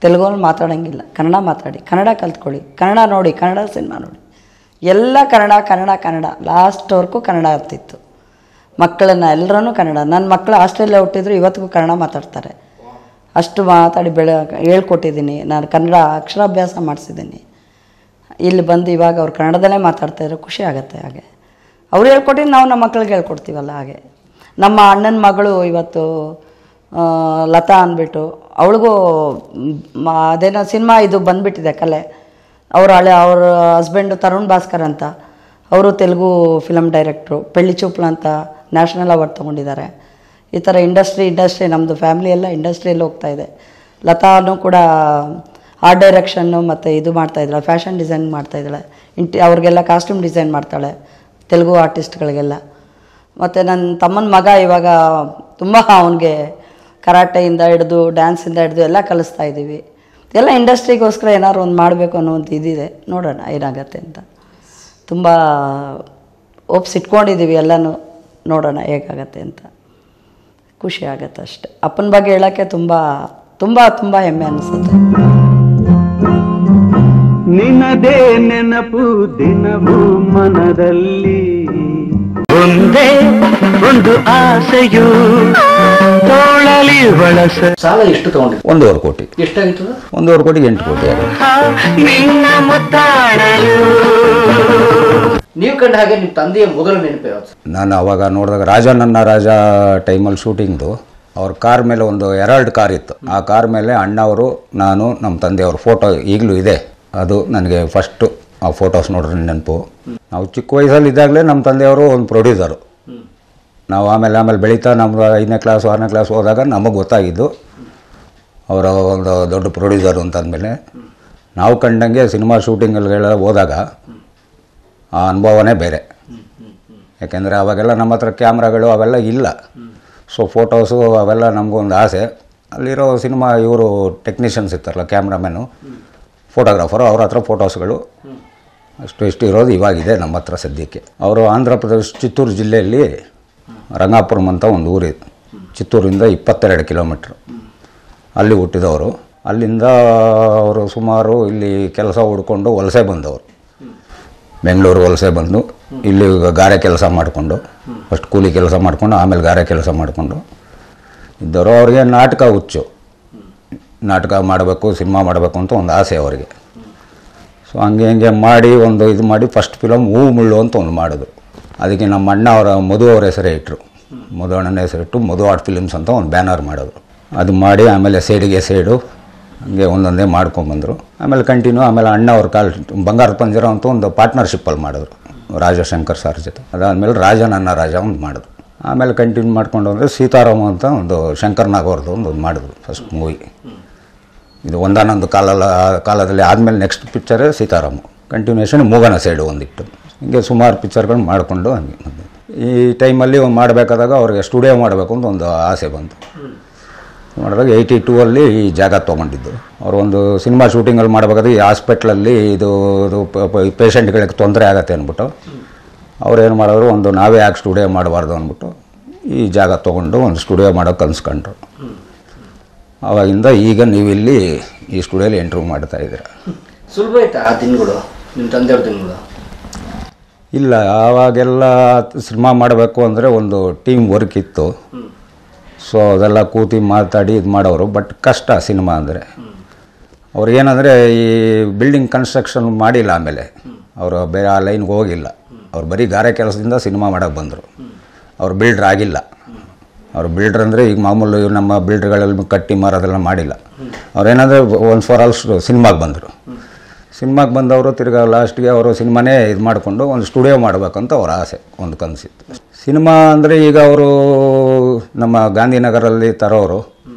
ತೆಲುಗಲ್ಲಿ ಮಾತಾಡೋಂಗಿಲ್ಲ. ಕನ್ನಡ ಮಾತಾಡಿ, ಕನ್ನಡ ಕಲ್ತ್ಕೊಳ್ಳಿ, ಕನ್ನಡ ನೋಡಿ, ಕನ್ನಡ ಸಿನಿಮಾ ನೋಡಿ, ಎಲ್ಲ ಕನ್ನಡ ಲಾಸ್ಟ್ವರೆಗೂ ಕನ್ನಡ ಆಗ್ತಿತ್ತು. ಮಕ್ಕಳನ್ನು ಎಲ್ಲರೂ ಕನ್ನಡ. ನನ್ನ ಮಕ್ಕಳು ಆಸ್ಟ್ರೇಲಿಯಾ ಹುಟ್ಟಿದ್ರು ಇವತ್ತಿಗೂ ಕನ್ನಡ ಮಾತಾಡ್ತಾರೆ. ಅಷ್ಟು ಮಾತಾಡಿ ಹೇಳ್ಕೊಟ್ಟಿದ್ದೀನಿ ನಾನು. ಕನ್ನಡ ಅಕ್ಷರಾಭ್ಯಾಸ ಮಾಡಿಸಿದ್ದೀನಿ. ಇಲ್ಲಿ ಬಂದು ಇವಾಗ ಅವ್ರು ಕನ್ನಡದಲ್ಲೇ ಮಾತಾಡ್ತಾಯಿದ್ರು, ಖುಷಿ ಆಗುತ್ತೆ. ಹಾಗೆ ಅವ್ರು ಹೇಳ್ಕೊಟ್ಟಿದ್ದು ನಾವು ನಮ್ಮ ಮಕ್ಕಳಿಗೆ ಹೇಳ್ಕೊಡ್ತೀವಲ್ಲ. ಹಾಗೆ ನಮ್ಮ ಅಣ್ಣನ ಮಗಳು ಇವತ್ತು ಲತಾ ಅಂದ್ಬಿಟ್ಟು, ಅವಳಿಗೂ ಅದೇನೋ ಸಿನಿಮಾ ಇದು ಬಂದುಬಿಟ್ಟಿದೆ ಕಲೆ. ಅವ್ರ ಹಸ್ಬೆಂಡು ತರುಣ್ ಭಾಸ್ಕರ್ ಅಂತ, ಅವರು ತೆಲುಗು ಫಿಲಮ್ ಡೈರೆಕ್ಟ್ರು. ಪೆಳ್ಳಿ ಚೂಪ್ಲ ಅಂತ ನ್ಯಾಷನಲ್ ಅವಾರ್ಡ್ ತೊಗೊಂಡಿದ್ದಾರೆ. ಈ ಥರ ಇಂಡಸ್ಟ್ರಿ ನಮ್ಮದು ಫ್ಯಾಮಿಲಿ ಎಲ್ಲ ಇಂಡಸ್ಟ್ರಿಯಲ್ಲಿ ಹೋಗ್ತಾಯಿದೆ. ಲತಾನು ಕೂಡ ಆರ್ಟ್ ಡೈರೆಕ್ಷನ್ನು ಮತ್ತು ಇದು ಮಾಡ್ತಾಯಿದ್ದಾಳೆ, ಫ್ಯಾಷನ್ ಡಿಸೈನ್ ಮಾಡ್ತಾಯಿದ್ದಾಳೆ. ಅವ್ರಿಗೆಲ್ಲ ಕಾಸ್ಟ್ಯೂಮ್ ಡಿಸೈನ್ ಮಾಡ್ತಾಳೆ ತೆಲುಗು ಆರ್ಟಿಸ್ಟ್ಗಳಿಗೆಲ್ಲ. ಮತ್ತು ನನ್ನ ತಮ್ಮನ ಮಗ ಇವಾಗ ತುಂಬ ಅವನಿಗೆ ಕರಾಟೆಯಿಂದ ಹಿಡಿದು ಡ್ಯಾನ್ಸಿಂದ ಹಿಡಿದು ಎಲ್ಲ ಕಲಿಸ್ತಾ ಇದ್ದೀವಿ. ಎಲ್ಲ ಇಂಡಸ್ಟ್ರಿಗೋಸ್ಕರ ಏನಾದ್ರು ಒಂದು ಮಾಡಬೇಕು ಅನ್ನೋ ಒಂದು ಇದಿದೆ. ನೋಡೋಣ ಏನಾಗತ್ತೆ ಅಂತ. ತುಂಬ ಒಪ್ಸ್ ಇಟ್ಕೊಂಡಿದ್ದೀವಿ ಎಲ್ಲನೂ. ನೋಡೋಣ ಹೇಗಾಗತ್ತೆ ಅಂತ. ಖುಷಿ ಆಗತ್ತೆ ಅಷ್ಟೆ. ಅಪ್ಪನ ಬಗ್ಗೆ ಹೇಳೋಕ್ಕೆ ತುಂಬ ತುಂಬ ತುಂಬ ಹೆಮ್ಮೆ ಅನಿಸುತ್ತೆ. ನಿನ್ನದೇ ನೆನಪು ದಿನವೂ ಮನದಲ್ಲಿ, ಒಂದೇ ಒಂದು ಆಸೆಯು ತೋಳಲಿ ಬಳಸ. ಸಾಲ ಎಷ್ಟು ತಗೊಂಡಿದ್ರು? 1.5 ಕೋಟಿ. ಎಷ್ಟಾಗಿತ್ತು? 1.5 ಕೋಟಿಗೆ 8 ಕೋಟಿ ಆಗಿದೆ. ನಿನ್ನ ಮುತ್ತಾಡಲು ನೀವು ಕಂಡ ಹಾಗೆ ನಿಮ್ಮ ತಂದೆಯ ಮೊದಲ ನೆನಪು ಯಾವುದು? ನಾನು ಅವಾಗ ನೋಡಿದಾಗ ರಾಜ ನನ್ನ ರಾಜ ಟೈಮಲ್ಲಿ ಶೂಟಿಂಗ್ದು ಅವ್ರ ಕಾರ್ ಮೇಲೆ ಒಂದು ಎರಾಲ್ಡ್ ಕಾರ್ ಇತ್ತು. ಆ ಕಾರ್ ಮೇಲೆ ಅಣ್ಣವರು, ನಾನು, ನಮ್ಮ ತಂದೆಯವ್ರ ಫೋಟೋ ಈಗಲೂ ಇದೆ. ಅದು ನನಗೆ ಫಸ್ಟು ಆ ಫೋಟೋಸ್ ನೋಡ್ರೆ ನೆನಪು. ನಾವು ಚಿಕ್ಕ ವಯಸ್ಸಲ್ಲಿ ಇದ್ದಾಗಲೇ ನಮ್ಮ ತಂದೆಯವರು ಒಂದು ಪ್ರೊಡ್ಯೂಸರು. ನಾವು ಆಮೇಲೆ ಬೆಳೀತಾ ನಮ್ಮದು 5ನೇ ಕ್ಲಾಸ್ 6ನೇ ಕ್ಲಾಸ್ ಹೋದಾಗ ನಮಗೆ ಗೊತ್ತಾಗಿದ್ದು ಅವರ ಒಂದು ದೊಡ್ಡ ಪ್ರೊಡ್ಯೂಸರು ಅಂತಂದಮೇಲೆ. ನಾವು ಕಂಡಂಗೆ ಸಿನಿಮಾ ಶೂಟಿಂಗ್ಗಳಿಗೆಲ್ಲ ಹೋದಾಗ ಆ ಅನುಭವನೇ ಬೇರೆ. ಯಾಕೆಂದರೆ ಅವಾಗೆಲ್ಲ ನಮ್ಮ ಹತ್ರ ಕ್ಯಾಮ್ರಾಗಳು ಅವೆಲ್ಲ ಇಲ್ಲ. ಸೊ ಫೋಟೋಸು ಅವೆಲ್ಲ ನಮಗೊಂದು ಆಸೆ. ಅಲ್ಲಿರೋ ಸಿನಿಮಾ ಇವರು ಟೆಕ್ನಿಷಿಯನ್ಸ್ ಇರ್ತಾರಲ್ಲ, ಕ್ಯಾಮ್ರಾಮ್ಯಾನು, ಫೋಟೋಗ್ರಾಫರು, ಅವ್ರ ಹತ್ರ ಫೋಟೋಸ್ಗಳು ಇಷ್ಟು ಇರೋದು ಇವಾಗಿದೆ ನಮ್ಮ ಹತ್ರ ಸದ್ಯಕ್ಕೆ. ಅವರು ಆಂಧ್ರ ಪ್ರದೇಶ ಚಿತ್ತೂರು ಜಿಲ್ಲೆಯಲ್ಲಿ ರಂಗಾಪುರಂ ಅಂತ ಒಂದು ಊರಿದೆ. ಚಿತ್ತೂರಿಂದ 22 ಕಿಲೋಮೀಟ್ರ್. ಅಲ್ಲಿ ಹುಟ್ಟಿದವರು. ಅಲ್ಲಿಂದ ಅವರು ಸುಮಾರು ಇಲ್ಲಿ ಕೆಲಸ ಹುಡ್ಕೊಂಡು ವಲಸೆ ಬಂದವರು. ಬೆಂಗಳೂರು ವಲಸೆ ಬಂದು ಇಲ್ಲಿ ಗಾರೆ ಕೆಲಸ ಮಾಡಿಕೊಂಡು, ಫಸ್ಟ್ ಕೂಲಿ ಕೆಲಸ ಮಾಡಿಕೊಂಡು ಆಮೇಲೆ ಗಾರೆ ಕೆಲಸ ಮಾಡಿಕೊಂಡು ಇದ್ದವರು. ಅವ್ರಿಗೆ ನಾಟಕ ಹುಚ್ಚು. ನಾಟಕ ಮಾಡಬೇಕು, ಸಿನಿಮಾ ಮಾಡಬೇಕು ಅಂತ ಒಂದು ಆಸೆ ಅವರಿಗೆ. ಸೊ ಹಂಗೆ ಮಾಡಿ ಒಂದು ಇದು ಮಾಡಿ ಫಸ್ಟ್ ಫಿಲಮ್ ಹೂವು ಮುಳ್ಳು ಅಂತ ಒಂದು ಮಾಡಿದ್ರು. ಅದಕ್ಕೆ ನಮ್ಮ ಅಣ್ಣ ಅವರ ಮಧು ಅವ್ರ ಹೆಸರೇ ಇಟ್ಟರು. ಮಧು ಅಣ್ಣನ ಹೆಸರಿಟ್ಟು ಮಧು ಆರ್ಟ್ ಫಿಲಿಮ್ಸ್ ಅಂತ ಒಂದು ಬ್ಯಾನರ್ ಮಾಡಿದ್ರು. ಅದು ಮಾಡಿ ಆಮೇಲೆ ಸೈಡಿಗೆ ಸೈಡು ಹಂಗೆ ಒಂದೊಂದೇ ಮಾಡ್ಕೊಂಬಂದರು. ಆಮೇಲೆ ಕಂಟಿನ್ಯೂ ಆಮೇಲೆ ಅಣ್ಣ ಅವ್ರ ಬಂಗಾರದ ಪಂಜರ ಅಂತ ಒಂದು ಪಾರ್ಟ್ನರ್ಶಿಪ್ಪಲ್ಲಿ ಮಾಡಿದ್ರು ರಾಜಶಂಕರ್ ಸರ್ ಜೊತೆ. ಅದಾದಮೇಲೆ ರಾಜ ನನ್ನ ರಾಜ ಒಂದು ಮಾಡಿದ್ರು. ಆಮೇಲೆ ಕಂಟಿನ್ಯೂ ಮಾಡ್ಕೊಂಡು ಹೋದರೆ ಸೀತಾರಾಮ ಅಂತ ಒಂದು ಶಂಕರ್ ನಾಗ್ ಅವ್ರದ್ದು ಒಂದು ಮಾಡಿದ್ರು ಫಸ್ಟ್ ಮೂವಿ. ಇದು ಒಂದಾನೊಂದು ಕಾಲದಲ್ಲಿ ಆದಮೇಲೆ ನೆಕ್ಸ್ಟ್ ಪಿಕ್ಚರೇ ಸೀತಾರಾಮ. ಕಂಟಿನ್ಯೂಷನ್ ಮೂಗನ ಸೈಡು ಒಂದಿಟ್ಟು ಹಿಂಗೆ ಸುಮಾರು ಪಿಕ್ಚರ್ಗಳು ಮಾಡಿಕೊಂಡು ಹಂಗೆ ಈ ಟೈಮಲ್ಲಿ ಮಾಡಬೇಕಾದಾಗ ಅವ್ರಿಗೆ ಸ್ಟುಡಿಯೋ ಮಾಡಬೇಕು ಅಂತ ಒಂದು ಆಸೆ ಬಂತು. ಮಾಡಿದಾಗ 82 ಈ ಜಾಗ ತೊಗೊಂಡಿದ್ದು. ಅವರು ಒಂದು ಸಿನಿಮಾ ಶೂಟಿಂಗಲ್ಲಿ ಮಾಡಬೇಕಾದ್ರೆ ಈ ಹಾಸ್ಪಿಟ್ಲಲ್ಲಿ ಇದು ಪೇಷಂಟ್ಗಳಿಗೆ ತೊಂದರೆ ಆಗತ್ತೆ ಅಂದ್ಬಿಟ್ಟು ಅವ್ರೇನು ಮಾಡಿದ್ರು, ಒಂದು ನಾವೇ ಯಾಕೆ ಸ್ಟುಡಿಯೋ ಮಾಡಬಾರ್ದು ಅಂದ್ಬಿಟ್ಟು ಈ ಜಾಗ ತೊಗೊಂಡು ಒಂದು ಸ್ಟುಡಿಯೋ ಮಾಡೋಕೆ ಕನ್ಸ್ಕೊಂಡ್ರು. ಆವಾಗಿಂದ ಈಗ ನೀವಿಲ್ಲಿ ಈ ಸ್ಟುಡಿಯೋಲಿ ಇಂಟರ್ವ್ಯೂ ಮಾಡ್ತಾಯಿದ್ದೀರ. ಸುಲಭ ಆಯ್ತಾ ಆ ದಿನಗಳು, ನಿಮ್ಮ ತಂದೆಯವ್ರ ದಿನಗಳು? ಇಲ್ಲ, ಆವಾಗೆಲ್ಲ ಸಿನಿಮಾ ಮಾಡಬೇಕು ಅಂದರೆ ಒಂದು ಟೀಮ್ ವರ್ಕ್ ಇತ್ತು. ಸೊ ಅದೆಲ್ಲ ಕೂತಿ ಮಾತಾಡಿ ಇದು ಮಾಡೋರು. ಬಟ್ ಕಷ್ಟ ಸಿನಿಮಾ ಅಂದರೆ. ಅವ್ರಿಗೇನಂದರೆ ಈ ಬಿಲ್ಡಿಂಗ್ ಕನ್ಸ್ಟ್ರಕ್ಷನ್ ಮಾಡಿಲ್ಲ, ಆಮೇಲೆ ಅವರು ಬೇರೆ ಆ ಲೈನ್ಗೆ ಹೋಗಿಲ್ಲ. ಅವ್ರು ಬರೀ ಗಾರೆ ಕೆಲಸದಿಂದ ಸಿನಿಮಾ ಮಾಡೋಕ್ಕೆ ಬಂದರು. ಅವ್ರು ಬಿಲ್ಡ್ರ್ ಆಗಿಲ್ಲ. ಅವ್ರು ಬಿಲ್ಡ್ರ್ ಅಂದರೆ ಈಗ ಮಾಮೂಲು ನಮ್ಮ ಬಿಲ್ಡ್ರ್ಗಳಲ್ಲಿ ಕಟ್ಟಿ ಮಾರೋದೆಲ್ಲ ಮಾಡಿಲ್ಲ. ಅವ್ರೇನಂದರೆ ಒನ್ಸ್ ಫಾರ್ ಆಲ್ ಸಿನಿಮಾಗೆ ಬಂದರು. ಸಿನಿಮಾಗೆ ಬಂದವರು ತಿರ್ಗಾ ಲಾಸ್ಟ್ಗೆ ಅವರು ಸಿನಿಮಾನೇ ಇದು ಮಾಡಿಕೊಂಡು ಒಂದು ಸ್ಟುಡಿಯೋ ಮಾಡಬೇಕಂತ ಅವ್ರ ಆಸೆ, ಒಂದು ಕನಸಿತ್ತು. ಸಿನಿಮಾ ಅಂದರೆ ಈಗ ಅವರು ನಮ್ಮ ಗಾಂಧಿನಗರಲ್ಲಿ ತರೋರು,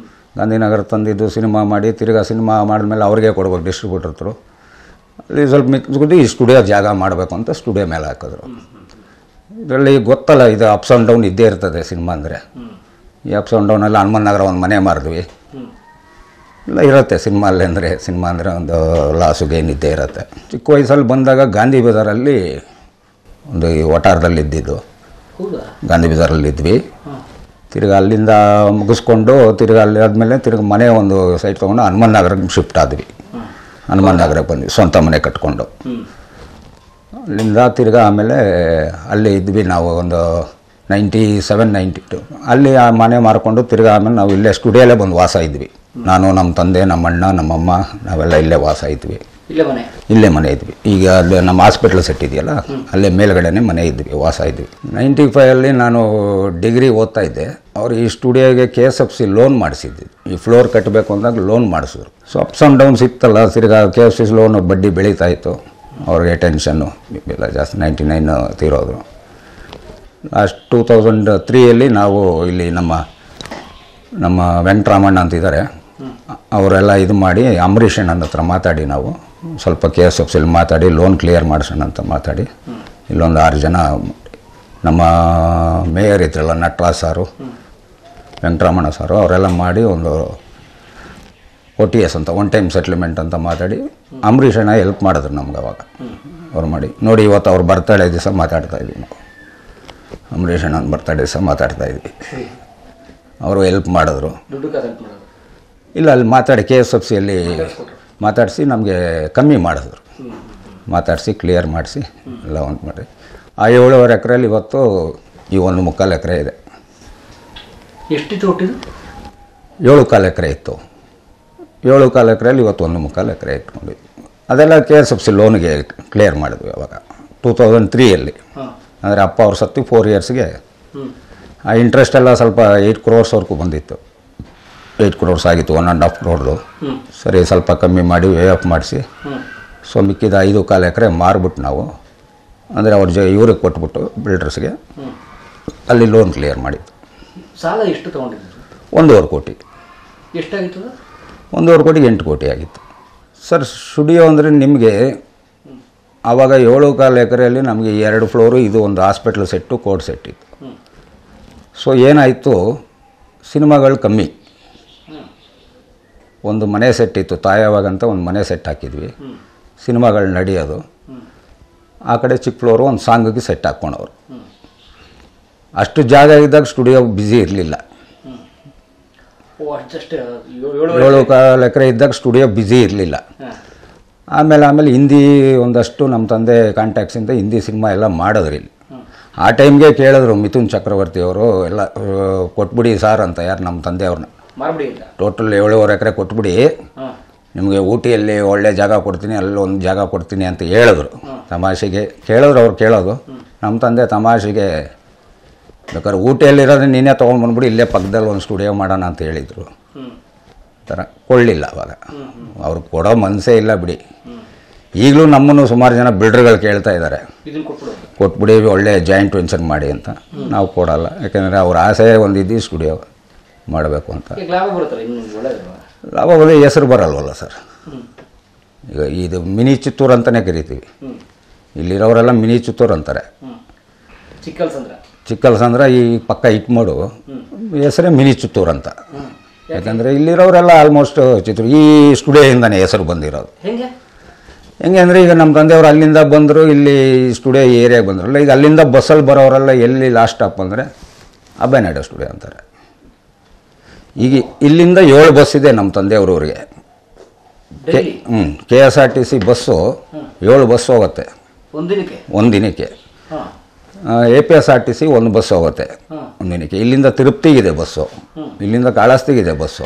ಗಾಂಧಿನಗರ ತಂದಿದ್ದು ಸಿನಿಮಾ ಮಾಡಿ ತಿರ್ಗಾ ಸಿನಿಮಾ ಮಾಡಿದ್ಮೇಲೆ ಅವ್ರಿಗೆ ಕೊಡ್ಬೇಕು ಡಿಸ್ಟ್ರಿಬ್ಯೂಟರ್. ಅಲ್ಲಿ ಸ್ವಲ್ಪ ಮಿಕ್ಸ್ಬಿಟ್ಟು ಈ ಸ್ಟುಡಿಯೋ ಜಾಗ ಮಾಡಬೇಕು ಅಂತ ಸ್ಟುಡಿಯೋ ಮೇಲೆ ಹಾಕಿದ್ರು. ಇದರಲ್ಲಿ ಗೊತ್ತಲ್ಲ, ಇದು ಅಪ್ಸ್ ಆ್ಯಂಡ್ ಡೌನ್ ಇದ್ದೇ ಇರ್ತದೆ ಸಿನಿಮಾ ಅಂದರೆ. ಈ ಅಪ್ಸ್ ಆ್ಯಂಡ್ ಡೌನಲ್ಲಿ ಹನುಮನ್ ನಗರ ಒಂದು ಮನೆ ಮಾರಿದ್ವಿ. ಇಲ್ಲ ಇರುತ್ತೆ ಸಿನಿಮಾಲ್ಲಿ ಅಂದರೆ, ಸಿನಿಮಾ ಅಂದರೆ ಒಂದು ಲಾಸು ಗೇನ್ ಇದ್ದೇ ಇರುತ್ತೆ. ಚಿಕ್ಕ ವಯಸ್ಸಲ್ಲಿ ಬಂದಾಗ ಗಾಂಧಿ ಬಜಾರಲ್ಲಿ ಒಂದು ಈ ವಟಾರದಲ್ಲಿ ಇದ್ದಿದ್ದು, ಗಾಂಧಿ ಬಜಾರಲ್ಲಿದ್ವಿ. ತಿರ್ಗಿ ಅಲ್ಲಿಂದ ಮುಗಿಸ್ಕೊಂಡು ತಿರ್ಗಿ ಅಲ್ಲಿ ಆದಮೇಲೆ ತಿರ್ಗಿ ಮನೆ ಒಂದು ಸೈಟ್ ತೊಗೊಂಡು ಹನುಮನ್ ನಗರಕ್ಕೆ ಶಿಫ್ಟ್ ಆದ್ವಿ. ಹನುಮನ್ ನಗರಕ್ಕೆ ಬಂದ್ವಿ, ಸ್ವಂತ ಮನೆ ಕಟ್ಕೊಂಡು. ಅಲ್ಲಿಂದ ತಿರ್ಗಿ ಆಮೇಲೆ ಅಲ್ಲಿ ಇದ್ವಿ ನಾವು ಒಂದು 97, 92. ಅಲ್ಲಿ ಆ ಮನೆ ಮಾರ್ಕೊಂಡು ತಿರ್ಗಿ ಆಮೇಲೆ ನಾವು ಇಲ್ಲೇ ಸ್ಟುಡಿಯೋಲ್ಲೇ ಬಂದು ವಾಸ ಇದ್ವಿ. ನಾನು, ನಮ್ಮ ತಂದೆ, ನಮ್ಮ ಅಣ್ಣ, ನಮ್ಮಮ್ಮ ನಾವೆಲ್ಲ ಇಲ್ಲೇ ವಾಸ ಇದ್ವಿ. ಇಲ್ಲೇ ಮನೆ ಇದ್ವಿ. ಈಗ ಅಲ್ಲಿ ನಮ್ಮ ಹಾಸ್ಪಿಟ್ಲ್ ಸೆಟ್ ಇದೆಯಲ್ಲ, ಅಲ್ಲೇ ಮೇಲ್ಗಡೆನೇ ಮನೆ ಇದ್ವಿ, ವಾಸ ಇದ್ವಿ. 95 ನಾನು ಡಿಗ್ರಿ ಓದ್ತಾ ಇದ್ದೆ. ಅವ್ರು ಈ ಸ್ಟುಡಿಯೋಗೆ KSFC ಲೋನ್ ಮಾಡಿಸಿದ್ವಿ. ಈ ಫ್ಲೋರ್ ಕಟ್ಟಬೇಕು ಅಂದಾಗ ಲೋನ್ ಮಾಡಿಸಿದ್ರು. ಸೊ ಅಪ್ಸ್ ಆ್ಯಂಡ್ ಡೌನ್ಸ್ ಇತ್ತಲ್ಲ, ತಿರ್ಗಿ KSFC ಲೋನು ಬಡ್ಡಿ ಬೆಳೀತಾ ಇತ್ತು. ಅವ್ರಿಗೆ ಟೆನ್ಷನ್ನು ಎಲ್ಲ ಜಾಸ್ತಿ. 99 ತೀರೋದು. ಲಾಸ್ಟ್ 2003 ನಾವು ಇಲ್ಲಿ ನಮ್ಮ ವೆಂಕಟರಾಮಣ್ಣ ಅಂತಿದ್ದಾರೆ, ಅವರೆಲ್ಲ ಇದು ಮಾಡಿ ಅಂಬರೀಷ್ ಅಣ್ಣನ ಹತ್ರ ಮಾತಾಡಿ ನಾವು ಸ್ವಲ್ಪ KSFCಲಿ ಮಾತಾಡಿ ಲೋನ್ ಕ್ಲಿಯರ್ ಮಾಡಿಸೋಣ ಅಂತ ಮಾತಾಡಿ ಇಲ್ಲೊಂದು 6 ಜನ, ನಮ್ಮ ಮೇಯರ್ ಇದ್ರಲ್ಲ ನಟರಾಜ್ ಸಾರು, ವೆಂಕಟರಾಮಣ್ಣ ಸಾರು, ಅವರೆಲ್ಲ ಮಾಡಿ ಒಂದು OTS ಅಂತ ಒನ್ ಟೈಮ್ ಸೆಟ್ಲ್ಮೆಂಟ್ ಅಂತ ಮಾತಾಡಿ ಅಂಬರೀಷ್ ಅಣ್ಣ ಹೆಲ್ಪ್ ಮಾಡಿದ್ರು ನಮ್ಗೆ. ಅವಾಗ ಅವ್ರು ಮಾಡಿ ನೋಡಿ, ಇವತ್ತು ಅವ್ರ ಬರ್ತಡೇ ದಿವಸ ಮಾತಾಡ್ತಾ ಇದ್ವಿ ನಾವು. ಅಂಬರೀಷ್ ಅಣ್ಣನ ಬರ್ತಡೇ ದಿವಸ ಮಾತಾಡ್ತಾ ಇದ್ವಿ. ಅವರು ಹೆಲ್ಪ್ ಮಾಡಿದ್ರು. ಇಲ್ಲ, ಅಲ್ಲಿ ಮಾತಾಡಿ KSFCಯಲ್ಲಿ ಮಾತಾಡಿಸಿ ನಮಗೆ ಕಮ್ಮಿ ಮಾಡಿದ್ರು. ಮಾತಾಡಿಸಿ ಕ್ಲಿಯರ್ ಮಾಡಿಸಿ ಎಲ್ಲ ಒಂದು ಮಾಡಿ ಆ 7.5 ಎಕರೆಯಲ್ಲಿ ಇವತ್ತು ಈ 1.25 ಎಕರೆ ಇದೆ. ಎಷ್ಟಿತ್ತು ಒಟ್ಟಿದ್ದು? 7.25 ಎಕರೆ ಇತ್ತು. 7.25 ಎಕರೆಯಲ್ಲಿ ಇವತ್ತು 1.25 ಎಕರೆ ಇಟ್ಕೊಂಡಿದ್ವಿ. ಅದೆಲ್ಲ KSFC ಲೋನ್ಗೆ ಕ್ಲಿಯರ್ ಮಾಡಿದ್ವಿ ಅವಾಗ 2003. ಅಂದರೆ ಅಪ್ಪ ಅವ್ರು ಸತ್ತು 4 ಇಯರ್ಸ್ಗೆ ಆ ಇಂಟ್ರೆಸ್ಟ್ ಎಲ್ಲ ಸ್ವಲ್ಪ 8 crores ಬಂದಿತ್ತು. 8 crores ಆಗಿತ್ತು, 1.5 crore. ಸರಿ, ಸ್ವಲ್ಪ ಕಮ್ಮಿ ಮಾಡಿ ವೇ ಆಫ್ ಮಾಡಿಸಿ ಸೊ ಮಿಕ್ಕಿದ 5.25 ಎಕರೆ ಮಾರ್ಬಿಟ್ಟು ನಾವು, ಅಂದರೆ ಅವ್ರ ಇವ್ರಿಗೆ ಕೊಟ್ಬಿಟ್ಟು ಬಿಲ್ಡರ್ಸ್ಗೆ ಅಲ್ಲಿ ಲೋನ್ ಕ್ಲಿಯರ್ ಮಾಡಿತ್ತು. ಸಾಲ ಎಷ್ಟು ತೊಗೊಂಡಿದ್ರು? 1.25 ಕೋಟಿ. ಎಷ್ಟಾಗಿತ್ತು? 1.25 ಕೋಟಿಗೆ 8 ಕೋಟಿ ಆಗಿತ್ತು ಸರ್. ಸ್ಟುಡಿಯೋ ಅಂದರೆ ನಿಮಗೆ ಆವಾಗ 7.25 ಎಕರೆಯಲ್ಲಿ ನಮಗೆ 2 ಫ್ಲೋರು, ಇದು ಒಂದು ಹಾಸ್ಪಿಟ್ಲ್ ಸೆಟ್ಟು, ಕೋರ್ಟ್ ಸೆಟ್ ಇತ್ತು. ಸೊ ಏನಾಯಿತು, ಸಿನಿಮಾಗಳು ಕಮ್ಮಿ. ಒಂದು ಮನೆ ಸೆಟ್ ಇತ್ತು, ತಾಯವಾಗಂತ ಒಂದು ಮನೆ ಸೆಟ್ ಹಾಕಿದ್ವಿ, ಸಿನಿಮಾಗಳು ನಡೆಯೋದು. ಆ ಕಡೆ ಚಿಕ್ಕ ಫ್ಲೋರು ಒಂದು ಸಾಂಗಿಗೆ ಸೆಟ್ ಹಾಕ್ಕೊಂಡವ್ರು. ಅಷ್ಟು ಜಾಗ ಇದ್ದಾಗ ಸ್ಟುಡಿಯೋ ಬ್ಯುಸಿ ಇರಲಿಲ್ಲ. 7.25 ಎಕರೆ ಇದ್ದಾಗ ಸ್ಟುಡಿಯೋ ಬ್ಯುಸಿ ಇರಲಿಲ್ಲ. ಆಮೇಲೆ ಹಿಂದಿ ಒಂದಷ್ಟು ನಮ್ಮ ತಂದೆ ಕಾಂಟ್ಯಾಕ್ಟ್ಸಿಂದ ಹಿಂದಿ ಸಿನಿಮಾ ಎಲ್ಲ ಮಾಡಿದ್ರು ಇಲ್ಲಿ. ಆ ಟೈಮ್ಗೆ ಕೇಳಿದ್ರು ಮಿಥುನ್ ಚಕ್ರವರ್ತಿ ಅವರು ಎಲ್ಲ ಕೊಟ್ಬಿಡಿ ಸಾರ್ ಅಂತ, ಯಾರು ನಮ್ಮ ತಂದೆಯವ್ರನ್ನ. ಟೋಟಲ್ 7.25 ಎಕರೆ ಕೊಟ್ಬಿಡಿ, ನಿಮಗೆ ಊಟಿಯಲ್ಲಿ ಒಳ್ಳೆ ಜಾಗ ಕೊಡ್ತೀನಿ, ಅಲ್ಲೊಂದು ಜಾಗ ಕೊಡ್ತೀನಿ ಅಂತ ಹೇಳಿದ್ರು. ತಮಾಷೆಗೆ ಕೇಳಿದ್ರು, ಅವ್ರು ಕೇಳೋದು. ನಮ್ಮ ತಂದೆ ತಮಾಷೆಗೆ ಬೇಕಾದ್ರೆ ಊಟಿಯಲ್ಲಿರೋದ್ರೆ ನೀನೇ ತೊಗೊಂಡ್ಬಂದ್ಬಿಡಿ, ಇಲ್ಲೇ ಪಕ್ಕದಲ್ಲಿ ಒಂದು ಸ್ಟುಡಿಯೋ ಮಾಡೋಣ ಅಂತ ಹೇಳಿದರು. ಥರ ಕೊಳ್ಳಿಲ್ಲ ಅವಾಗ. ಅವ್ರಿಗೆ ಕೊಡೋ ಮನಸ್ಸೇ ಇಲ್ಲ ಬಿಡಿ. ಈಗಲೂ ನಮ್ಮನ್ನು ಸುಮಾರು ಜನ ಬಿಲ್ಡರ್ಗಳು ಕೇಳ್ತಾ ಇದ್ದಾರೆ, ಕೊಟ್ಬಿಡಿ ಒಳ್ಳೆ ಜಾಯಿಂಟ್ ವೆಂಚರ್ ಮಾಡಿ ಅಂತ. ನಾವು ಕೊಡಲ್ಲ, ಯಾಕೆಂದರೆ ಅವ್ರ ಆಸೆ ಒಂದಿದ್ದು ಸ್ಟುಡಿಯೋ ಮಾಡಬೇಕು ಅಂತ. ಲಾಭ ಬರೋದೇ ಹೆಸರು ಬರಲ್ವಲ್ಲ ಸರ್. ಈಗ ಇದು ಮಿನಿ ಚಿತ್ತೂರು ಅಂತಲೇ ಕರಿತೀವಿ. ಇಲ್ಲಿರೋರೆಲ್ಲ ಮಿನಿ ಚಿತ್ತೂರು ಅಂತಾರೆ. ಚಿಕ್ಕಲ್ಸಂದ್ರ ಈ ಪಕ್ಕ ಇಟ್ಮಾಡು ಹೆಸರೇ ಮಿನಿ ಚಿತ್ತೂರು ಅಂತ. ಯಾಕಂದರೆ ಇಲ್ಲಿರೋರೆಲ್ಲ ಆಲ್ಮೋಸ್ಟ್ ಚಿತ್ತೂರು ಈ ಸ್ಟುಡಿಯೋಯಿಂದನೇ ಹೆಸರು ಬಂದಿರೋದು. ಹೆಂಗೆ ಅಂದರೆ ಈಗ ನಮ್ಮ ತಂದೆಯವರು ಅಲ್ಲಿಂದ ಬಂದರು, ಇಲ್ಲಿ ಸ್ಟುಡಿಯೋ ಏರಿಯಾಗೆ ಬಂದ್ರಲ್ಲ, ಈಗ ಅಲ್ಲಿಂದ ಬಸ್ಸಲ್ಲಿ ಬರೋರೆಲ್ಲ ಎಲ್ಲಿ ಲಾಸ್ಟ್ ಸ್ಟಾಪ್ ಅಂದರೆ ಅಭಯನಾಯ್ಡು ಸ್ಟುಡಿಯೋ ಅಂತಾರೆ. ಈಗ ಇಲ್ಲಿಂದ 7 ಬಸ್ ಇದೆ ನಮ್ಮ ತಂದೆಯವ್ರವ್ರಿಗೆ. KSRTC ಬಸ್ಸು 7 ಬಸ್ ಹೋಗುತ್ತೆ ಒಂದಿನಕ್ಕೆ. APSRTC 1 ಬಸ್ ಹೋಗುತ್ತೆ ಒಂದಿನಕ್ಕೆ. ಇಲ್ಲಿಂದ ತಿರುಪ್ತಿಗಿದೆ ಬಸ್ಸು, ಇಲ್ಲಿಂದ ಕಾಳಹಸ್ತಿಗಿದೆ ಬಸ್ಸು.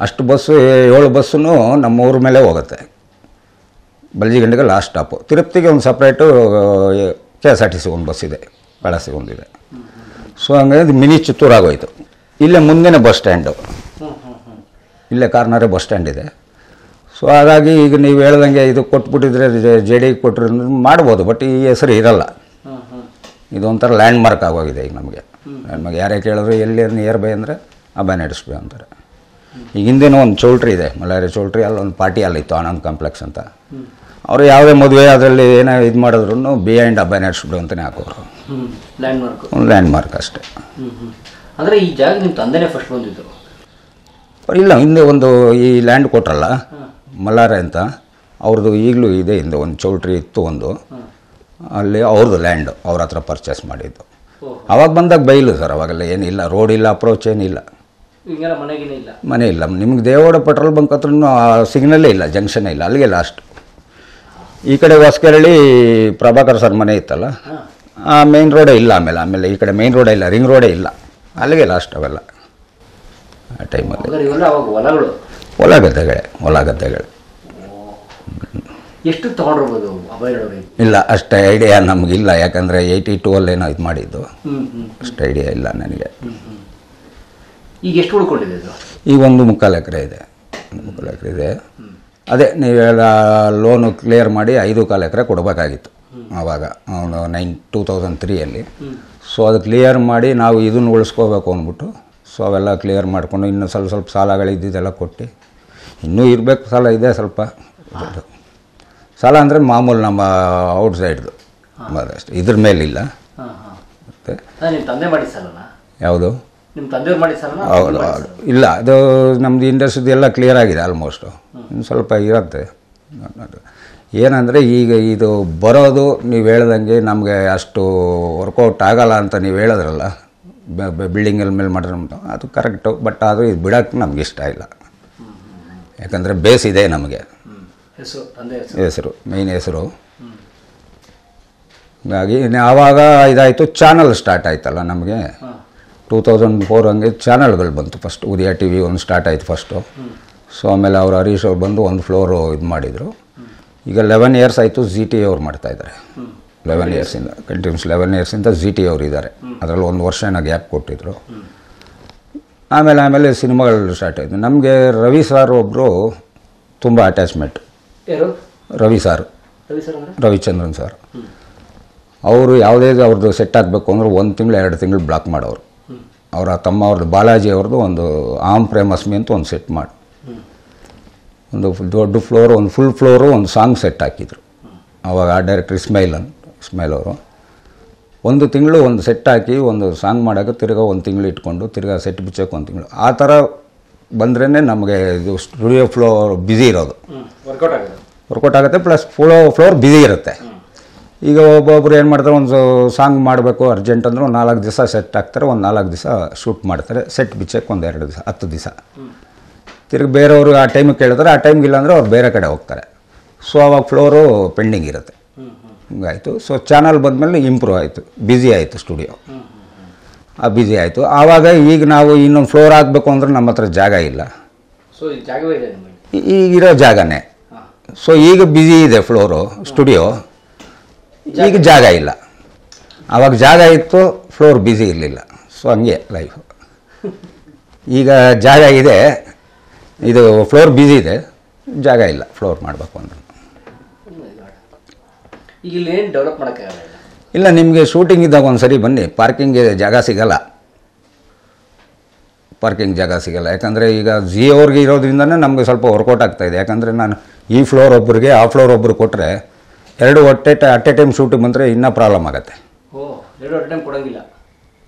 ಅಷ್ಟು ಬಸ್ಸು 7 ಬಸ್ಸು ನಮ್ಮ ಊರ ಮೇಲೆ ಹೋಗುತ್ತೆ. ಬಲ್ಜಿಗಂಡಿಗೆ ಲಾಸ್ಟ್ ಸ್ಟಾಪು. ತಿರುಪ್ತಿಗೆ ಒಂದು ಸಪ್ರೇಟು KSRTC 1 ಬಸ್ ಇದೆ, ಕಾಳಹಸ್ತಿ ಒಂದಿದೆ. ಸೊ ಹಂಗಾಗಿ ಇದು ಮಿನಿ ಚಿತ್ತೂರು ಆಗೋಯ್ತು. ಇಲ್ಲೇ ಮುಂದಿನ ಬಸ್ ಸ್ಟ್ಯಾಂಡು, ಇಲ್ಲೇ ಕಾರ್ನರೇ ಬಸ್ ಸ್ಟ್ಯಾಂಡ್ ಇದೆ. ಸೊ ಹಾಗಾಗಿ ಈಗ ನೀವು ಹೇಳ್ದಂಗೆ ಇದು ಕೊಟ್ಬಿಟ್ಟಿದ್ರೆ JD ಕೊಟ್ಟರೆ ಮಾಡ್ಬೋದು, ಬಟ್ ಈ ಹೆಸರು ಇರಲ್ಲ. ಇದೊಂಥರ ಲ್ಯಾಂಡ್ ಮಾರ್ಕ್ ಆಗೋಗಿದೆ ಈಗ ನಮಗೆ. ನಮಗೆ ಯಾರೇ ಕೇಳಿದ್ರು ಎಲ್ಲಿ ನಿಯರ್ ಬೈ ಅಂದರೆ ಅಭಯನಾಯ್ಡು ಸ್ಟುಡಿಯೋ ಅಂತಾರೆ. ಈಗ ಹಿಂದೇನೋ ಒಂದು ಚೌಲ್ಟ್ರಿ ಇದೆ, ಮಲ್ಲಾರಿ ಚೌಲ್ಟ್ರಿ, ಅಲ್ಲೊಂದು ಪಾರ್ಟಿ ಅಲ್ಲಿತ್ತು ಆನಂದ್ ಕಾಂಪ್ಲೆಕ್ಸ್ ಅಂತ. ಅವರು ಯಾವುದೇ ಮದುವೆ ಅದರಲ್ಲಿ ಏನೋ ಇದು ಮಾಡಿದ್ರು ಬಿಹೈಂಡ್ ಅಭಯನಾಯ್ಡು ಸ್ಟುಡಿಯೋ ಅಂತಲೇ ಹಾಕೋರು. ಒಂದು ಲ್ಯಾಂಡ್ ಮಾರ್ಕ್ ಅಷ್ಟೇ. ಅಂದರೆ ಈ ಜಾಗ ನಿಮ್ಮ ತಂದೆನೇ ಫಸ್ಟ್ ಬಂದಿದ್ದು? ಇಲ್ಲ, ಹಿಂದೆ ಒಂದು ಈ ಲ್ಯಾಂಡ್ ಕೊಟ್ರಲ್ಲ ಮಲ್ಲಾರೆ ಅಂತ, ಅವ್ರದ್ದು ಈಗಲೂ ಇದೆ. ಹಿಂದೆ ಒಂದು ಚೌಲ್ಟ್ರಿ ಇತ್ತು ಒಂದು, ಅಲ್ಲಿ ಅವ್ರದ್ದು ಲ್ಯಾಂಡು ಅವ್ರ ಹತ್ರ ಪರ್ಚೇಸ್ ಮಾಡಿದ್ದು. ಅವಾಗ ಬಂದಾಗ ಬೈಲು ಸರ್, ಅವಾಗೆಲ್ಲ ಏನಿಲ್ಲ, ರೋಡ್ ಇಲ್ಲ, ಅಪ್ರೋಚ್ ಏನಿಲ್ಲ, ಮನೆ ಇಲ್ಲ. ನಿಮ್ಗೆ ದೇವಗೌಡ ಪೆಟ್ರೋಲ್ ಬಂಕ್ ಹತ್ರ ಸಿಗ್ನಲ್ಲೇ ಇಲ್ಲ, ಜಂಕ್ಷನ್ನೇ ಇಲ್ಲ, ಅಲ್ಲಿಗೆ ಲಾಸ್ಟ್. ಈ ಕಡೆ ಹೊಸಕೆರಳಿ ಪ್ರಭಾಕರ್ ಸರ್ ಮನೆ ಇತ್ತಲ್ಲ, ಆ ಮೇನ್ ರೋಡೇ ಇಲ್ಲ. ಆಮೇಲೆ ಈ ಕಡೆ ಮೇನ್ ರೋಡೇ ಇಲ್ಲ, ರಿಂಗ್ ರೋಡೇ ಇಲ್ಲ, ಅಲ್ಲಿಗೆ ಲಾಸ್ಟ್ ಅವೆಲ್ಲ ಆ ಟೈಮಲ್ಲಿ. ಹೊಲ ಗದ್ದೆಗಳೇ. ಎಷ್ಟು ತಗೊಂಡಿರ್ಬೋದು? ಇಲ್ಲ, ಅಷ್ಟು ಐಡಿಯಾ ನಮಗಿಲ್ಲ, ಯಾಕಂದರೆ 82 ಇದು ಮಾಡಿದ್ದು, ಅಷ್ಟು ಐಡಿಯಾ ಇಲ್ಲ ನನಗೆ. ಈಗ ಎಷ್ಟು ಉಳ್ಕೊಂಡಿದೆ? ಈಗ 1.25 ಎಕರೆ ಇದೆ. 1.25 ಎಕರೆ ಇದೆ. ಅದೇ ನೀವು ಲೋನು ಕ್ಲಿಯರ್ ಮಾಡಿ 5.25 ಎಕರೆ ಕೊಡಬೇಕಾಗಿತ್ತು ಆವಾಗ 2003 ಸೊ ಅದು ಕ್ಲಿಯರ್ ಮಾಡಿ ನಾವು ಇದನ್ನು ಉಳಿಸ್ಕೋಬೇಕು ಅಂದ್ಬಿಟ್ಟು, ಸೊ ಅವೆಲ್ಲ ಕ್ಲಿಯರ್ ಮಾಡಿಕೊಂಡು ಇನ್ನೂ ಸ್ವಲ್ಪ ಸಾಲಗಳಿದ್ದೆಲ್ಲ ಕೊಟ್ಟು, ಇನ್ನೂ ಇರಬೇಕು ಸಾಲ ಇದೆ ಸ್ವಲ್ಪ. ಸಾಲ ಅಂದರೆ ಮಾಮೂಲು ನಮ್ಮ ಔಟ್ಸೈಡ್ದು ಅಷ್ಟೇ, ಇದ್ರ ಮೇಲಿಲ್ಲ. ಮತ್ತು ನಿಮ್ಮ ತಂದೆ ಮಾಡಿ ಸಾಲನ ಯಾವುದು? ನಿಮ್ಮ ತಂದೆಯವ್ರು ಮಾಡಿ ಸಾಲನ? ಹೌದು, ಇಲ್ಲ, ಅದು ನಮ್ಮದು ಇಂಡಸ್ಟ್ರಿದು ಎಲ್ಲ ಕ್ಲಿಯರ್ ಆಗಿದೆ ಆಲ್ಮೋಸ್ಟು. ಇನ್ನು ಸ್ವಲ್ಪ ಇರುತ್ತೆ. ಏನಂದರೆ ಈಗ ಇದು ಬರೋದು ನೀವು ಹೇಳ್ದಂಗೆ ನಮಗೆ ಅಷ್ಟು ವರ್ಕೌಟ್ ಆಗಲ್ಲ ಅಂತ ನೀವು ಹೇಳಿದ್ರಲ್ಲ, ಬಿಲ್ಡಿಂಗಲ್ಲಿ ಮೇಲೆ ಮಾಡಿದ್ರೆ ಅದು ಕರೆಕ್ಟು. ಬಟ್ ಅದು ಇದು ಬಿಡೋಕ್ಕೆ ನಮ್ಗೆ ಇಷ್ಟ ಇಲ್ಲ, ಯಾಕಂದರೆ ಬೇಸ್ ಇದೆ ನಮಗೆ, ಹೆಸರು ಮೇಯ್ನ್ ಹೆಸರು. ಹಾಗಾಗಿ ಆವಾಗ ಇದಾಯಿತು, ಚಾನಲ್ ಸ್ಟಾರ್ಟ್ ಆಯ್ತಲ್ಲ ನಮಗೆ 2004 ಹಂಗೆ ಚಾನಲ್ಗಳು ಬಂತು. ಫಸ್ಟ್ ಉದಯ TV ಒಂದು ಸ್ಟಾರ್ಟ್ ಆಯಿತು ಫಸ್ಟು. ಸೊ ಆಮೇಲೆ ಅವರು ಹರೀಶ್ ಅವ್ರು ಬಂದು ಒಂದು ಫ್ಲೋರು ಇದು ಮಾಡಿದರು. ಈಗ 11 ಇಯರ್ಸ್ ಆಯಿತು ZT ಅವ್ರು ಮಾಡ್ತಾಯಿದ್ದಾರೆ. 11 ಇಯರ್ಸಿಂದ ಕಂಟಿನ್ಯೂಸ್ 11 ಇಯರ್ಸಿಂದ ZT ಅವರು ಇದ್ದಾರೆ. ಅದರಲ್ಲಿ 1 ವರ್ಷ ಏನೋ ಗ್ಯಾಪ್ ಕೊಟ್ಟಿದ್ದರು. ಆಮೇಲೆ ಸಿನಿಮಾಗಳು ಸ್ಟಾರ್ಟ್ ಆಯಿತು. ನಮಗೆ ರವಿ ಸಾರ್ ಒಬ್ಬರು ತುಂಬ attachment. Ravi sir, Ravichandran sir, ಅವರು ಯಾವುದೇ ಅವ್ರದ್ದು ಸೆಟ್ ಆಗಬೇಕು ಅಂದ್ರೆ 1 ತಿಂಗಳು 2 ತಿಂಗಳು ಬ್ಲಾಕ್ ಮಾಡೋರು. ಅವರ ತಮ್ಮ ಅವ್ರದ್ದು ಬಾಲಾಜಿ ಅವ್ರದ್ದು ಒಂದು ಆಮ್ ಪ್ರೇಮಸ್ಮಿ ಅಂತ ಒಂದು ಸೆಟ್ ಮಾಡಿ, ಒಂದು ದೊಡ್ಡ ಫ್ಲೋರು, ಒಂದು ಫುಲ್ ಫ್ಲೋರು, ಒಂದು ಸಾಂಗ್ ಸೆಟ್ ಹಾಕಿದರು. ಆವಾಗ ಆ ಡೈರೆಕ್ಟರ್ ಇಸ್ಮಾಯಿಲ್ ಅವರು 1 ತಿಂಗಳು ಒಂದು ಸೆಟ್ ಹಾಕಿ ಒಂದು ಸಾಂಗ್ ಮಾಡೋಕ್ಕೆ ತಿರ್ಗಾ 1 ತಿಂಗಳು ಇಟ್ಕೊಂಡು ತಿರ್ಗಾ ಸೆಟ್ ಬಿಚ್ಚೋಕೆ 1 ತಿಂಗಳು. ಆ ಥರ ಬಂದ್ರೇ ನಮಗೆ ಇದು ಸ್ಟುಡಿಯೋ ಫ್ಲೋರ್ ಬ್ಯುಸಿ ಇರೋದು, ವರ್ಕೌಟ್ ಆಗುತ್ತೆ. ಪ್ಲಸ್ ಫ್ಲೋರ್ ಬ್ಯುಸಿ ಇರುತ್ತೆ. ಈಗ ಒಬ್ಬೊಬ್ರು ಏನು ಮಾಡ್ತಾರೆ, ಒಂದು ಸಾಂಗ್ ಮಾಡಬೇಕು ಅರ್ಜೆಂಟ್ ಅಂದರೆ ಒಂದು 4 ದಿವಸ ಸೆಟ್ ಹಾಕ್ತಾರೆ, ಒಂದು 4 ದಿವಸ ಶೂಟ್ ಮಾಡ್ತಾರೆ, ಸೆಟ್ ಬಿಚ್ಚಕ್ಕೆ ಒಂದು 2 ದಿವಸ 10 ದಿವಸ. ತಿರ್ಗಿ ಬೇರೆಯವರು ಆ ಟೈಮಿಗೆ ಕೇಳಿದ್ರೆ, ಆ ಟೈಮ್ಗೆ ಇಲ್ಲಾಂದರೆ ಅವ್ರು ಬೇರೆ ಕಡೆ ಹೋಗ್ತಾರೆ. ಸೊ ಅವಾಗ ಫ್ಲೋರು ಪೆಂಡಿಂಗ್ ಇರುತ್ತೆ. ಹಿಂಗಾಯಿತು. ಸೊ ಚಾನಲ್ ಬಂದಮೇಲೆ ಇಂಪ್ರೂವ್ ಆಯಿತು, ಬ್ಯುಸಿ ಆಯಿತು ಸ್ಟುಡಿಯೋ. ಆ ಬ್ಯುಸಿ ಆಯಿತು. ಆವಾಗ ಈಗ ನಾವು ಇನ್ನೊಂದು ಫ್ಲೋರ್ ಹಾಕಬೇಕು ಅಂದ್ರೆ ನಮ್ಮ ಹತ್ರ ಜಾಗ ಇಲ್ಲ. ಈಗಿರೋ ಜಾಗನೇ. ಸೊ ಈಗ ಬ್ಯುಸಿ ಇದೆ ಫ್ಲೋರು ಸ್ಟುಡಿಯೋ, ಈಗ ಜಾಗ ಇಲ್ಲ. ಆವಾಗ ಜಾಗ ಇತ್ತು, ಫ್ಲೋರ್ ಬ್ಯುಸಿ ಇರಲಿಲ್ಲ. ಸೊ ಹಂಗೆ ಲೈಫು. ಈಗ ಜಾಗ ಇದೆ, ಇದು ಫ್ಲೋರ್ ಬ್ಯುಸಿ ಇದೆ, ಜಾಗ ಇಲ್ಲ ಫ್ಲೋರ್ ಮಾಡಬೇಕು ಅಂದ್ರೆ. ಈಗ ಇಲ್ಲಿ ಏನು ಡೆವಲಪ್ ಮಾಡೋಕ್ಕಾಗಲ್ಲ. ಇಲ್ಲ, ನಿಮಗೆ ಶೂಟಿಂಗ್ ಇದ್ದಾಗ ಒಂದು ಸರಿ ಬನ್ನಿ, ಪಾರ್ಕಿಂಗ್ಗೆ ಜಾಗ ಸಿಗಲ್ಲ. ಯಾಕಂದರೆ ಈಗ ಅವ್ರಿಗೆ ಇರೋದ್ರಿಂದನೇ ನಮಗೆ ಸ್ವಲ್ಪ ವರ್ಕೌಟ್ ಆಗ್ತಾಯಿದೆ. ಯಾಕಂದರೆ ನಾನು ಈ ಫ್ಲೋರ್ ಒಬ್ಬರಿಗೆ ಆ ಫ್ಲೋರ್ ಒಬ್ಬರು ಕೊಟ್ಟರೆ ಎರಡು ಅಟ್ ಎ ಟೈಮ್ ಶೂಟಿಂಗ್ ಬಂದರೆ ಇನ್ನೂ ಪ್ರಾಬ್ಲಮ್ ಆಗುತ್ತೆ.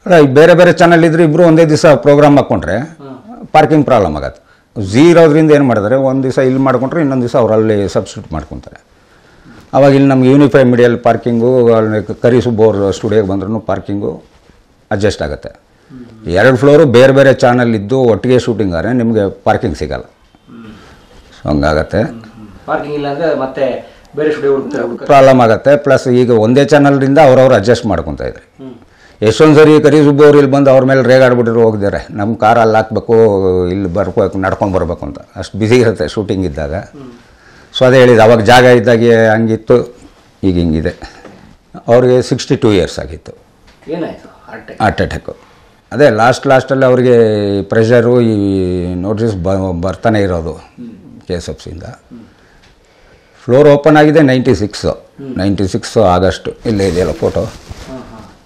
ಅಲ್ಲ, ಈಗ ಬೇರೆ ಬೇರೆ ಚಾನಲ್ ಇದ್ರೆ ಇಬ್ಬರು ಒಂದೇ ದಿವಸ ಪ್ರೋಗ್ರಾಮ್ ಹಾಕ್ಕೊಂಡ್ರೆ ಪಾರ್ಕಿಂಗ್ ಪ್ರಾಬ್ಲಮ್ ಆಗುತ್ತೆ. ಝೀರೋದ್ರಿಂದ ಏನು ಮಾಡಿದ್ರೆ ಒಂದು ದಿವಸ ಇಲ್ಲಿ ಮಾಡ್ಕೊಂಡ್ರೆ ಇನ್ನೊಂದು ದಿವಸ ಅವ್ರು ಅಲ್ಲಿ ಸಬ್ಸ್ಟಿಟ್ಯೂಟ್ ಮಾಡ್ಕೊತಾರೆ. ಆವಾಗ ಇಲ್ಲಿ ನಮ್ಗೆ ಯೂನಿಫೈ ಮೀಡಿಯಲ್ಲಿ ಪಾರ್ಕಿಂಗು, ಕರಿ ಸುಬ್ಬವ್ರ ಸ್ಟುಡಿಯೋಗೆ ಬಂದ್ರೂ ಪಾರ್ಕಿಂಗು ಅಡ್ಜಸ್ಟ್ ಆಗುತ್ತೆ. ಎರಡು ಫ್ಲೋರು ಬೇರೆ ಬೇರೆ ಚಾನಲ್ ಇದ್ದು ಒಟ್ಟಿಗೆ ಶೂಟಿಂಗ್ ಆದರೆ ನಿಮಗೆ ಪಾರ್ಕಿಂಗ್ ಸಿಗಲ್ಲ. ಸೊ ಹಂಗಾಗತ್ತೆ, ಪಾರ್ಕಿಂಗ್ ಇಲ್ಲ ಅಂದರೆ ಮತ್ತೆ ಬೇರೆ ಸ್ಟುಡಿಯೋ ಪ್ರಾಬ್ಲಮ್ ಆಗುತ್ತೆ. ಪ್ಲಸ್ ಈಗ ಒಂದೇ ಚಾನಲ್ರಿಂದ ಅವ್ರವ್ರು ಅಡ್ಜಸ್ಟ್ ಮಾಡ್ಕೊತಾ ಇದ್ದಾರೆ. ಎಷ್ಟೊಂದು ಸರಿ ಕರಿ ಸುಬ್ಬವ್ರು ಇಲ್ಲಿ ಬಂದು ಅವ್ರ ಮೇಲೆ ರೇಗಾಡ್ಬಿಟ್ಟಿರು ಹೋಗಿದ್ದಾರೆ, ನಮ್ಮ ಕಾರ್ ಅಲ್ಲಿ ಹಾಕ್ಬೇಕು, ಇಲ್ಲಿ ಬರ್ಬೇಕು, ನಡ್ಕೊಂಡು ಬರಬೇಕು ಅಂತ. ಅಷ್ಟು ಬ್ಯುಸಿ ಇರುತ್ತೆ ಶೂಟಿಂಗ್ ಇದ್ದಾಗ. ಸೊ ಅದೇ ಹೇಳಿದ್ದು, ಅವಾಗ ಜಾಗ ಇದ್ದಾಗೆ ಹಂಗಿತ್ತು, ಈಗ ಹಿಂಗಿದೆ. ಅವ್ರಿಗೆ 62 years ಆಗಿತ್ತು, ಏನಾಯಿತು? Heart attack. ಅದೇ ಲಾಸ್ಟಲ್ಲಿ ಅವ್ರಿಗೆ ಪ್ರೆಷರು, ಈ ನೋಟಿಸ್ ಬರ್ತಾನೆ ಇರೋದು KSFCಯಿಂದ. ಫ್ಲೋರ್ ಓಪನ್ ಆಗಿದೆ 96 ಆಗಸ್ಟ್, ಇಲ್ಲೇ ಇದೆಯಲ್ಲ ಫೋಟೋ.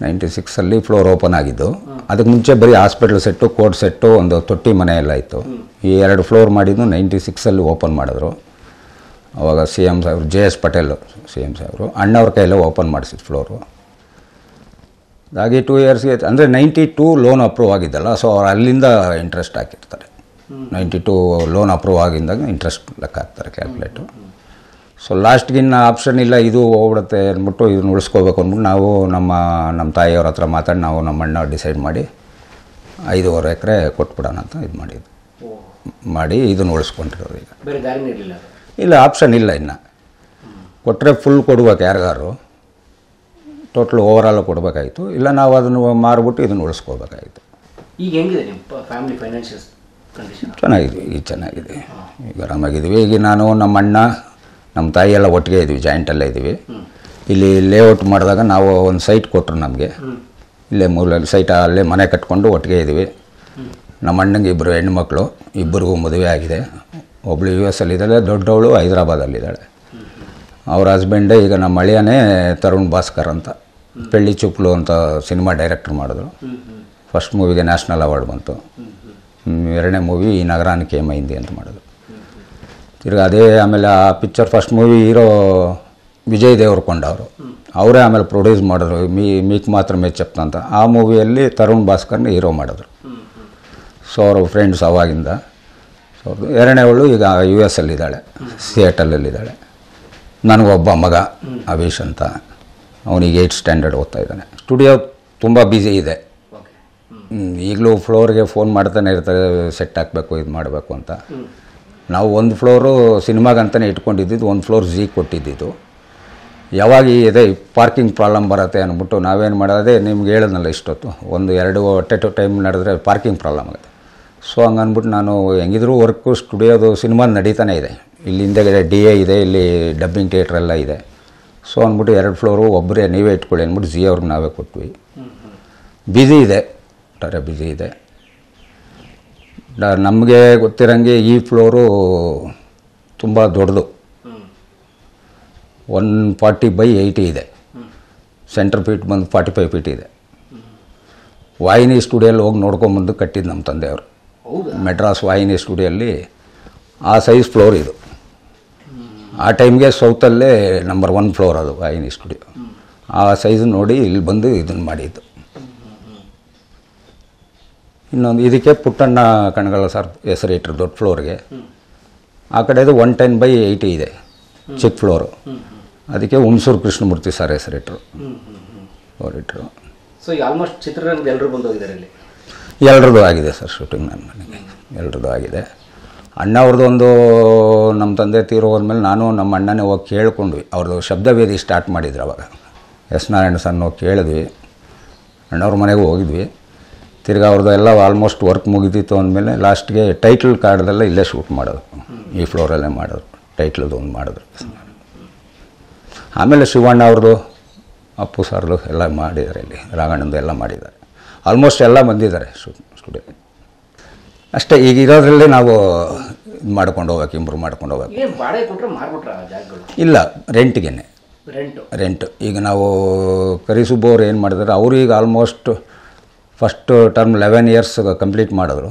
96 ಫ್ಲೋರ್ ಓಪನ್ ಆಗಿದ್ದು. ಅದಕ್ಕೆ ಮುಂಚೆ ಬರೀ ಹಾಸ್ಪಿಟಲ್ ಸೆಟ್ಟು, ಕೋರ್ಟ್ ಸೆಟ್ಟು, ಒಂದು ತೊಟ್ಟಿ ಮನೆ ಎಲ್ಲ ಇತ್ತು. ಈ 2 ಫ್ಲೋರ್ ಮಾಡಿದ್ದು 96 ಓಪನ್ ಮಾಡಿದ್ರು. ಅವಾಗ CM ಸಾಹೇಬ್ರು, JS ಪಟೇಲ್ CM ಸಾಹೇಬ್ರು ಅಣ್ಣವ್ರ ಕೈಯಲ್ಲೇ ಓಪನ್ ಮಾಡಿಸಿದ್ದು ಫ್ಲೋರು. ಹಾಗೆ 2 yearsಗೆ ಅಂದರೆ 92 ಲೋನ್ ಅಪ್ರೂವ್ ಆಗಿದ್ದಲ್ಲ, ಸೊ ಅವ್ರು ಅಲ್ಲಿಂದ ಇಂಟ್ರೆಸ್ಟ್ ಹಾಕಿರ್ತಾರೆ. 92 ಲೋನ್ ಅಪ್ರೂವ್ ಆಗಿದ್ದಾಗ ಇಂಟ್ರೆಸ್ಟ್ ಲೆಕ್ಕ ಹಾಕ್ತಾರೆ, ಕ್ಯಾಲ್ಕುಲೇಟು. ಸೊ ಲಾಸ್ಟ್ಗಿನ್ನ ಆಪ್ಷನ್ ಇಲ್ಲ, ಇದು ಹೋಗ್ಬಿಡುತ್ತೆ ಅಂದ್ಬಿಟ್ಟು ಇದನ್ನ ಉಳಿಸ್ಕೋಬೇಕು ಅಂದ್ಬಿಟ್ಟು ನಾವು ನಮ್ಮ ತಾಯಿಯವ್ರ ಹತ್ರ ಮಾತಾಡಿ ನಾವು ನಮ್ಮ ಅಣ್ಣ ಡಿಸೈಡ್ ಮಾಡಿ 5.5 ಎಕರೆ ಕೊಟ್ಬಿಡೋಣ ಅಂತ ಇದು ಮಾಡಿ ಇದನ್ನು ಉಳಿಸ್ಕೊಂಡಿರೋದು. ಈಗ ಬೇರೆ ದಾರಿನೇ ಇರಲಿಲ್ಲ, ಇಲ್ಲ ಆಪ್ಷನ್ ಇಲ್ಲ. ಇನ್ನು ಕೊಟ್ಟರೆ ಫುಲ್ ಕೊಡ್ಬೇಕು, ಯಾರಿಗಾರು ಟೋಟಲ್ ಓವರಾಲ್ ಕೊಡಬೇಕಾಯಿತು. ಇಲ್ಲ ನಾವು ಅದನ್ನು ಮಾರ್ಬಿಟ್ಟು ಇದನ್ನು ಉಳಿಸ್ಕೋಬೇಕಾಯಿತು. ಈಗ ಹೆಂಗಿದೆ ನಿಮ್ಮ ಫ್ಯಾಮಿಲಿ ಫೈನಾನ್ಷಿಯಲ್ ಕಂಡೀಷನ್? ಚೆನ್ನಾಗಿದೆ, ಈಗ ಆರಾಮಾಗಿದ್ದೀವಿ. ಈಗ ನಾನು ನಮ್ಮ ಅಣ್ಣ ನಮ್ಮ ತಾಯಿ ಎಲ್ಲ ಒಟ್ಟಿಗೆ ಇದ್ವಿ, ಜಾಯಿಂಟಲ್ಲೇ ಇದ್ದೀವಿ. ಇಲ್ಲಿ ಲೇಔಟ್ ಮಾಡಿದಾಗ ನಾವು ಒಂದು ಸೈಟ್ ಕೊಟ್ಟರು ನಮಗೆ, ಇಲ್ಲೇ ಮೂಲಲ್ಲಿ ಸೈಟ್, ಅಲ್ಲೇ ಮನೆ ಕಟ್ಕೊಂಡು ಒಟ್ಟಿಗೆ ಇದ್ದೀವಿ. ನಮ್ಮ ಅಣ್ಣಂಗೆ 2 ಹೆಣ್ಮಕ್ಳು, ಇಬ್ಬರಿಗೂ ಮದುವೆ ಆಗಿದೆ. ಒಬ್ಬಳು US ಅಲ್ಲಿದ್ದಾಳೆ, ದೊಡ್ಡವಳು ಹೈದರಾಬಾದಲ್ಲಿದ್ದಾಳೆ. ಅವ್ರ ಹಸ್ಬೆಂಡೇ ಈಗ ನಮ್ಮ ಅಳಿಯನೇ ತರುಣ್ ಭಾಸ್ಕರ್ ಅಂತ, ಪೆಳ್ಳಿ ಚುಪ್ಲು ಅಂತ ಸಿನಿಮಾ ಡೈರೆಕ್ಟರ್ ಮಾಡಿದ್ರು. ಫಸ್ಟ್ ಮೂವಿಗೆ ನ್ಯಾಷನಲ್ ಅವಾರ್ಡ್ ಬಂತು. 2ನೇ ಮೂವಿ ಈ ನಗರಾನಿಕೆ ಮೈಂದಿ ಅಂತ ಮಾಡಿದ್ರು. ತಿರ್ಗಿ ಅದೇ ಆಮೇಲೆ ಆ picture first movie hero Vijay Deverakonda ಅವರೇ ಆಮೇಲೆ ಪ್ರೊಡ್ಯೂಸ್ ಮಾಡಿದ್ರು, ಮೀಕ್ ಮಾತ್ರ ಮೇಚಪ್ತ ಅಂತ. ಆ ಮೂವಿಯಲ್ಲಿ ತರುಣ್ ಭಾಸ್ಕರ್ನ ಹೀರೋ ಮಾಡಿದ್ರು. ಸೊ ಅವರು ಫ್ರೆಂಡ್ಸ್ ಅವಾಗಿಂದ. ಸೊ 2ನೇವಳು ಈಗ US ಅಲ್ಲಿದ್ದಾಳೆ, ಸಿಯಾಟಲಲ್ಲಿದ್ದಾಳೆ. ನನಗೊಬ್ಬ ಮಗ ಅಭೀಶ್ ಅಂತ, ಅವನಿಗೆ 8th ಸ್ಟ್ಯಾಂಡರ್ಡ್ ಓದ್ತಾ ಇದ್ದಾನೆ. ಸ್ಟುಡಿಯೋ ತುಂಬ ಬ್ಯುಸಿ ಇದೆ. ಈಗಲೂ ಫ್ಲೋರ್ಗೆ ಫೋನ್ ಮಾಡ್ತಾನೆ ಇರ್ತಾರೆ, ಸೆಟ್ ಹಾಕಬೇಕು, ಇದು ಮಾಡಬೇಕು ಅಂತ. ನಾವು ಒಂದು ಫ್ಲೋರು ಸಿನಿಮಾಗಂತಲೇ ಇಟ್ಕೊಂಡಿದ್ದು, ಒಂದು ಫ್ಲೋರ್ ಝೀಗೆ ಕೊಟ್ಟಿದ್ದು. ಯಾವಾಗ ಇದೆ ಪಾರ್ಕಿಂಗ್ ಪ್ರಾಬ್ಲಮ್ ಬರುತ್ತೆ ಅಂದ್ಬಿಟ್ಟು ನಾವೇನು ಮಾಡೋದೇ, ನಿಮ್ಗೆ ಹೇಳಿದ್ನಲ್ಲ ಇಷ್ಟೊತ್ತು, 1-2 ಅಟ್ ಎ ಟೈಮ್ ನಡೆದ್ರೆ ಪಾರ್ಕಿಂಗ್ ಪ್ರಾಬ್ಲಮ್ ಆಗುತ್ತೆ. ಸೊ ಹಂಗನ್ಬಿಟ್ಟು ನಾನು ಹೆಂಗಿದ್ರು ವರ್ಕು ಸ್ಟುಡಿಯೋದು ಸಿನಿಮಾ ನಡೀತಾನೆ ಇದೆ. ಇಲ್ಲಿ ಹಿಂದೆಗಡೆ DA ಇದೆ, ಇಲ್ಲಿ ಡಬ್ಬಿಂಗ್ ಥಿಯೇಟ್ರ್ ಎಲ್ಲ ಇದೆ. ಸೊ ಅಂದ್ಬಿಟ್ಟು 2 ಫ್ಲೋರು ಒಬ್ಬರೇ ನೀವೇ ಇಟ್ಕೊಳ್ಳಿ ಅಂದ್ಬಿಟ್ಟು ಜಿ ಅವ್ರಿಗೆ ನಾವೇ ಕೊಟ್ವಿ. ಬ್ಯುಸಿ ಇದೆ, ಒಟ್ಟಾರೆ ಬ್ಯುಸಿ ಇದೆ. ನಮಗೆ ಗೊತ್ತಿರೋಂಗೆ ಈ ಫ್ಲೋರು ತುಂಬ ದೊಡ್ಡದು, 140/80 ಇದೆ. ಸೆಂಟರ್ ಫೀಟ್ ಬಂದು 45 ಫೀಟ್ ಇದೆ. ವಾಹಿನಿ ಸ್ಟುಡಿಯೋಲ್ಲಿ ಹೋಗಿ ನೋಡ್ಕೊಂಬಂದು ಕಟ್ಟಿದ್ದು ನಮ್ಮ ತಂದೆಯವರು. ಮೆಡ್ರಾಸ್ ವಾಹಿನಿ ಸ್ಟುಡಿಯೋಲ್ಲಿ ಆ ಸೈಜ್ ಫ್ಲೋರ್ ಇದು. ಆ ಟೈಮ್ಗೆ ಸೌತಲ್ಲೇ ನಂಬರ್ 1 ಫ್ಲೋರ್ ಅದು ವಾಹಿನಿ ಸ್ಟುಡಿಯೋ. ಆ ಸೈಜ್ ನೋಡಿ ಇಲ್ಲಿ ಬಂದು ಇದನ್ನು ಮಾಡಿದ್ದು. ಇನ್ನೊಂದು ಇದಕ್ಕೆ ಪುಟ್ಟಣ್ಣ ಕಣಗಳ ಸರ್ ಹೆಸರಿಟ್ಟರು ದೊಡ್ಡ ಫ್ಲೋರ್ಗೆ. ಆ ಕಡೆದು 110/80 ಇದೆ ಚಿಕ್ಕ ಫ್ಲೋರು, ಅದಕ್ಕೆ ಹುಣಸೂರು ಕೃಷ್ಣಮೂರ್ತಿ ಸರ್ ಹೆಸರಿಟ್ಟರು, ಅವರಿಟ್ಟರು. ಸೊ ಆಲ್ಮೋಸ್ಟ್ ಚಿತ್ರರಂಗದ ಎಲ್ಲರೂ ಬಂದು ಹೋಗಿದ್ದಾರೆ ಇಲ್ಲಿ. ಎಲ್ರದ್ದು ಆಗಿದೆ ಸರ್ ಶೂಟಿಂಗ್, ನನ್ನ ಮನೆಗೆ ಎಲ್ರದ್ದು ಆಗಿದೆ. ಅಣ್ಣವ್ರದ್ದು ಒಂದು ನಮ್ಮ ತಂದೆ ತೀರೋದ್ಮೇಲೆ ನಾನು ನಮ್ಮ ಅಣ್ಣನೇ ಹೋಗಿ ಕೇಳ್ಕೊಂಡ್ವಿ. ಅವ್ರದ್ದು ಶಬ್ದವೇದಿ ಸ್ಟಾರ್ಟ್ ಮಾಡಿದ್ರು ಅವಾಗ. ಎಸ್ ನಾರಾಯಣ ಸರ್ ಹೋಗಿ ಕೇಳಿದ್ವಿ, ಅಣ್ಣವ್ರ ಮನೆಗೂ ಹೋಗಿದ್ವಿ. ತಿರ್ಗಿ ಅವ್ರದ್ದು ಎಲ್ಲ ಆಲ್ಮೋಸ್ಟ್ ವರ್ಕ್ ಮುಗಿದಿತ್ತು ಅಂದಮೇಲೆ ಲಾಸ್ಟ್ಗೆ ಟೈಟಲ್ ಕಾರ್ಡ್ದೆಲ್ಲ ಇಲ್ಲೇ ಶೂಟ್ ಮಾಡೋದು, ಈ ಫ್ಲೋರಲ್ಲೇ ಮಾಡೋದು. ಟೈಟ್ಲದು ಒಂದು ಮಾಡಿದ್ರು. ಆಮೇಲೆ ಶಿವಣ್ಣ ಅವ್ರದ್ದು, ಅಪ್ಪು ಸರ್ದು ಎಲ್ಲ ಮಾಡಿದ್ದಾರೆ, ಇಲ್ಲಿ ರಾಘಣ್ಣಂದು ಎಲ್ಲ ಮಾಡಿದ್ದಾರೆ. ಆಲ್ಮೋಸ್ಟ್ ಎಲ್ಲ ಬಂದಿದ್ದಾರೆ ಸ್ಟುಡಿಯೋ. ಅಷ್ಟೇ, ಈಗ ಇರೋದ್ರಲ್ಲಿ ನಾವು ಇದು ಮಾಡ್ಕೊಂಡು ಹೋಗ್ಬೇಕು, ಇಂಪ್ರೂವ್ ಮಾಡ್ಕೊಂಡು ಹೋಗ್ಬೇಕು. ಬಾಡಿಗೆ ಕೊಟ್ಟರೆ ಮಾರ್ಬಿಟ್ರ ಜಾಗಗಳು? ಇಲ್ಲ, ರೆಂಟ್ಗೇನೆ, ರೆಂಟ್. ಈಗ ನಾವು ಕರಿಸುಬ್ಬು ಅವ್ರು ಏನು ಮಾಡಿದ್ದಾರೆ, ಅವರು ಈಗ almost first term 11 years complete ಮಾಡಿದ್ರು.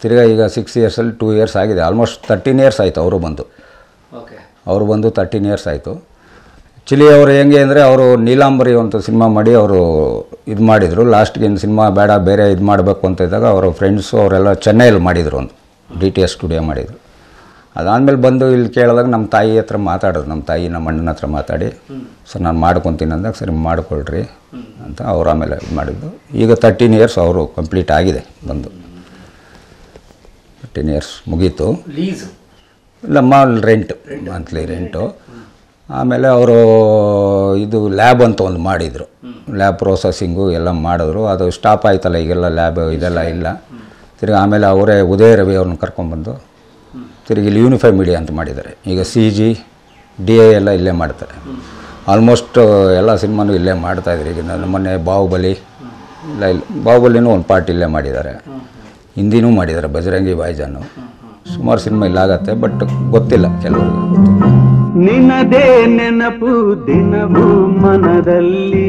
ತಿರ್ಗಾ ಈಗ 6 yearsಲ್ಲಿ 2 years ಆಗಿದೆ. ಆಲ್ಮೋಸ್ಟ್ 13 years ಆಯಿತು ಅವರು ಬಂದು. ಅವರು ಬಂದು 13 ಇಯರ್ಸ್ ಆಯಿತು. ಆ್ಯಕ್ಚುಲಿ ಅವರು ಹೆಂಗೆ ಅಂದರೆ ಅವರು ನೀಲಾಂಬರಿ ಅಂತ ಸಿನಿಮಾ ಮಾಡಿ ಅವರು ಇದು ಮಾಡಿದರು. ಲಾಸ್ಟ್ಗೆ ಇನ್ನು ಸಿನಿಮಾ ಬೇಡ ಬೇರೆ ಇದು ಮಾಡಬೇಕು ಅಂತ ಇದ್ದಾಗ ಅವರ ಫ್ರೆಂಡ್ಸು ಅವರೆಲ್ಲ ಚೆನ್ನೈಯಲ್ಲಿ ಮಾಡಿದರು, ಒಂದು DTS ಸ್ಟುಡಿಯೋ ಮಾಡಿದರು. ಅದಾದಮೇಲೆ ಬಂದು ಇಲ್ಲಿ ಕೇಳಿದಾಗ ನಮ್ಮ ತಾಯಿ ಹತ್ರ ಮಾತಾಡೋದು, ನಮ್ಮ ತಾಯಿ ನಮ್ಮ ಅಣ್ಣನ ಹತ್ರ ಮಾತಾಡಿ ಸರ್ ನಾನು ಮಾಡ್ಕೊತೀನಿ ಅಂದಾಗ ಸರಿ ಮಾಡ್ಕೊಳ್ರಿ ಅಂತ ಅವ್ರು ಆಮೇಲೆ ಇದು ಮಾಡಿದ್ದು. ಈಗ 13 ಇಯರ್ಸ್ ಅವರು ಕಂಪ್ಲೀಟ್ ಆಗಿದೆ ಬಂದು 13 ಇಯರ್ಸ್ ಮುಗೀತು. ಇಲ್ಲ ರೆಂಟ್ ಮಂತ್ಲಿ ರೆಂಟು. ಆಮೇಲೆ ಅವರು ಇದು ಲ್ಯಾಬ್ ಅಂತ ಒಂದು ಮಾಡಿದರು, ಲ್ಯಾಬ್ ಪ್ರೊಸೆಸಿಂಗು ಎಲ್ಲ ಮಾಡಿದ್ರು. ಅದು ಸ್ಟಾಪ್ ಆಯ್ತಲ್ಲ ಈಗೆಲ್ಲ ಲ್ಯಾಬ್ ಇದೆಲ್ಲ ಇಲ್ಲ. ತಿರುಗಿ ಆಮೇಲೆ ಅವರೇ ಉದಯ ರವಿ ಅವ್ರನ್ನ ಕರ್ಕೊಂಡ್ಬಂದು ತಿರುಗಿ ಇಲ್ಲಿ ಯೂನಿಫೈ ಮೀಡಿಯಾ ಅಂತ ಮಾಡಿದ್ದಾರೆ. ಈಗ CG DA ಎಲ್ಲ ಇಲ್ಲೇ ಮಾಡ್ತಾರೆ. ಆಲ್ಮೋಸ್ಟ್ ಎಲ್ಲ ಸಿನಿಮಾನು ಇಲ್ಲೇ ಮಾಡ್ತಾಯಿದ್ರು. ಈಗ ಮೊನ್ನೆ ಬಾಹುಬಲಿ ಇಲ್ಲ ಬಾಹುಬಲಿನೂ ಒಂದು ಪಾರ್ಟ್ ಇಲ್ಲೇ ಮಾಡಿದ್ದಾರೆ, ಹಿಂದಿನೂ ಮಾಡಿದ್ದಾರೆ, ಬಜರಂಗಿ ಭಾಯ್ಜಾನು. ಸುಮಾರು ಸಿನಿಮಾ ಇಲ್ಲಾಗತ್ತೆ, ಬಟ್ ಗೊತ್ತಿಲ್ಲ ಕೆಲವರಿಗೆ ಗೊತ್ತಿಲ್ಲ. ನಿನ್ನದೇ ನೆನಪು ದಿನವೂ ಮನದಲ್ಲಿ